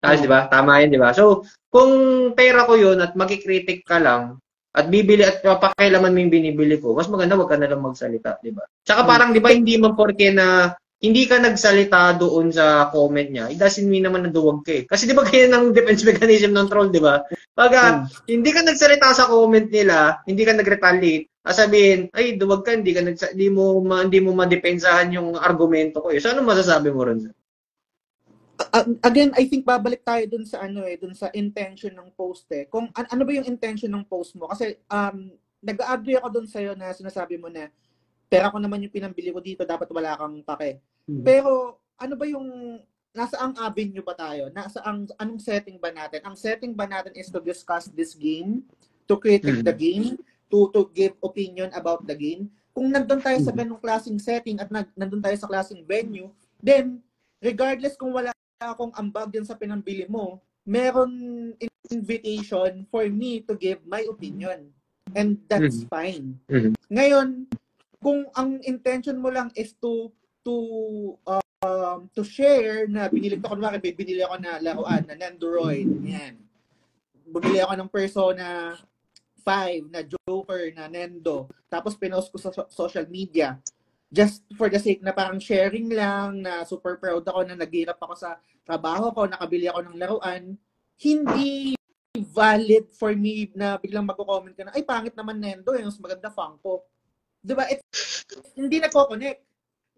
Tapos, di ba? Tama yan, di ba? So, kung pera ko yun at makikritik ka lang at bibili at papakialaman mo yung binibili ko, mas maganda wag ka na lang magsalita, di ba? Tsaka parang, di ba, hindi man porke na hindi ka nagsalita doon sa comment niya, it doesn't mean naman na duwag ka eh. Kasi di ba ganyan ang defense mechanism ng troll, di ba? Pag hindi ka nagsalita sa comment nila, hindi ka nag-retaliate, sabihin, ay, duwag ka, hindi mo madepensahan yung argumento ko eh. So, ano masasabi mo ron? Again, I think babalik tayo dun sa dun sa intention ng post eh. Kung ano ba yung intention ng post mo? Kasi nag-agree ako dun sa'yo na sinasabi mo na pera ko naman yung pinambili ko dito, dapat wala kang pake. Pero ano ba yung nasa ang avenue ba tayo? Anong setting ba natin? Ang setting ba natin is to discuss this game, to critique the game, to give opinion about the game. Kung nandun tayo sa ganung klaseng setting at nandun tayo sa klaseng venue, then regardless kung wala akong ambag din sa pinambili mo, meron invitation for me to give my opinion. And that's fine. Ngayon, kung ang intention mo lang is to share na binili ko, kunwari binili ako na laruan na Nendoroid, yan. Bumili ako ng Persona 5 na Joker na Nendo, tapos pinost ko sa social media. Just for the sake na parang sharing lang, na super proud ako na naghirap ako sa trabaho ko, nakabili ako ng laruan, hindi valid for me na biglang magko-comment ka na, ay pangit naman Nendo, yung mas maganda Funko. Diba? Hindi nagko-connect.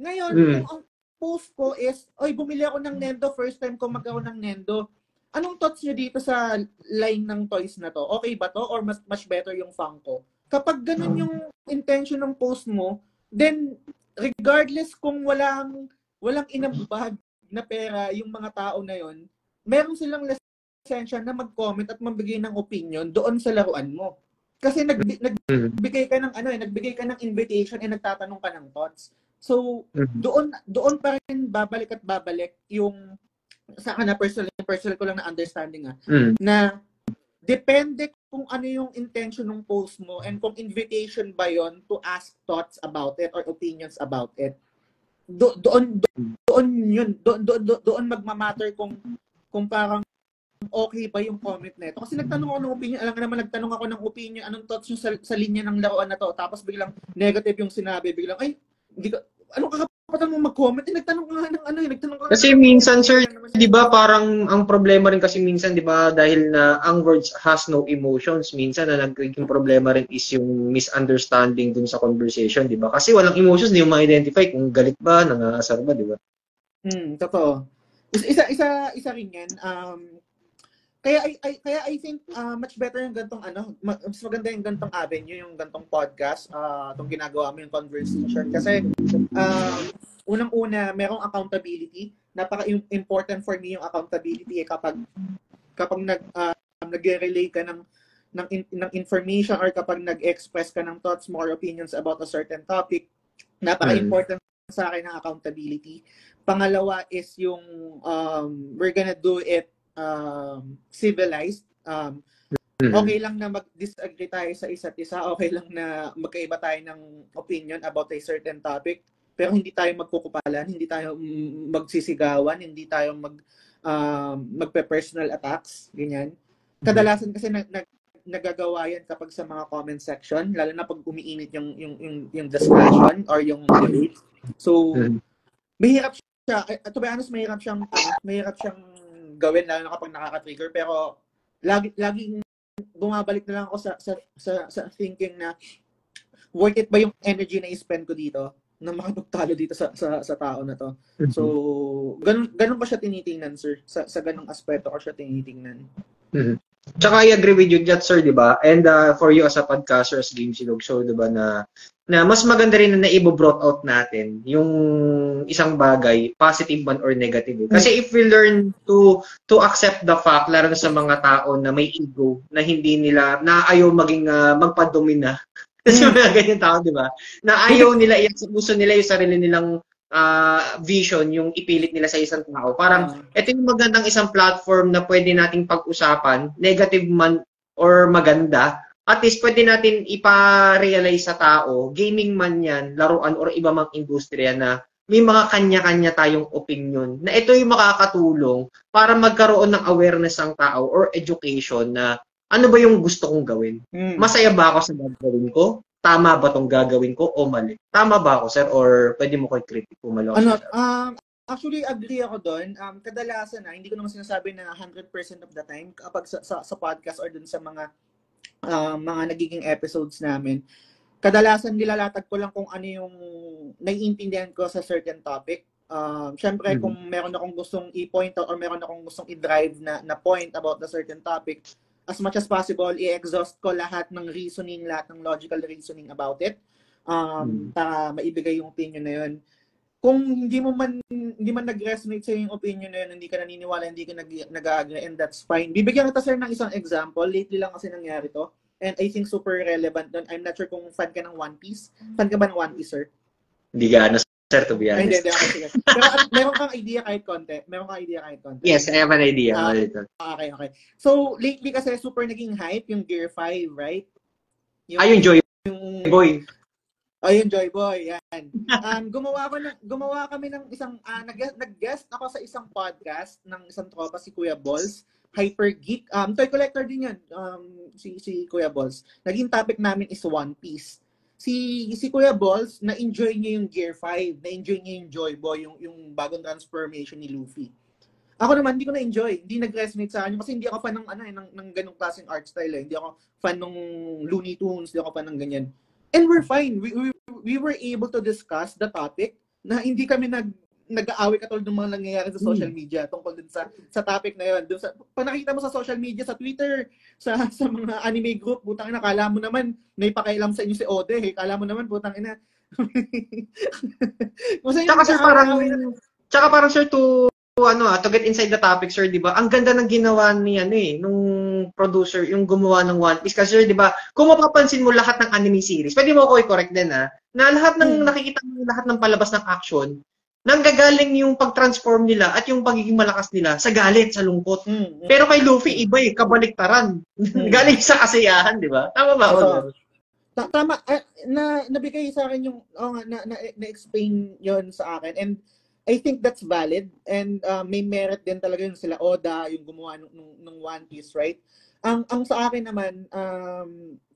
Ngayon, kung ang post ko is, oy, bumili ako ng Nendo, first time ko magkaroon ng Nendo. Anong thoughts nyo dito sa line ng toys na to? Okay ba to? Or much better yung Funko? Kapag ganun yung intention ng post mo, then regardless kung walang inambag na pera yung mga tao na yon, meron silang lisensya na mag-comment at magbigay ng opinion doon sa laruan mo. Kasi nagbigay ka ng nagbigay ka ng invitation and nagtatanong ka ng thoughts. So doon pa rin babalik yung sa akin na personal ko lang na understanding na depende kung ano yung intention ng post mo and kung invitation ba yon to ask thoughts about it or opinions about it. Doon magmamatter kung parang okay ba yung comment na ito. Kasi nagtanong ako ng opinion, alam nga naman nagtanong ako ng opinion, anong thoughts yung sa linya ng laruan na to, tapos biglang negative yung sinabi, biglang, ay, hindi ka, anong kakapatan mo mag-comment? Nagtanong ka nga ng nagtanong ka. Kasi minsan, sir, di ba parang ang problema rin kasi minsan, di ba, dahil na ang words has no emotions, minsan na nagiging problema rin is yung misunderstanding dun sa conversation, di ba? Kasi walang emotions, di mo ma-identify kung galit ba, nangasar ba, di ba? Totoo. Isa rin yan. Kaya I think much better yung gantong mas maganda yung gantong avenue, yung gantong podcast, itong ginagawa mo yung conversation. Kasi unang-una, merong accountability. Napaka-important for me yung accountability kapag nag-relay ka ng information or kapag nag-express ka ng thoughts mo or opinions about a certain topic. Napaka-important sa akin ng accountability. Pangalawa is yung we're gonna do it civilized. Okay lang na mag-disagree tayo sa isa't isa. Okay lang na magkaiba tayo ng opinion about a certain topic. Pero hindi tayo magkukupalan, hindi tayo magsisigawan, hindi tayo magpe-personal attacks, ganyan. Kadalasan kasi nagagawa yan kapag sa mga comment section, lalo na pag umiinit yung discussion or yung debate. So, mahirap siya, to be honest, mahirap siyang gawin lalo na kapag nakaka-trigger, pero laging bumabalik na lang ako sa thinking na worth it ba yung energy na i-spend ko dito na makapagtalo dito sa tao na to. So, ganun ba siya tinitingnan, sir? Sa ganung aspeto ko siya tinitingnan. Tsaka I agree with you that, sir, di ba? And for you as a podcaster, as Game Silog Show, di ba, na mas maganda rin na naibo-brought out natin yung isang bagay, positive man or negative. Kasi if we learn to accept the fact, lalo na sa mga tao na may ego, na hindi nila, na ayaw maging magpadomina. Kasi mga ganyan tao, di ba? Na ayaw nila, gusto nila yung sarili nilang vision, yung ipilit nila sa isang tao. Parang, ito yung magandang isang platform na pwede nating pag-usapan, negative man or maganda, at least pwede natin ipa-realize sa tao, gaming man yan, laruan or iba mang industriya na may mga kanya-kanya tayong opinion na ito yung makakatulong para magkaroon ng awareness ng tao or education na ano ba yung gusto kong gawin? Masaya ba ako sa gagawin ko? Tama ba tong gagawin ko o mali? Tama ba ako, sir? Or pwede mo ko'y critic kung mali ako, sir? Actually, agree ako doon. Kadalasan hindi ko naman sinasabi na 100% of the time kapag sa podcast or dun sa mga nagiging episodes namin, kadalasan nilalatag ko lang kung ano yung naiintindihan ko sa certain topic. Siyempre, kung meron akong gustong i-point out or meron akong gustong i-drive na point about the certain topic, as much as possible, i-exhaust ko lahat ng reasoning, lahat ng logical reasoning about it para maibigay yung opinion na yun. Kung hindi man nag-resonate sa yung opinion na yun, hindi ka naniniwala, hindi ka nag-agree, and that's fine. Bibigyan kita, sir, ng isang example. Lately lang kasi nangyari to. And I think super relevant doon. I'm not sure kung fan ka ng One Piece. Fan ka ba ng One Piece, sir? Hindi ka, sir, to be honest. Hindi, okay, sige. Pero meron kang idea kahit konti? Yes, I have an idea. Okay. So, lately kasi super naging hype yung Gear 5, right? Yung Joy Boy. Yung Joy Boy, yan. Gumawa kami ng isang, nag-guest ako sa isang podcast ng isang tropa, si Kuya Balls, Hyper Geek. Toy collector din yan, si Kuya Balls. Naging topic namin is One Piece. Si Kuya Balls, na-enjoy niya yung Gear 5, na-enjoy niya yung Joy Boy, yung bagong transformation ni Luffy. Ako naman, hindi ko na-enjoy. Hindi nag-resonate sa akin kasi hindi ako fan ng ganung klaseng art style. Hindi ako fan ng Looney Tunes, hindi ako fan ng ganyan. And we're fine. We were able to discuss the topic na hindi kami nag-aaway katulad ng mga nangyayari sa social media tungkol din sa topic na yun. Pag nakita mo sa social media, sa Twitter, sa mga anime group, putang ina, kala mo naman may pakialam sa inyo si Ode. Kala mo naman, putang ina. Tsaka parang sir, to get inside the topic, sir, di ba? Ang ganda ng ginawa ni nung producer, yung gumawa ng One Piece. Kasi, sir, di ba, kung mapapansin mo lahat ng anime series, pwede mo ako i-correct din, na lahat ng nakikita mo, lahat ng palabas ng action, nanggagaling yung pag-transform nila at yung pagiging malakas nila sa galit, sa lungkot. Pero kay Luffy, iba kabaliktaran. Galing sa kasiyahan, di ba? Tama ba ako? Tama. Nabigay sa akin yung, na-explain yon sa akin. And I think that's valid. And may merit din talaga yun sila Oda, yung gumawa ng One Piece, right? Ang sa akin naman,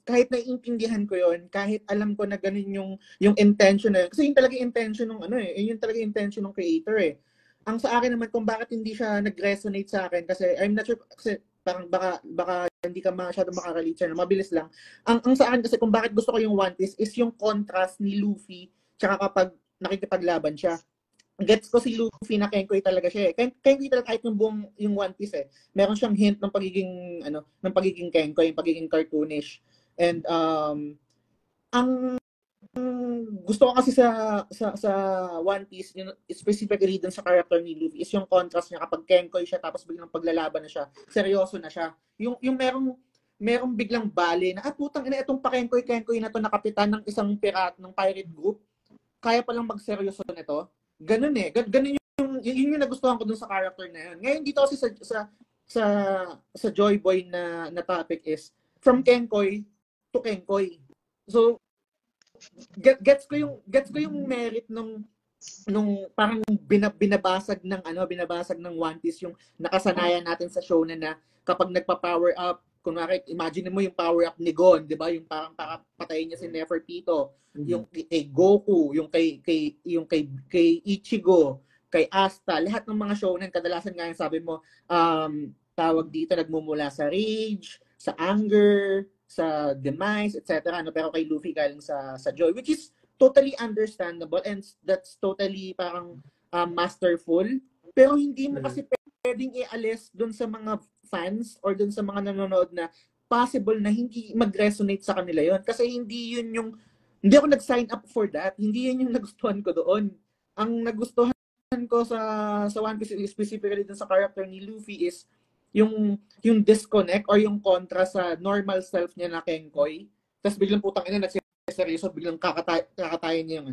kahit naiintindihan ko yon, kahit alam ko na ganun yung intention na yun. Kasi yun talaga yung intention ng yun talaga yung intention ng creator eh. Ang sa akin naman kung bakit hindi siya nag-resonate sa akin kasi I'm not sure, kasi parang baka hindi ka masyado makarelate siya, mabilis lang. Ang sa akin kasi kung bakit gusto ko yung One Piece is yung contrast ni Luffy tsaka kapag nakikipaglaban siya. Gets ko si Luffy na Kenkoy talaga siya eh. Kenkoy talaga kahit yung One Piece eh. Meron siyang hint ng pagiging Kenkoy, yung pagiging cartoonish. And ang gusto ko kasi sa One Piece, specifically dun sa character ni Luffy, is yung contrast niya kapag Kenkoy siya tapos biglang paglalaban na siya, seryoso na siya. Yung merong biglang bali na putang ina itong pa Kenkoy na to na kapitan ng isang pirate ng pirate group. kaya palang magseryoso nito. Ganun eh. Ganun yun yung nagustuhan ko dun sa character na yun. Ngayon dito kasi sa Joy Boy na topic is from Kenkoy to Kenkoy. So gets ko yung merit nung parang binabasag ng One Piece yung nakasanayan natin sa shonen na kapag nagpa-power up, kunwari imagine mo yung power up ni Gon, 'di ba? Yung parang patayin niya si Nefertito, yung kay Goku, yung kay Ichigo, kay Asta, lahat ng mga shonen kadalasan nga yung sabi mo tawag dito nagmumula sa rage, sa anger, sa demise, etc. Pero kay Luffy galing sa joy, which is totally understandable and that's totally parang masterful. Pero hindi mo kasi pwedeng ialis doon sa mga fans or doon sa mga nanonood na possible na hindi mag-resonate sa kanila yon. Kasi hindi ako nag-sign up for that. Hindi yun yung nagustuhan ko doon. Ang nagustuhan ko sa One Piece, specifically dun sa character ni Luffy is yung disconnect or yung kontra sa normal self niya na Kenkoy. Tapos biglang putang ina seryoso, biglang kakatayin niya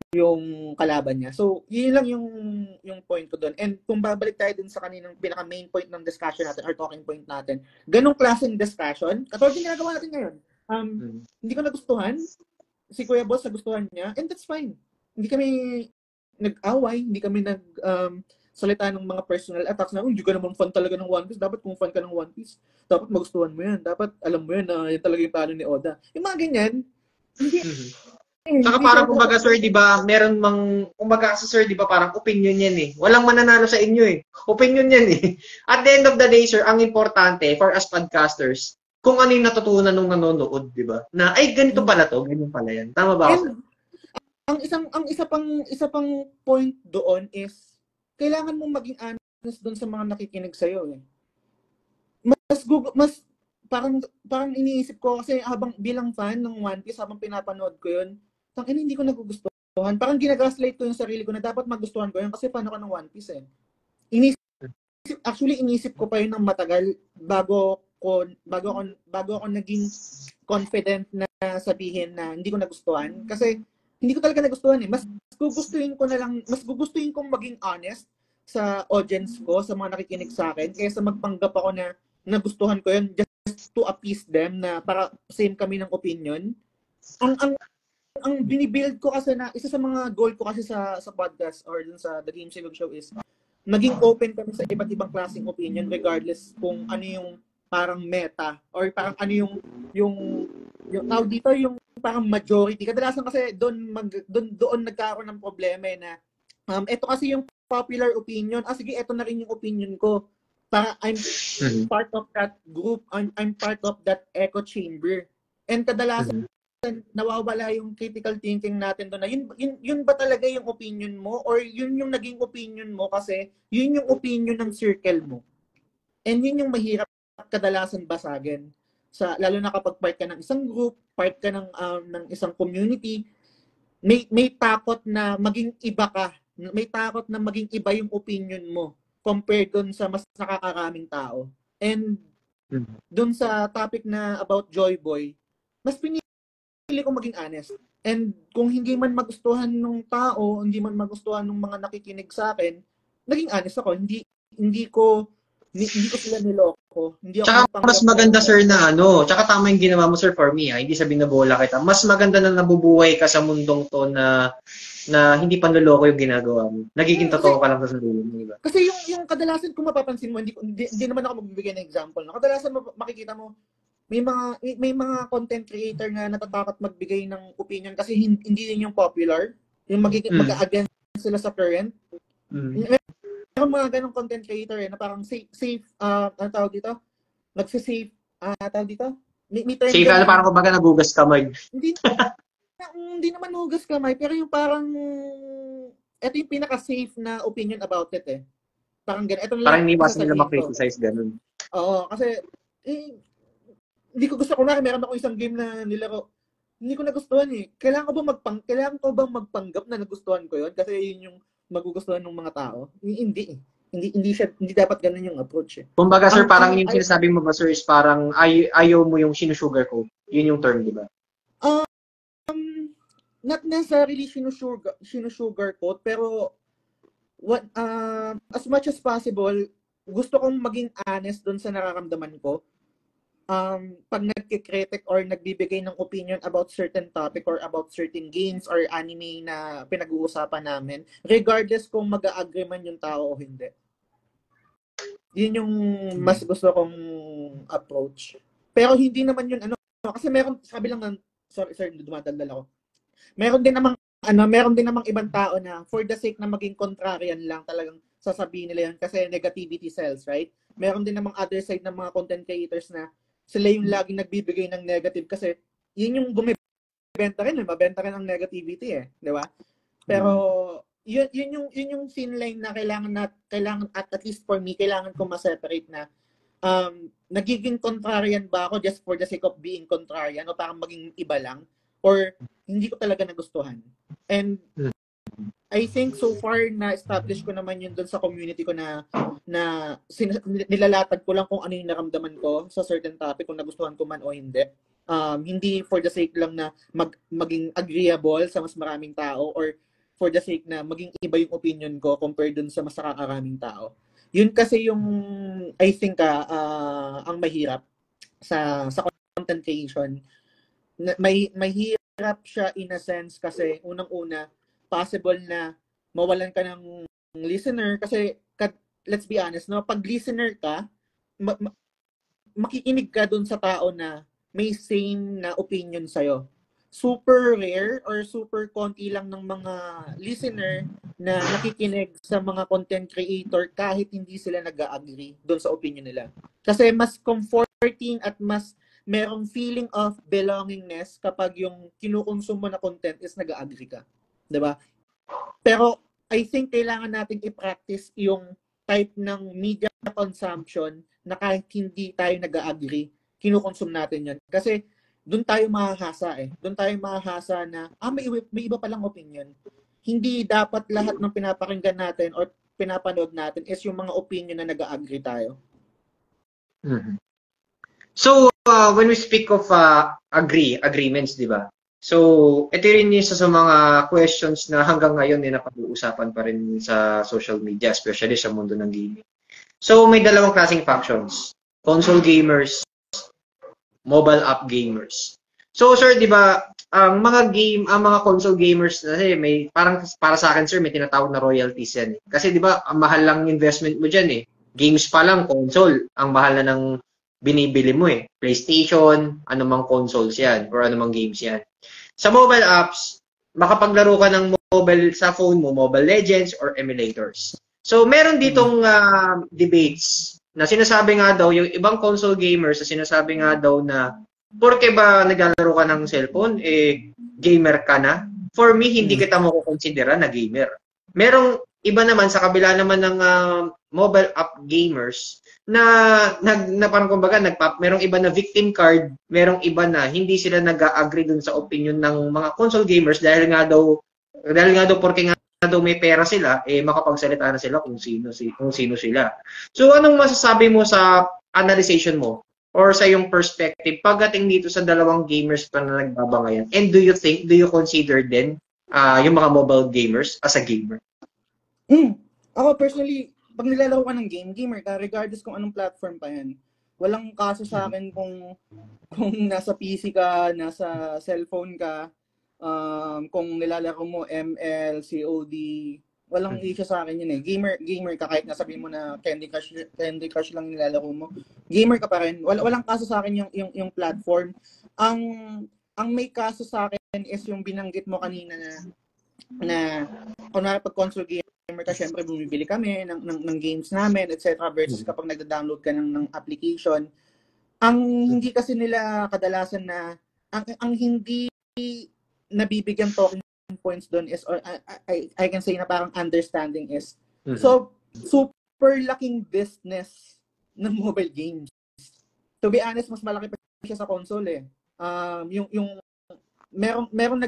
yung kalaban niya. So, yun lang yung point ko doon. And kung babalik tayo dun sa kaninang pinaka main point ng discussion natin or talking point natin, ganong klaseng discussion, katulad yung ginagawa natin ngayon. Hindi ko nagustuhan, si Kuya Boss nagustuhan niya, and that's fine. Hindi kami nag-away, hindi kami salita ng mga personal attacks na, hindi ka naman fan talaga ng One Piece. Dapat kung fan ka ng One Piece, dapat magustuhan mo yan. Dapat alam mo yan na yan talaga yung plano ni Oda. Yung mga ganyan, hindi. Saka parang kumbaga sir, di ba, meron kumbaga kasi sir, di ba, parang opinion yan eh. Walang mananalo sa inyo eh. Opinion yan eh. At the end of the day sir, ang importante for us podcasters, kung ano yung natutunan nung nanonood, di ba? Na, ay, ganito pala to, ganyan pala yan. Tama ba ako? Ang isa pang point doon is, kailangan mong maging honest doon sa mga nakikinig sa'yo eh. Mas parang iniisip ko kasi habang bilang fan ng One Piece, habang pinapanood ko yun, hindi ko nagugustuhan. Parang ginagaslight ko yung sarili ko na dapat magustuhan ko yun kasi fan ako ng One Piece eh. Inisip ko pa yun ng matagal bago ako naging confident na sabihin na hindi ko nagustuhan. Kasi hindi ko talaga nagustuhan eh. Mas gugustuhin kong maging honest sa audience ko, sa mga nakikinig sa akin, kaysa magpanggap ako na nagustuhan ko yun just to appease them na para same kami ng opinion. Ang binibuild ko kasi na, isa sa mga goal ko kasi sa podcast or dun sa The Game Silog Show is naging open kami sa iba't ibang klaseng opinion regardless kung ano yung parang meta or parang ano yung tawag dito yung parang majority. Kadalasan kasi doon nagkaroon ng problema na ito kasi yung popular opinion. Sige, ito na rin yung opinion ko. Para I'm part of that group, I'm part of that echo chamber. And kadalasan nawawala yung critical thinking natin doon na yun ba talaga yung opinion mo or yun yung naging opinion mo kasi yun yung opinion ng circle mo. And yun yung mahirap kadalasan basagin. Lalo na kapag part ka ng isang group, part ka ng isang community, may takot na maging iba ka. May takot na maging iba yung opinion mo compared dun sa mas nakakaraming tao. And dun sa topic na about Joy Boy, mas pinili ko maging honest. And kung hindi man magustuhan ng tao, hindi man magustuhan ng mga nakikinig sa akin, naging honest ako. Hindi ko sila niloko. Tsaka mas maganda sir na tsaka tama yung ginawa mo sir for me hindi sabihin na bola kita. Mas maganda na nabubuhay ka sa mundong to na hindi panloloko yung ginagawa mo. Nagiging totoo ka lang sa sarili mo, di ba? Kasi yung kadalasan kung mapapansin mo, hindi naman ako magbibigay ng example. No? Kadalasan makikita mo, may mga content creator na natatakot magbigay ng opinion kasi hindi yun yung popular. Yung mag-against sila sa current. Meron mga ganong content creator na parang safe ano tawag dito? Nagse-safe, tawag dito? May term safe na parang kumbaga nagugas kamay. Hindi naman nagugas kamay, pero yung parang ito yung pinaka-safe na opinion about it eh. Parang gano'n. Parang iniwasan nila ma-criticize ganun. Oo, kasi hindi ko gusto. Kunwari, meron ako isang game na nilaro. Hindi ko nagustuhan eh. Kailangan ko bang magpanggap na nagustuhan ko yun? Kasi yun yung magugustuhan ng mga tao. Hindi eh. Hindi dapat ganun yung approach eh. Kumbaga sir, parang yung sinasabi mo ba sir is parang ayaw mo yung sinusugarcoat. Yun yung term, di ba? not necessarily sinusugarcoat, pero as much as possible, gusto kong maging honest doon sa nararamdaman ko. Pag nagkikritik or nagbibigay ng opinion about certain topic or about certain games or anime na pinag-uusapan namin, regardless kung mag-a-agree man yung tao o hindi. Yun yung mas gusto kong approach. Pero hindi naman yun kasi meron, sabi lang ng, sorry, dumadaldal ako. Meron din namang ibang tao na for the sake na maging contrarian lang talagang sasabihin nila yun kasi negativity sells, right? Meron din namang other side ng mga content creators na sila yung laging nagbibigay ng negative kasi yun yung bumibenta rin, mabenta rin ang negativity di ba? Pero yun yung thin line na kailangan at least for me, kailangan ko ma-separate na nagiging contrarian ba ako just for the sake of being contrarian o parang maging iba lang or hindi ko talaga nagustuhan. And I think so far na-establish ko naman yun doon sa community ko na nilalatag ko lang kung ano yung naramdaman ko sa certain topic, kung nagustuhan ko man o hindi. Hindi for the sake lang na maging agreeable sa mas maraming tao or for the sake na maging iba yung opinion ko compared dun sa mas nakakaraming tao. Yun kasi yung I think ang mahirap sa content creation. Mahirap siya in a sense kasi unang-una possible na mawalan ka ng listener kasi let's be honest, no, pag listener ka, makikinig ka dun sa tao na may same na opinion sa'yo. Super rare or super konti lang ng mga listener na nakikinig sa mga content creator kahit hindi sila nag-agree dun sa opinion nila. Kasi mas comforting at mas merong feeling of belongingness kapag yung kinukonsumo na content is nag-agree ka. Diba? Pero I think kailangan natin i-practice yung type ng media consumption na kahit hindi tayo nag-agree, kinukonsume natin yan. Kasi doon tayo mahahasa Doon tayo mahahasa na may iba palang opinion. Hindi dapat lahat ng pinapakinggan natin or pinapanood natin is yung mga opinion na nag-agree tayo. Mm-hmm. So, when we speak of agreements, di ba? So, ito rin isa sa mga questions na hanggang ngayon napag-uusapan pa rin sa social media, especially sa mundo ng gaming. So, may dalawang klaseng factions. Console gamers, mobile app gamers. So, sir, di ba, ang mga console gamers, kasi may, parang para sa akin, sir, may tinatawag na royalties yan. Kasi di ba, ang mahal lang investment mo dyan Games pa lang, console, ang mahal na ng binibili mo PlayStation, anumang consoles yan, or anumang games yan. Sa mobile apps, makapaglaro ka ng mobile sa phone mo, Mobile Legends or emulators. So, meron ditong debates na sinasabi nga daw, yung ibang console gamers na sinasabi nga daw na porke ba naglalaro ka ng cellphone, gamer ka na? For me, hindi kita mo kukonsidera na gamer. Merong iba naman, sa kabila naman ng mobile app gamers, na parang kumbaga merong iba na victim card, merong iba na hindi sila nag-agree dun sa opinion ng mga console gamers dahil nga daw porke nga daw may pera sila, makapagsalita na sila kung sino sila. So anong masasabi mo sa analyzation mo or sa yung perspective pagdating dito sa dalawang gamers pa na nagbabangayan? And do you consider din yung mga mobile gamers as a gamer? Ako personally, pag nilalaro ka ng gamer ka, regardless kung anong platform pa yan, walang kaso sa akin kung nasa PC ka, nasa cellphone ka, kung nilalaro mo ML, COD, walang issue sa akin yun Gamer ka, kahit nasabihin mo na Candy Crush lang nilalaro mo, gamer ka pa rin. Walang kaso sa akin yung platform. Ang may kaso sa akin is yung binanggit mo kanina na kunwari pag console gamer ka, syempre bumibili kami ng games namin, etc. versus kapag nagda-download ka ng application. Ang hindi kasi nila kadalasan na ang hindi nabibigyan talking points doon is, or I can say na parang understanding is, so super laking business ng mobile games. To be honest, mas malaki pa siya sa console meron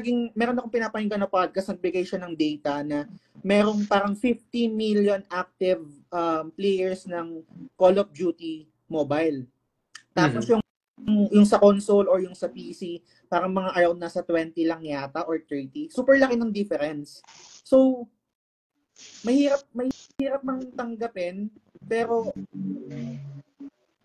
akong pinapakinggan na podcast, nagbigay siya ng data na merong parang 50 million active players ng Call of Duty Mobile. Tapos yung yung sa console or yung sa PC, parang mga around nasa 20 lang yata or 30. Super laki ng difference. So, mahirap mang tanggapin, pero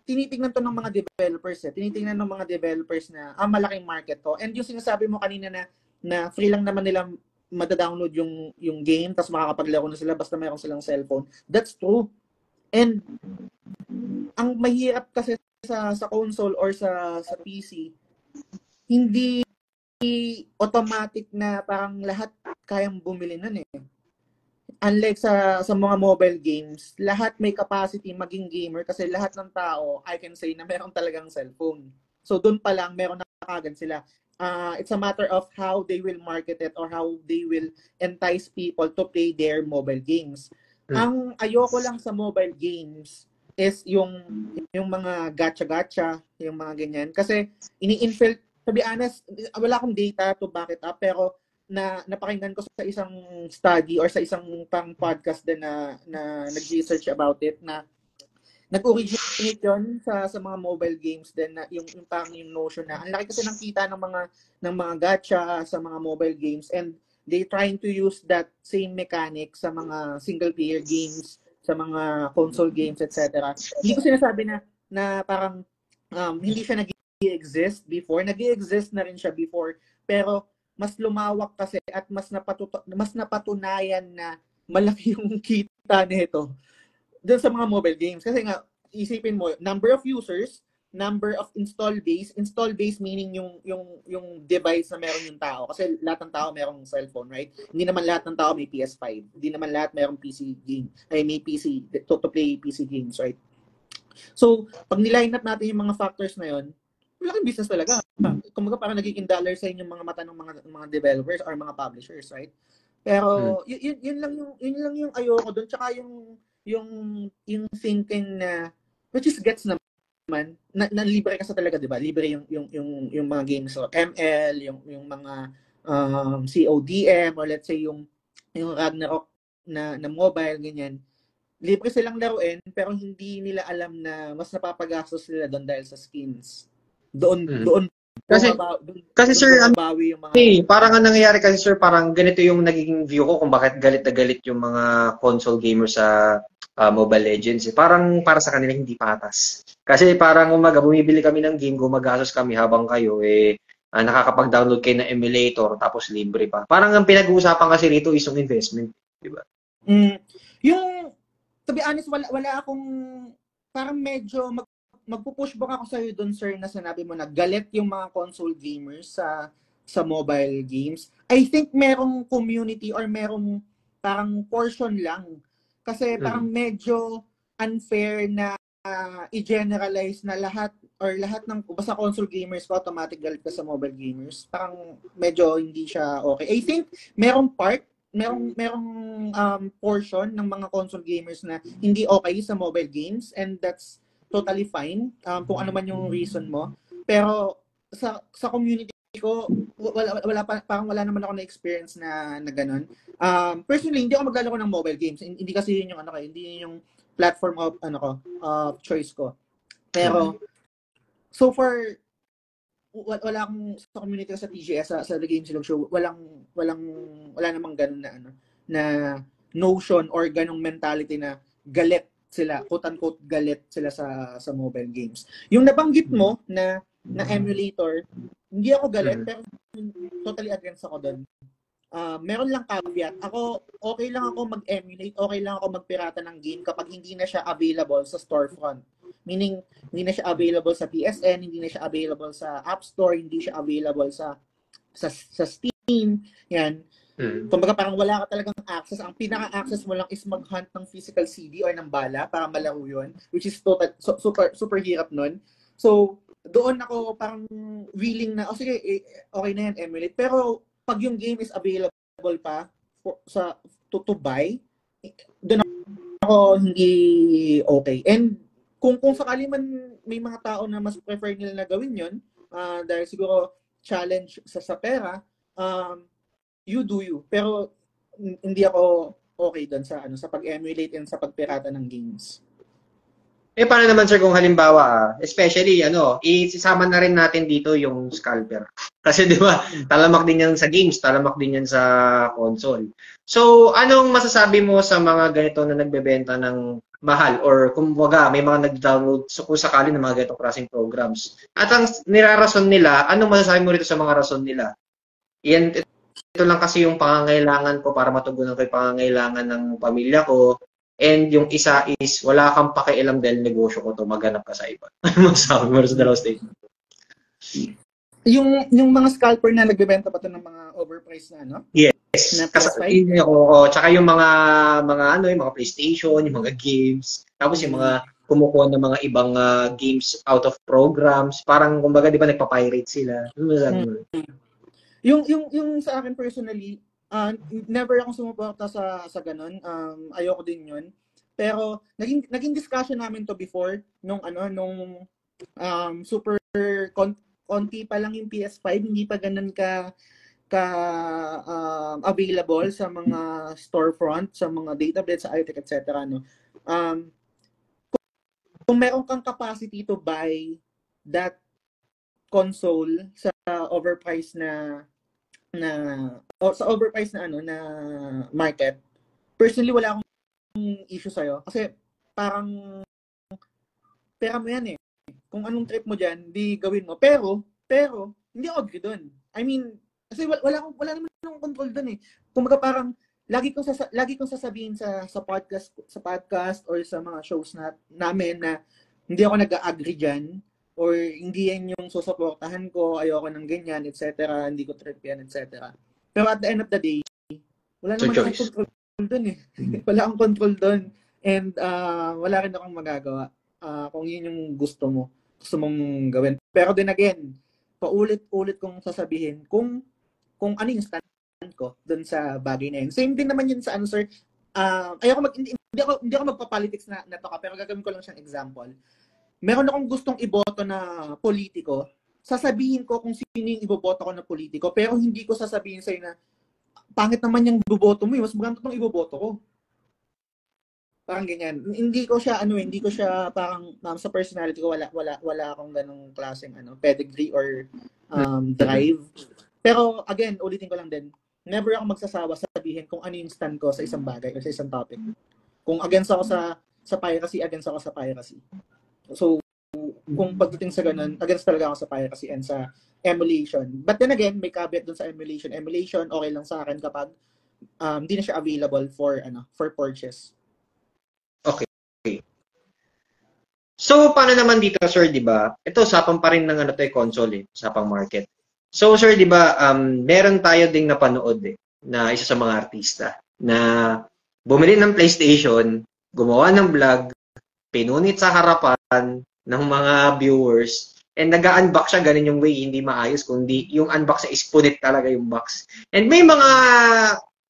tinitingnan to ng mga developers Tinitingnan ng mga developers na malaking market to. And yung sinasabi mo kanina na free lang naman nila mada-download yung game tapos makakapaglaro na sila basta mayroon silang cellphone. That's true. And ang mahirap kasi sa console or sa PC, hindi automatic na parang lahat kayang bumili nun eh. Unlike sa mga mobile games, lahat may capacity maging gamer kasi lahat ng tao, I can say na meron talagang cellphone. So doon pa lang meron na kagad sila. It's a matter of how they will market it or how they will entice people to play their mobile games. Ang ayoko lang sa mobile games is yung mga gacha-gacha, yung mga ganyan. Kasi ini-infiltrate, to be honest, wala akong data to back it up, pero napakinggan ko sa isang study or sa isang pang podcast din na nag-research about it na nag-originate yun sa mga mobile games din na yung notion na ang laki kasi ng kita ng mga gacha sa mga mobile games and they trying to use that same mechanic sa mga single player games, sa mga console games, etc. Hindi ko sinasabi na parang hindi siya nag-exist before. Nag-exist na rin siya before, pero mas lumawak kasi at mas napatunayan na malaki yung kita nito doon sa mga mobile games. Kasi nga, isipin mo, number of users, number of install base meaning yung device na meron yung tao. Kasi lahat ng tao merong cellphone, right? Hindi naman lahat ng tao may PS5. Hindi naman lahat merong PC game. Ay, may PC, to play PC games, right? So, pag niline up natin yung mga factors na yun, malaking business talaga. Kumbaga parang nagiging dollar sign yung mga mata ng mga developers or mga publishers, right? Pero yun lang yung ayoko doon, tsaka yung thinking na which is gets naman na libre kasi talaga, 'di ba? Libre yung mga games so ML, yung mga CODM or let's say yung Ragnarok na mobile ganyan. Libre silang laruin pero hindi nila alam na mas napapagastos sila doon dahil sa skins. Doon kasi sir, bawi yung mga parang ang nangyayari kasi sir, parang ganito yung nagiging view ko kung bakit galit na galit yung mga console gamers sa Mobile Legends. Parang para sa kanila hindi patas. Kasi parang umaga bumibili kami ng game, gumagastos kami habang kayo nakakapag-download kayo ng emulator tapos libre pa. Parang ang pinag-uusapan kasi rito is yung investment, di ba? Yung to be honest, wala akong parang medyo magpupush back ako sa iyo doon, sir, na sinabi mo na galit yung mga console gamers sa mobile games. I think merong community or merong parang portion lang. Kasi parang medyo unfair na i-generalize na lahat ng basta console gamers ko automatic galit ka sa mobile gamers. Parang medyo hindi siya okay. I think merong portion ng mga console gamers na hindi okay sa mobile games and that's totally fine kung ano man yung reason mo. Pero sa community ko parang wala naman ako na experience na ganun. Personally, hindi ako maglalaro ng mobile games. Hindi kasi yun yung hindi yun yung platform of choice ko. Pero so far wala akong sa community ko sa TGS sa The Game Silog Show, wala namang ganun na notion or ganung mentality na galit sila, quote-unquote galit sila sa mobile games. Yung nabanggit mo na emulator, hindi ako galit pero totally against ako doon. Meron lang caveat. Ako, okay lang ako mag-emulate, okay lang ako magpirata ng game kapag hindi na siya available sa storefront. Meaning, hindi na siya available sa PSN, hindi na siya available sa App Store, hindi siya available sa Steam. Yan. Kumbaga parang wala ka talagang access. Ang pinaka-access mo lang is mag-hunt ng physical CD or ng bala para malaro yun, which is super hirap nun. So, doon ako parang willing na, sige, okay na yan, emulate. Pero, pag yung game is available pa to buy, doon ako hindi okay. And kung sakali man may mga tao na mas prefer nila na gawin yun, dahil siguro challenge sa pera, you do you. Pero hindi ako okay doon sa pag-emulate and sa pagpirata ng games. Paano naman sir kung halimbawa, especially isasama na rin natin dito yung scalper. Kasi 'di ba, talamak din yan sa games, talamak din yan sa console. So, anong masasabi mo sa mga ganito na nagbebenta ng mahal or kumbaga may mga nag-download kung sakali ng mga ganitong klaseng programs? At ang nirarason nila, anong masasabi mo rito sa mga rason nila? Ito lang kasi yung pangangailangan ko para matugunan ko yung pangangailangan ng pamilya ko. And yung isa is, wala kang pakialam dahil negosyo ko to, maghanap ka sa iba. Ano masasabi mo sa dalawang statement? Yung mga scalper na nagbebenta pa to ng mga overpriced na, no? Yes. Na Kasi, PS5? tsaka yung mga yung mga PlayStation, yung mga games, tapos yung mga kumukuha ng mga ibang games out of programs, parang kumbaga 'di ba nagpa-pirate sila. Ano masasabi mo? Yung sa akin personally, never akong sumuporta sa ganun. Ayoko din 'yun. Pero naging discussion namin to before nung super konti pa lang yung PS5, hindi pa ganun ka available sa mga storefront, sa mga database, sa iTech, etc. No? Kung meron kang capacity to buy that console sa overpriced na market, personally wala akong issue sa'yo kasi parang pera mo yan eh. Kung anong trip mo dyan, di gawin mo. Pero hindi ako agree dun. I mean, kasi wala naman akong control dun eh. Kumbaga parang lagi kong sasabihin sa podcast or sa mga shows namin na hindi ako nag-agree dyan or hindi yan yung susuportahan ko, ayoko ng ganyan, etc. Hindi ko trip yan, etc. Pero at the end of the day, wala naman akong control dun eh. Wala akong control dun. And wala rin akong magagawa kung yun yung gusto mong gawin. Pero then again, paulit-ulit kong sasabihin kung ano yung stand ko dun sa bagay na yun. Same din naman yun sa sir. Hindi ako magpa-politics na to pero gagawin ko lang siyang example. Meron akong gustong iboto na politiko, sasabihin ko kung sino yung iboboto ko na politiko, pero hindi ko sasabihin sa'yo na pangit naman yung iboboto mo, mas maganda tong iboboto ko. Parang ganyan. Hindi ko siya parang sa personality ko wala akong ganung klaseng pedigree or drive. Pero again, ulitin ko lang din, never ako magsasawa sabihin kung ano yung stand ko sa isang bagay o sa isang topic. Kung against ako sa piracy, against ako sa piracy. So, kung pagdating sa ganun, against talaga ako sa piracy and sa emulation. But then again, may caveat dun sa emulation. Emulation, okay lang sa akin kapag hindi na siya available for purchase. Okay. So, paano naman dito, sir, di ba? Ito, usapang pa rin ng console usapang market. So, sir, di ba, meron tayo ding napanood na isa sa mga artista na bumili ng PlayStation, gumawa ng vlog, pinunit sa harapan ng mga viewers, and nag-unbox siya, ganun yung way, hindi maayos, kundi yung unbox is punit talaga yung box. And may mga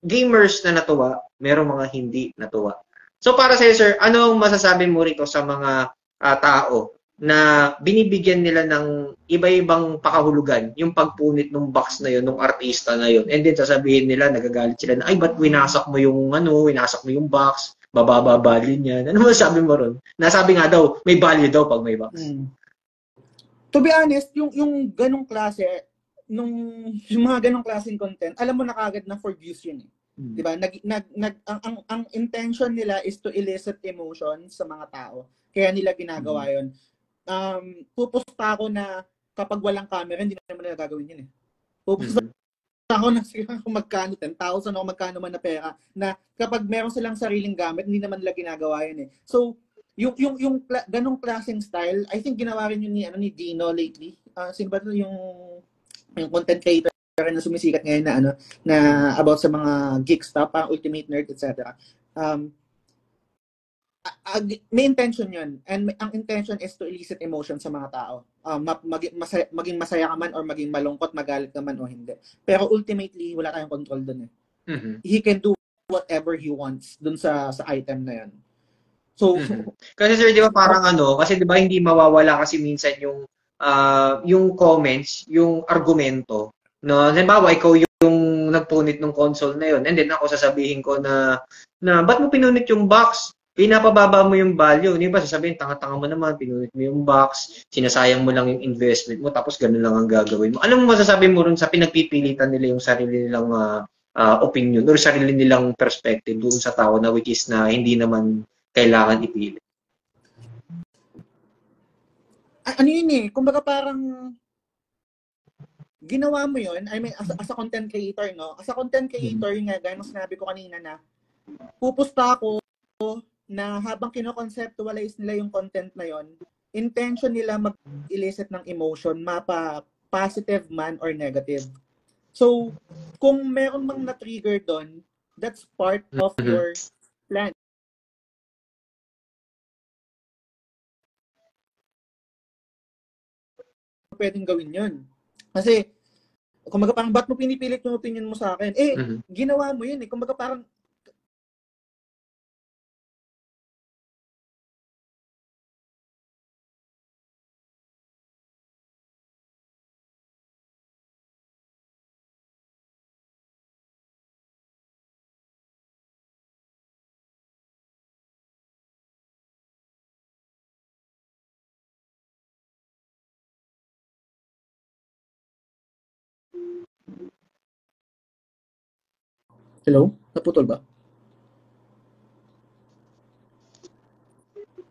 gamers na natuwa, merong mga hindi natuwa. So para sa'yo, sir, anong masasabi mo rito sa mga tao na binibigyan nila ng iba-ibang pakahulugan yung pagpunit ng box na yun, ng artista na yun, and then sasabihin nila, nagagalit sila na, ay, ba't winasak mo yung box, bababa value niyan. Ano masasabi mo ron? Nasabi nga daw, may value daw pag may box. To be honest, yung ganong klase, yung mga ganong klaseng content, alam mo na kagad na for views yun eh. Diba? Ang intention nila is to elicit emotion sa mga tao. Kaya nila ginagawa yun. Pupusta ako na kapag walang camera, hindi naman nila gagawin yun eh. Pupusta ako na kung magkano, 10,000 o magkano man na pera, na kapag meron silang sariling gamit, hindi naman nila ginagawa yun eh. So, yung ganong klaseng style, I think ginawa rin yun ni Dino lately. Sino ba ito yung content creator na sumisikat ngayon na about sa mga geek stuff, parang Ultimate Nerd, etc. May intention yun. And ang intention is to elicit emotion sa mga tao. Maging masaya ka man or maging malungkot, magalit ka man o hindi. Pero ultimately, wala tayong control dun eh. He can do whatever he wants dun sa item na yan. So, kasi sir, di ba parang kasi di ba hindi mawawala kasi minsan yung comments, yung argumento, no? Halimbawa, ikaw yung nagpunit ng console na yun, and then ako sasabihin ko na ba't mo pinunit yung box? pinapababa mo yung value. Di ba? Sasabihin, tanga-tanga mo naman, pinunit mo yung box, sinasayang mo lang yung investment mo, tapos ganun lang ang gagawin mo. Ano mo masasabi mo rin sa pinagpipilitan nila yung sarili nilang opinion or sarili nilang perspective doon sa tao na which is na hindi naman kailangan ipili? Ano yun eh, kumbaga parang ginawa mo yun, I mean, as a content creator, no? As a content creator, yung nga, gaya ng sinabi ko kanina na, pupusta ako na habang kino-conceptualize nila yung content na yon, intention nila mag-elicit ng emotion, mapa positive man or negative. So, kung meron mang na-trigger doon, that's part of your plan. Pwedeng gawin yun. Kasi, kumbaga parang, ba't mo pinipilit yung opinion mo sa akin? Ginawa mo yun eh. Kumbaga parang, hello? Naputol ba?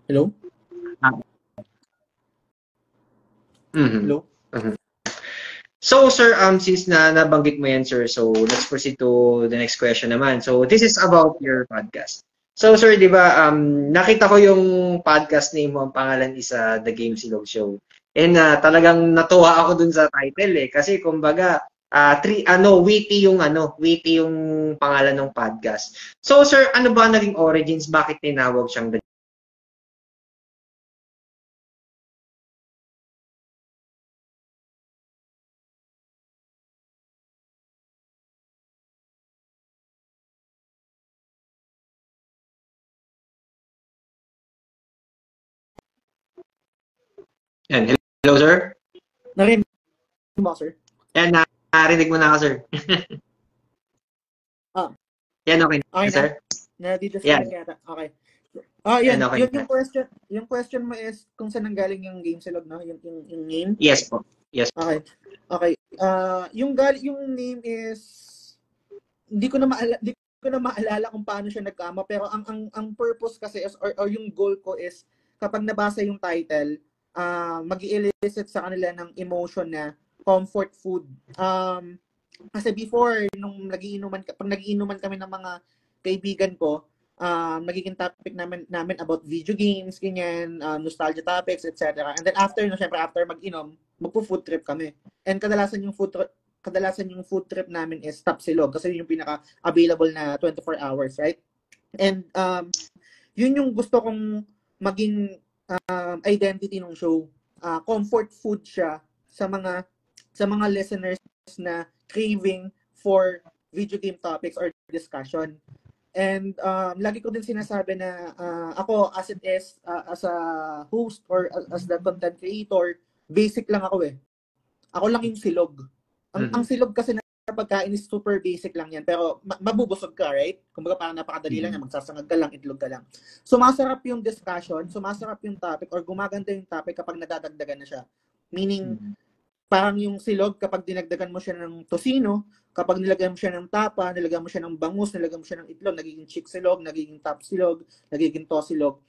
Hello? Hello? So, sir, since nabanggit mo yan, sir, so let's proceed to the next question naman. So, this is about your podcast. So, sir, di ba, nakita ko yung podcast name mo, ang pangalan is The Game Silog Show. And talagang natuwa ako dun sa title eh. Kasi, kumbaga, witty yung pangalan ng podcast. So, sir, ano ba naging origins? Bakit tinawag siyang The Yan. Hello, sir? Narinig mo, sir? Yan, narinig mo na ako, sir. Yan, okay na, sir? Na-disconnect yata. Okay. Yan. Okay. Yung question mo is kung saan nanggaling yung Game Silog, no? Yung name? Yes po. Yes. Okay. Okay. Yung name is hindi ko na maalala kung paano siya nagkama, pero ang purpose kasi is or yung goal ko is kapag nabasa yung title, mag-i-elicit sa kanila ng emotion na comfort food. Kasi before, pag nagiinuman kami ng mga kaibigan ko, nagiging topic namin about video games, ganyan, nostalgia topics, etc. And then syempre after mag-inom, magpo-food trip kami. And kadalasan yung food trip namin is Tapsilog kasi yun yung pinaka-available na 24 hours, right? And yun yung gusto kong maging identity ng show. Comfort food siya sa mga listeners na craving for video game topics or discussion. And lagi ko din sinasabi na ako as it is as a host or as the content creator, basic lang ako eh. Ako lang yung silog. Ang silog kasi na pagkain is super basic lang yan, pero mabubusog ka, right? Kumbaga parang napakadali lang yan, magsasangag ka lang, itlog ka lang. Sumasarap yung discussion, sumasarap yung topic, or gumaganda yung topic kapag nadadagdagan na siya. Meaning, parang yung silog, kapag dinagdagan mo siya ng tosino, kapag nilagyan mo siya ng tapa, nilagyan mo siya ng bangus, nilagyan mo siya ng itlog, nagiging chick silog, nagiging top silog, nagiging to silog.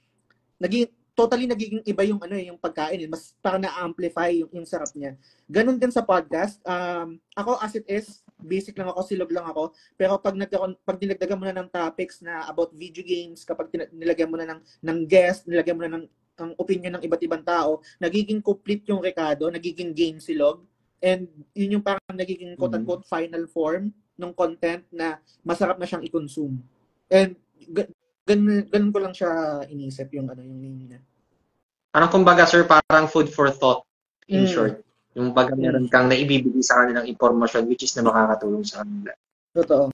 Totally nagiging iba yung yung pagkain, mas parang na-amplify yung sarap niya. Ganun din sa podcast. Ako as it is, basic lang ako, silog lang ako. Pero pag dinagdagan mo na ng topics na about video games, kapag nilagyan mo na ng guest, nilagyan mo na ng opinion ng iba't ibang tao, nagiging complete yung rekado, nagiging game silog. And yun yung parang nagiging quote-unquote final form ng content na masarap na siyang i-consume. And ganun ko lang siya inisip yung name niya. Parang kumbaga, sir, parang food for thought, in short. Yung baga meron kang naibibigay sa kanilang informasyon which is na makakatulong sa kanila. Totoo.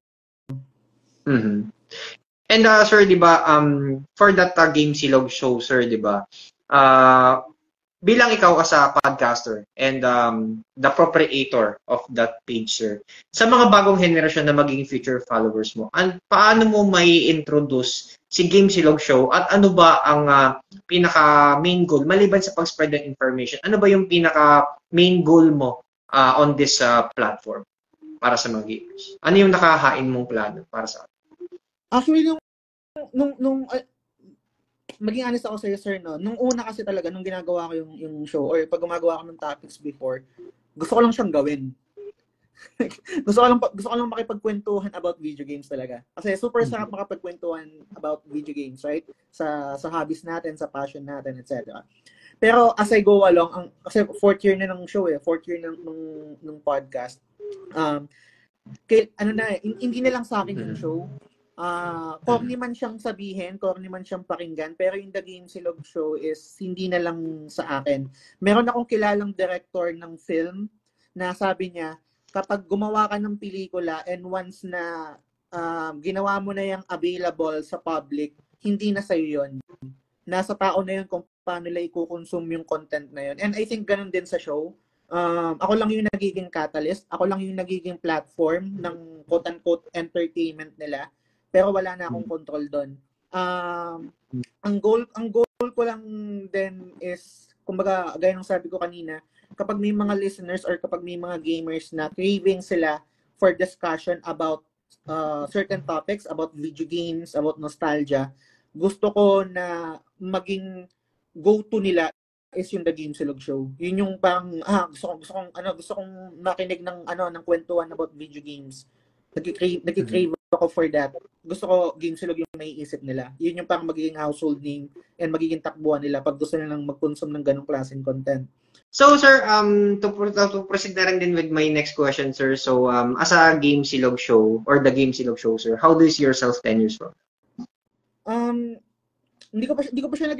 And sir, di ba, for that Game Silog Show, sir, di ba, bilang ikaw as a podcaster and the proprietor of that page, sir, sa mga bagong henerasyon na magiging future followers mo, paano mo may introduce si Game Silog Show at ano ba ang pinaka main goal maliban sa pag-spread ng information? Ano ba yung pinaka main goal mo on this platform para sa mga gamers? Ano yung nakahain mong plano para sa Actually, maging honest ako sa'yo, sir, no? Nung una kasi talaga, nung ginagawa ko yung show, or pag gumagawa ko ng topics before, gusto ko lang siyang gawin. gusto ko lang makipagkwentuhan about video games talaga. Kasi super sarap makapagkwentuhan about video games, right? Sa hobbies natin, sa passion natin, etc. Pero as I go along, kasi fourth year na ng show fourth year ng podcast. Hindi na lang sa akin yung show. Corny man siyang sabihin, corny man siyang pakinggan, pero yung The Game Silog Show is hindi na lang sa akin. Meron akong kilalang director ng film na sabi niya, kapag gumawa ka ng pelikula and once na ginawa mo na yung available sa public, hindi na sa'yo yun. Nasa tao na yun kung paano nila i-consume yung content na yun. And I think ganun din sa show. Ako lang yung nagiging catalyst. Ako lang yung nagiging platform ng quote-unquote entertainment nila. Pero wala na akong control doon. Ang goal ko lang din is, kumbaga, gaya ng sabi ko kanina, kapag may mga listeners or kapag may mga gamers na craving sila for discussion about certain topics, about video games, about nostalgia, gusto ko na maging go-to nila is yung The Game Silog Show. Yun yung parang gusto kong makinig ng kwentuhan about video games. Nagki-crave ako for that. Gusto ko Game Silog yung naiisip nila. Yun yung parang magiging household name and magiging takbuhan nila pag gusto nilang mag-consume ng ganong klaseng content. So, sir, to proceed na rin din with my next question, sir. So, as a Game Silog Show or the Game Silog Show, sir, how do you see yourself 10 years from? Hindi ko pa siya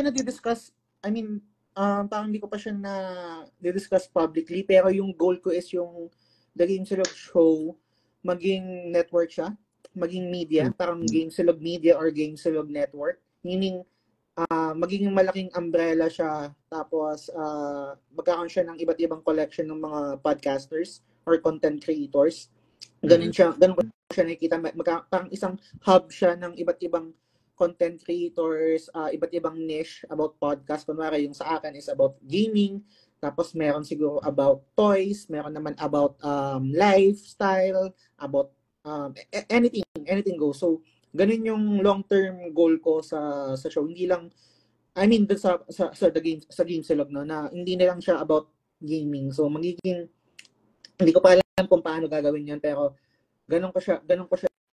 na-discuss. I mean, parang hindi ko pa siya na-discuss publicly, pero yung goal ko is yung The Game Silog Show maging network siya, maging media, parang Game Silog Media or Game Silog Network. Meaning, magiging malaking umbrella siya, tapos magkakaroon siya ng iba't ibang collection ng mga podcasters or content creators. Ganun ko siya nakikita. Parang isang hub siya ng iba't ibang content creators, iba't ibang niche about podcast. Kunwari, yung sa akin is about gaming, tapos meron siguro about toys, meron naman about lifestyle, about anything goes. So, ganun yung long-term goal ko sa show. Hindi lang, I mean, dun sa Game Silog, no, na hindi na lang siya about gaming. So, hindi ko pa alam kung paano gagawin yan, pero ganun ko siya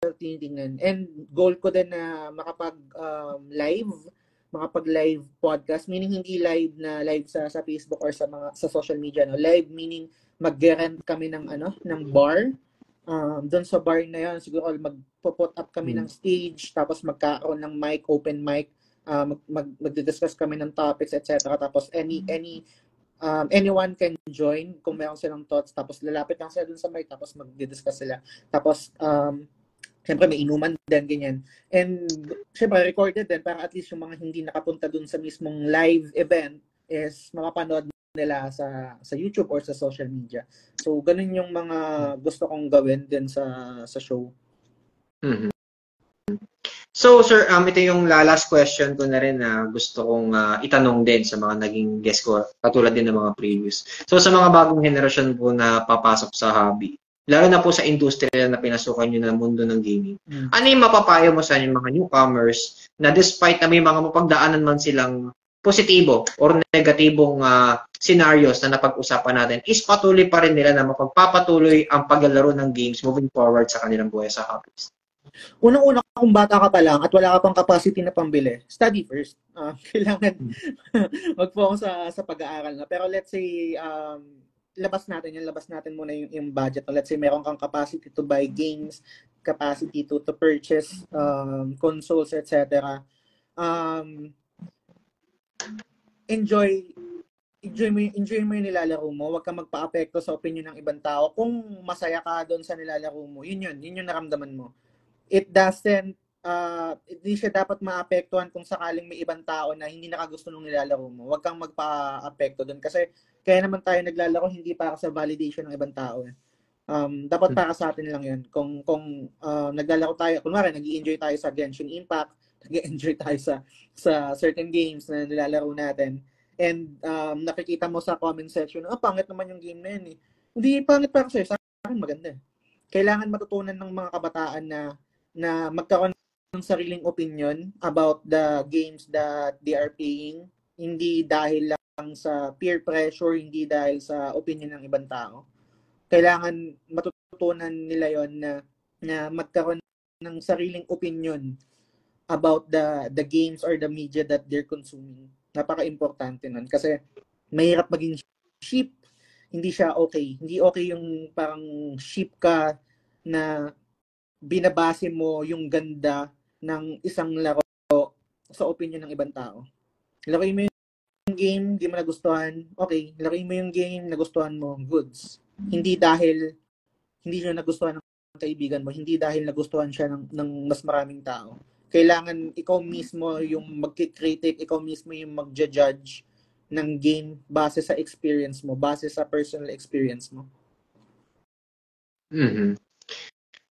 tinitingnan. And goal ko din na makapag-live podcast, meaning hindi live sa Facebook or sa social media, no. Live meaning mag-rent kami ng bar. Doon sa bar na 'yon, siguro magpo-put up kami ng stage, tapos magkakaroon ng open mic, magdi-discuss kami ng topics, etc. Tapos anyone can join kung meron silang thoughts, tapos lalapit lang sila doon sa mic, tapos magdi-discuss sila. Tapos siyempre may inuman din, ganyan. And siyempre recorded din para at least yung mga hindi nakapunta dun sa mismong live event is mapapanood nila sa YouTube or sa social media. So ganun yung mga gusto kong gawin din sa show. Mm-hmm. So sir, ito yung last question ko na rin na gusto kong itanong din sa mga naging guest ko, katulad din ng mga previous. So sa mga bagong henerasyon po na papasok sa hobby, lalo na po sa industriya na pinasukan nyo na mundo ng gaming. Ano yung mapapayo mo sa mga newcomers na despite na may mga mapagdaanan man silang positibo or negatibong scenarios na napag-usapan natin, is patuloy pa rin nila na mapagpapatuloy ang paglalaro ng games moving forward sa kanilang buhay sa hobbies? Unang-una, kung bata ka pa lang at wala ka pang capacity na pambili, study first. Kailangan mag-focus sa pag-aaral na. Pero let's say, labas natin muna yung budget. Let's say meron kang capacity to buy games, capacity to purchase consoles, etc. Enjoy mo yung nilalaro mo. Huwag kang magpa-apekto sa opinion ng ibang tao. Kung masaya ka doon sa nilalaro mo, yun yung naramdaman mo. Hindi siya dapat maapektuhan kung sakaling may ibang tao na hindi nakagusto nung nilalaro mo. Huwag kang magpa-apekto doon kasi kaya naman tayo naglalaro hindi para sa validation ng ibang tao. Dapat para sa atin lang 'yun. Kung naglalaro tayo, kunwari nag-i-enjoy tayo sa Genshin Impact, nag-enjoy tayo sa certain games na nilalaro natin. And nakikita mo sa comment section, pangit naman yung game na yun eh. Hindi pangit para sa'yo, sa akin maganda. Kailangan matutunan ng mga kabataan na magkaroon ng sariling opinion about the games that they are playing, hindi dahil lang sa peer pressure, hindi dahil sa opinion ng ibang tao. Kailangan matutunan nila yon na magkaroon ng sariling opinion about the games or the media that they're consuming. Napaka-importante nun kasi mahirap maging sheep. Hindi siya okay. Hindi okay yung parang sheep ka na binabase mo yung ganda ng isang laro sa opinion ng ibang tao. Laruin mo yung game, di mo nagustuhan, okay. Laruin mo yung game, nagustuhan mo, goods. Hindi dahil hindi siya nagustuhan ng kaibigan mo, hindi dahil nagustuhan siya ng mas maraming tao. Kailangan ikaw mismo yung mag-critic, ikaw mismo yung mag-judge ng game base sa experience mo, base sa personal experience mo. Mm-hmm.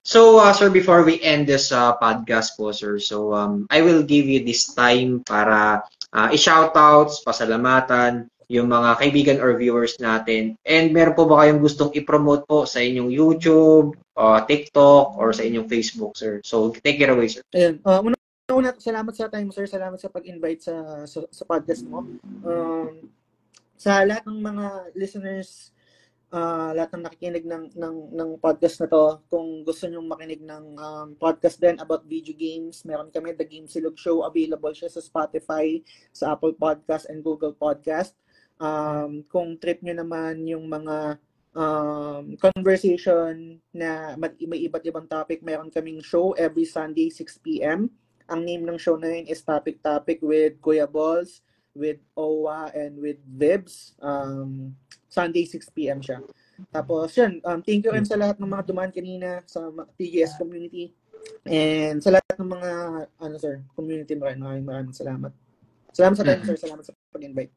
So, sir, before we end this podcast po, sir, so I will give you this time para i-shoutouts, pasalamatan yung mga kaibigan or viewers natin. And meron po ba kayong gustong i-promote po sa inyong YouTube, TikTok, or sa inyong Facebook, sir? So, take it away, sir. Ayun. Una, salamat sa time, sir. Salamat sa pag-invite sa podcast mo. Sa lahat ng mga listeners, lahat ng nakikinig ng podcast na to, kung gusto nyo makinig ng podcast din about video games, meron kami The Game Silog Show. Available siya sa Spotify, sa Apple Podcast, and Google Podcast. Kung trip nyo naman yung mga conversation na may iba't ibang topic, meron kaming show every Sunday 6 p.m. Ang name ng show na yun is Topic with Kuya Balls, with Owa, and with Vibs. Sunday 6 p.m. siya. Tapos yun, thank you rin sa lahat ng mga dumaan kanina sa TGS community. And sa lahat ng mga community mo rin. Maraming salamat. Salamat sa time, sir. Salamat sa pag-invite.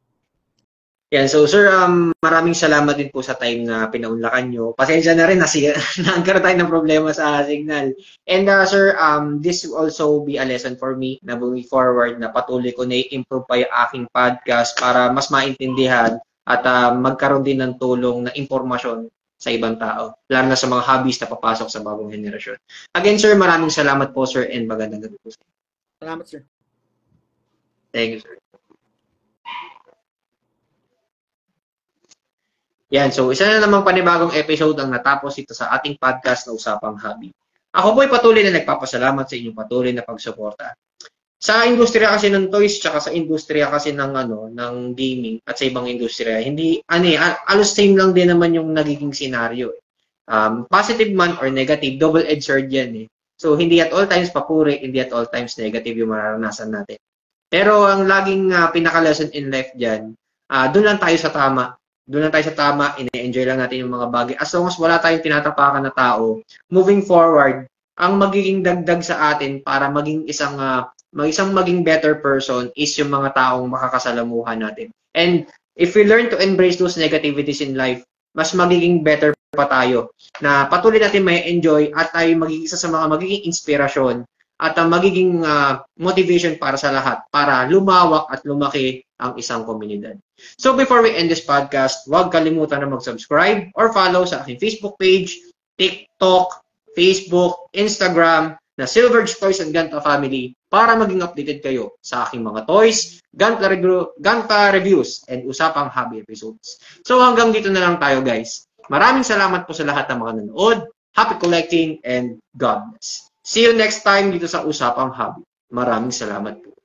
Yan, so sir, maraming salamat din po sa time na pinaunlakan nyo. Pasensya na rin, nagkaroon tayo ng problema sa signal. And sir, this will also be a lesson for me na moving forward na patuloy ko na i-improve pa yung aking podcast para mas maintindihan at magkaroon din ng tulong na impormasyon sa ibang tao, lalo na sa mga hobbies na papasok sa bagong henerasyon. Again, sir, maraming salamat po, sir, and magandang gabi po. Salamat, sir. Thank you, sir. Yan, so isa na namang panibagong episode ang natapos ito sa ating podcast na Usapang Hobby. Ako po'y patuloy na nagpapasalamat sa inyong patuloy na pagsuporta. Sa industriya kasi ng toys, tsaka sa industriya kasi ng gaming at sa ibang industriya, hindi, alos same lang din naman yung nagiging senaryo. Positive man or negative, double-edged sword yan eh. So, hindi at all times papuri, hindi at all times negative yung mararanasan natin. Pero ang laging pinaka-lesson in life dyan, doon lang tayo sa tama. Doon lang tayo sa tama, ine-enjoy lang natin yung mga bagay. As long as wala tayong tinatapakan na tao, moving forward, ang magiging dagdag sa atin para maging isang maging better person is yung mga taong makakasalamuhan natin. And if we learn to embrace those negativities in life, mas magiging better pa tayo na patuloy natin may enjoy at tayo magiging isa sa mga magiging inspirasyon at magiging motivation para sa lahat para lumawak at lumaki ang isang komunidad. So before we end this podcast, huwag kalimutan na mag-subscribe or follow sa aking Facebook page, TikTok, Facebook, Instagram na Silverge Toys and Ganta Family para maging updated kayo sa aking mga toys, Ganta reviews, and Usapang Hobby episodes. So hanggang dito na lang tayo, guys. Maraming salamat po sa lahat ng mga nanood. Happy collecting and God bless. See you next time dito sa Usapang Hobby. Maraming salamat po.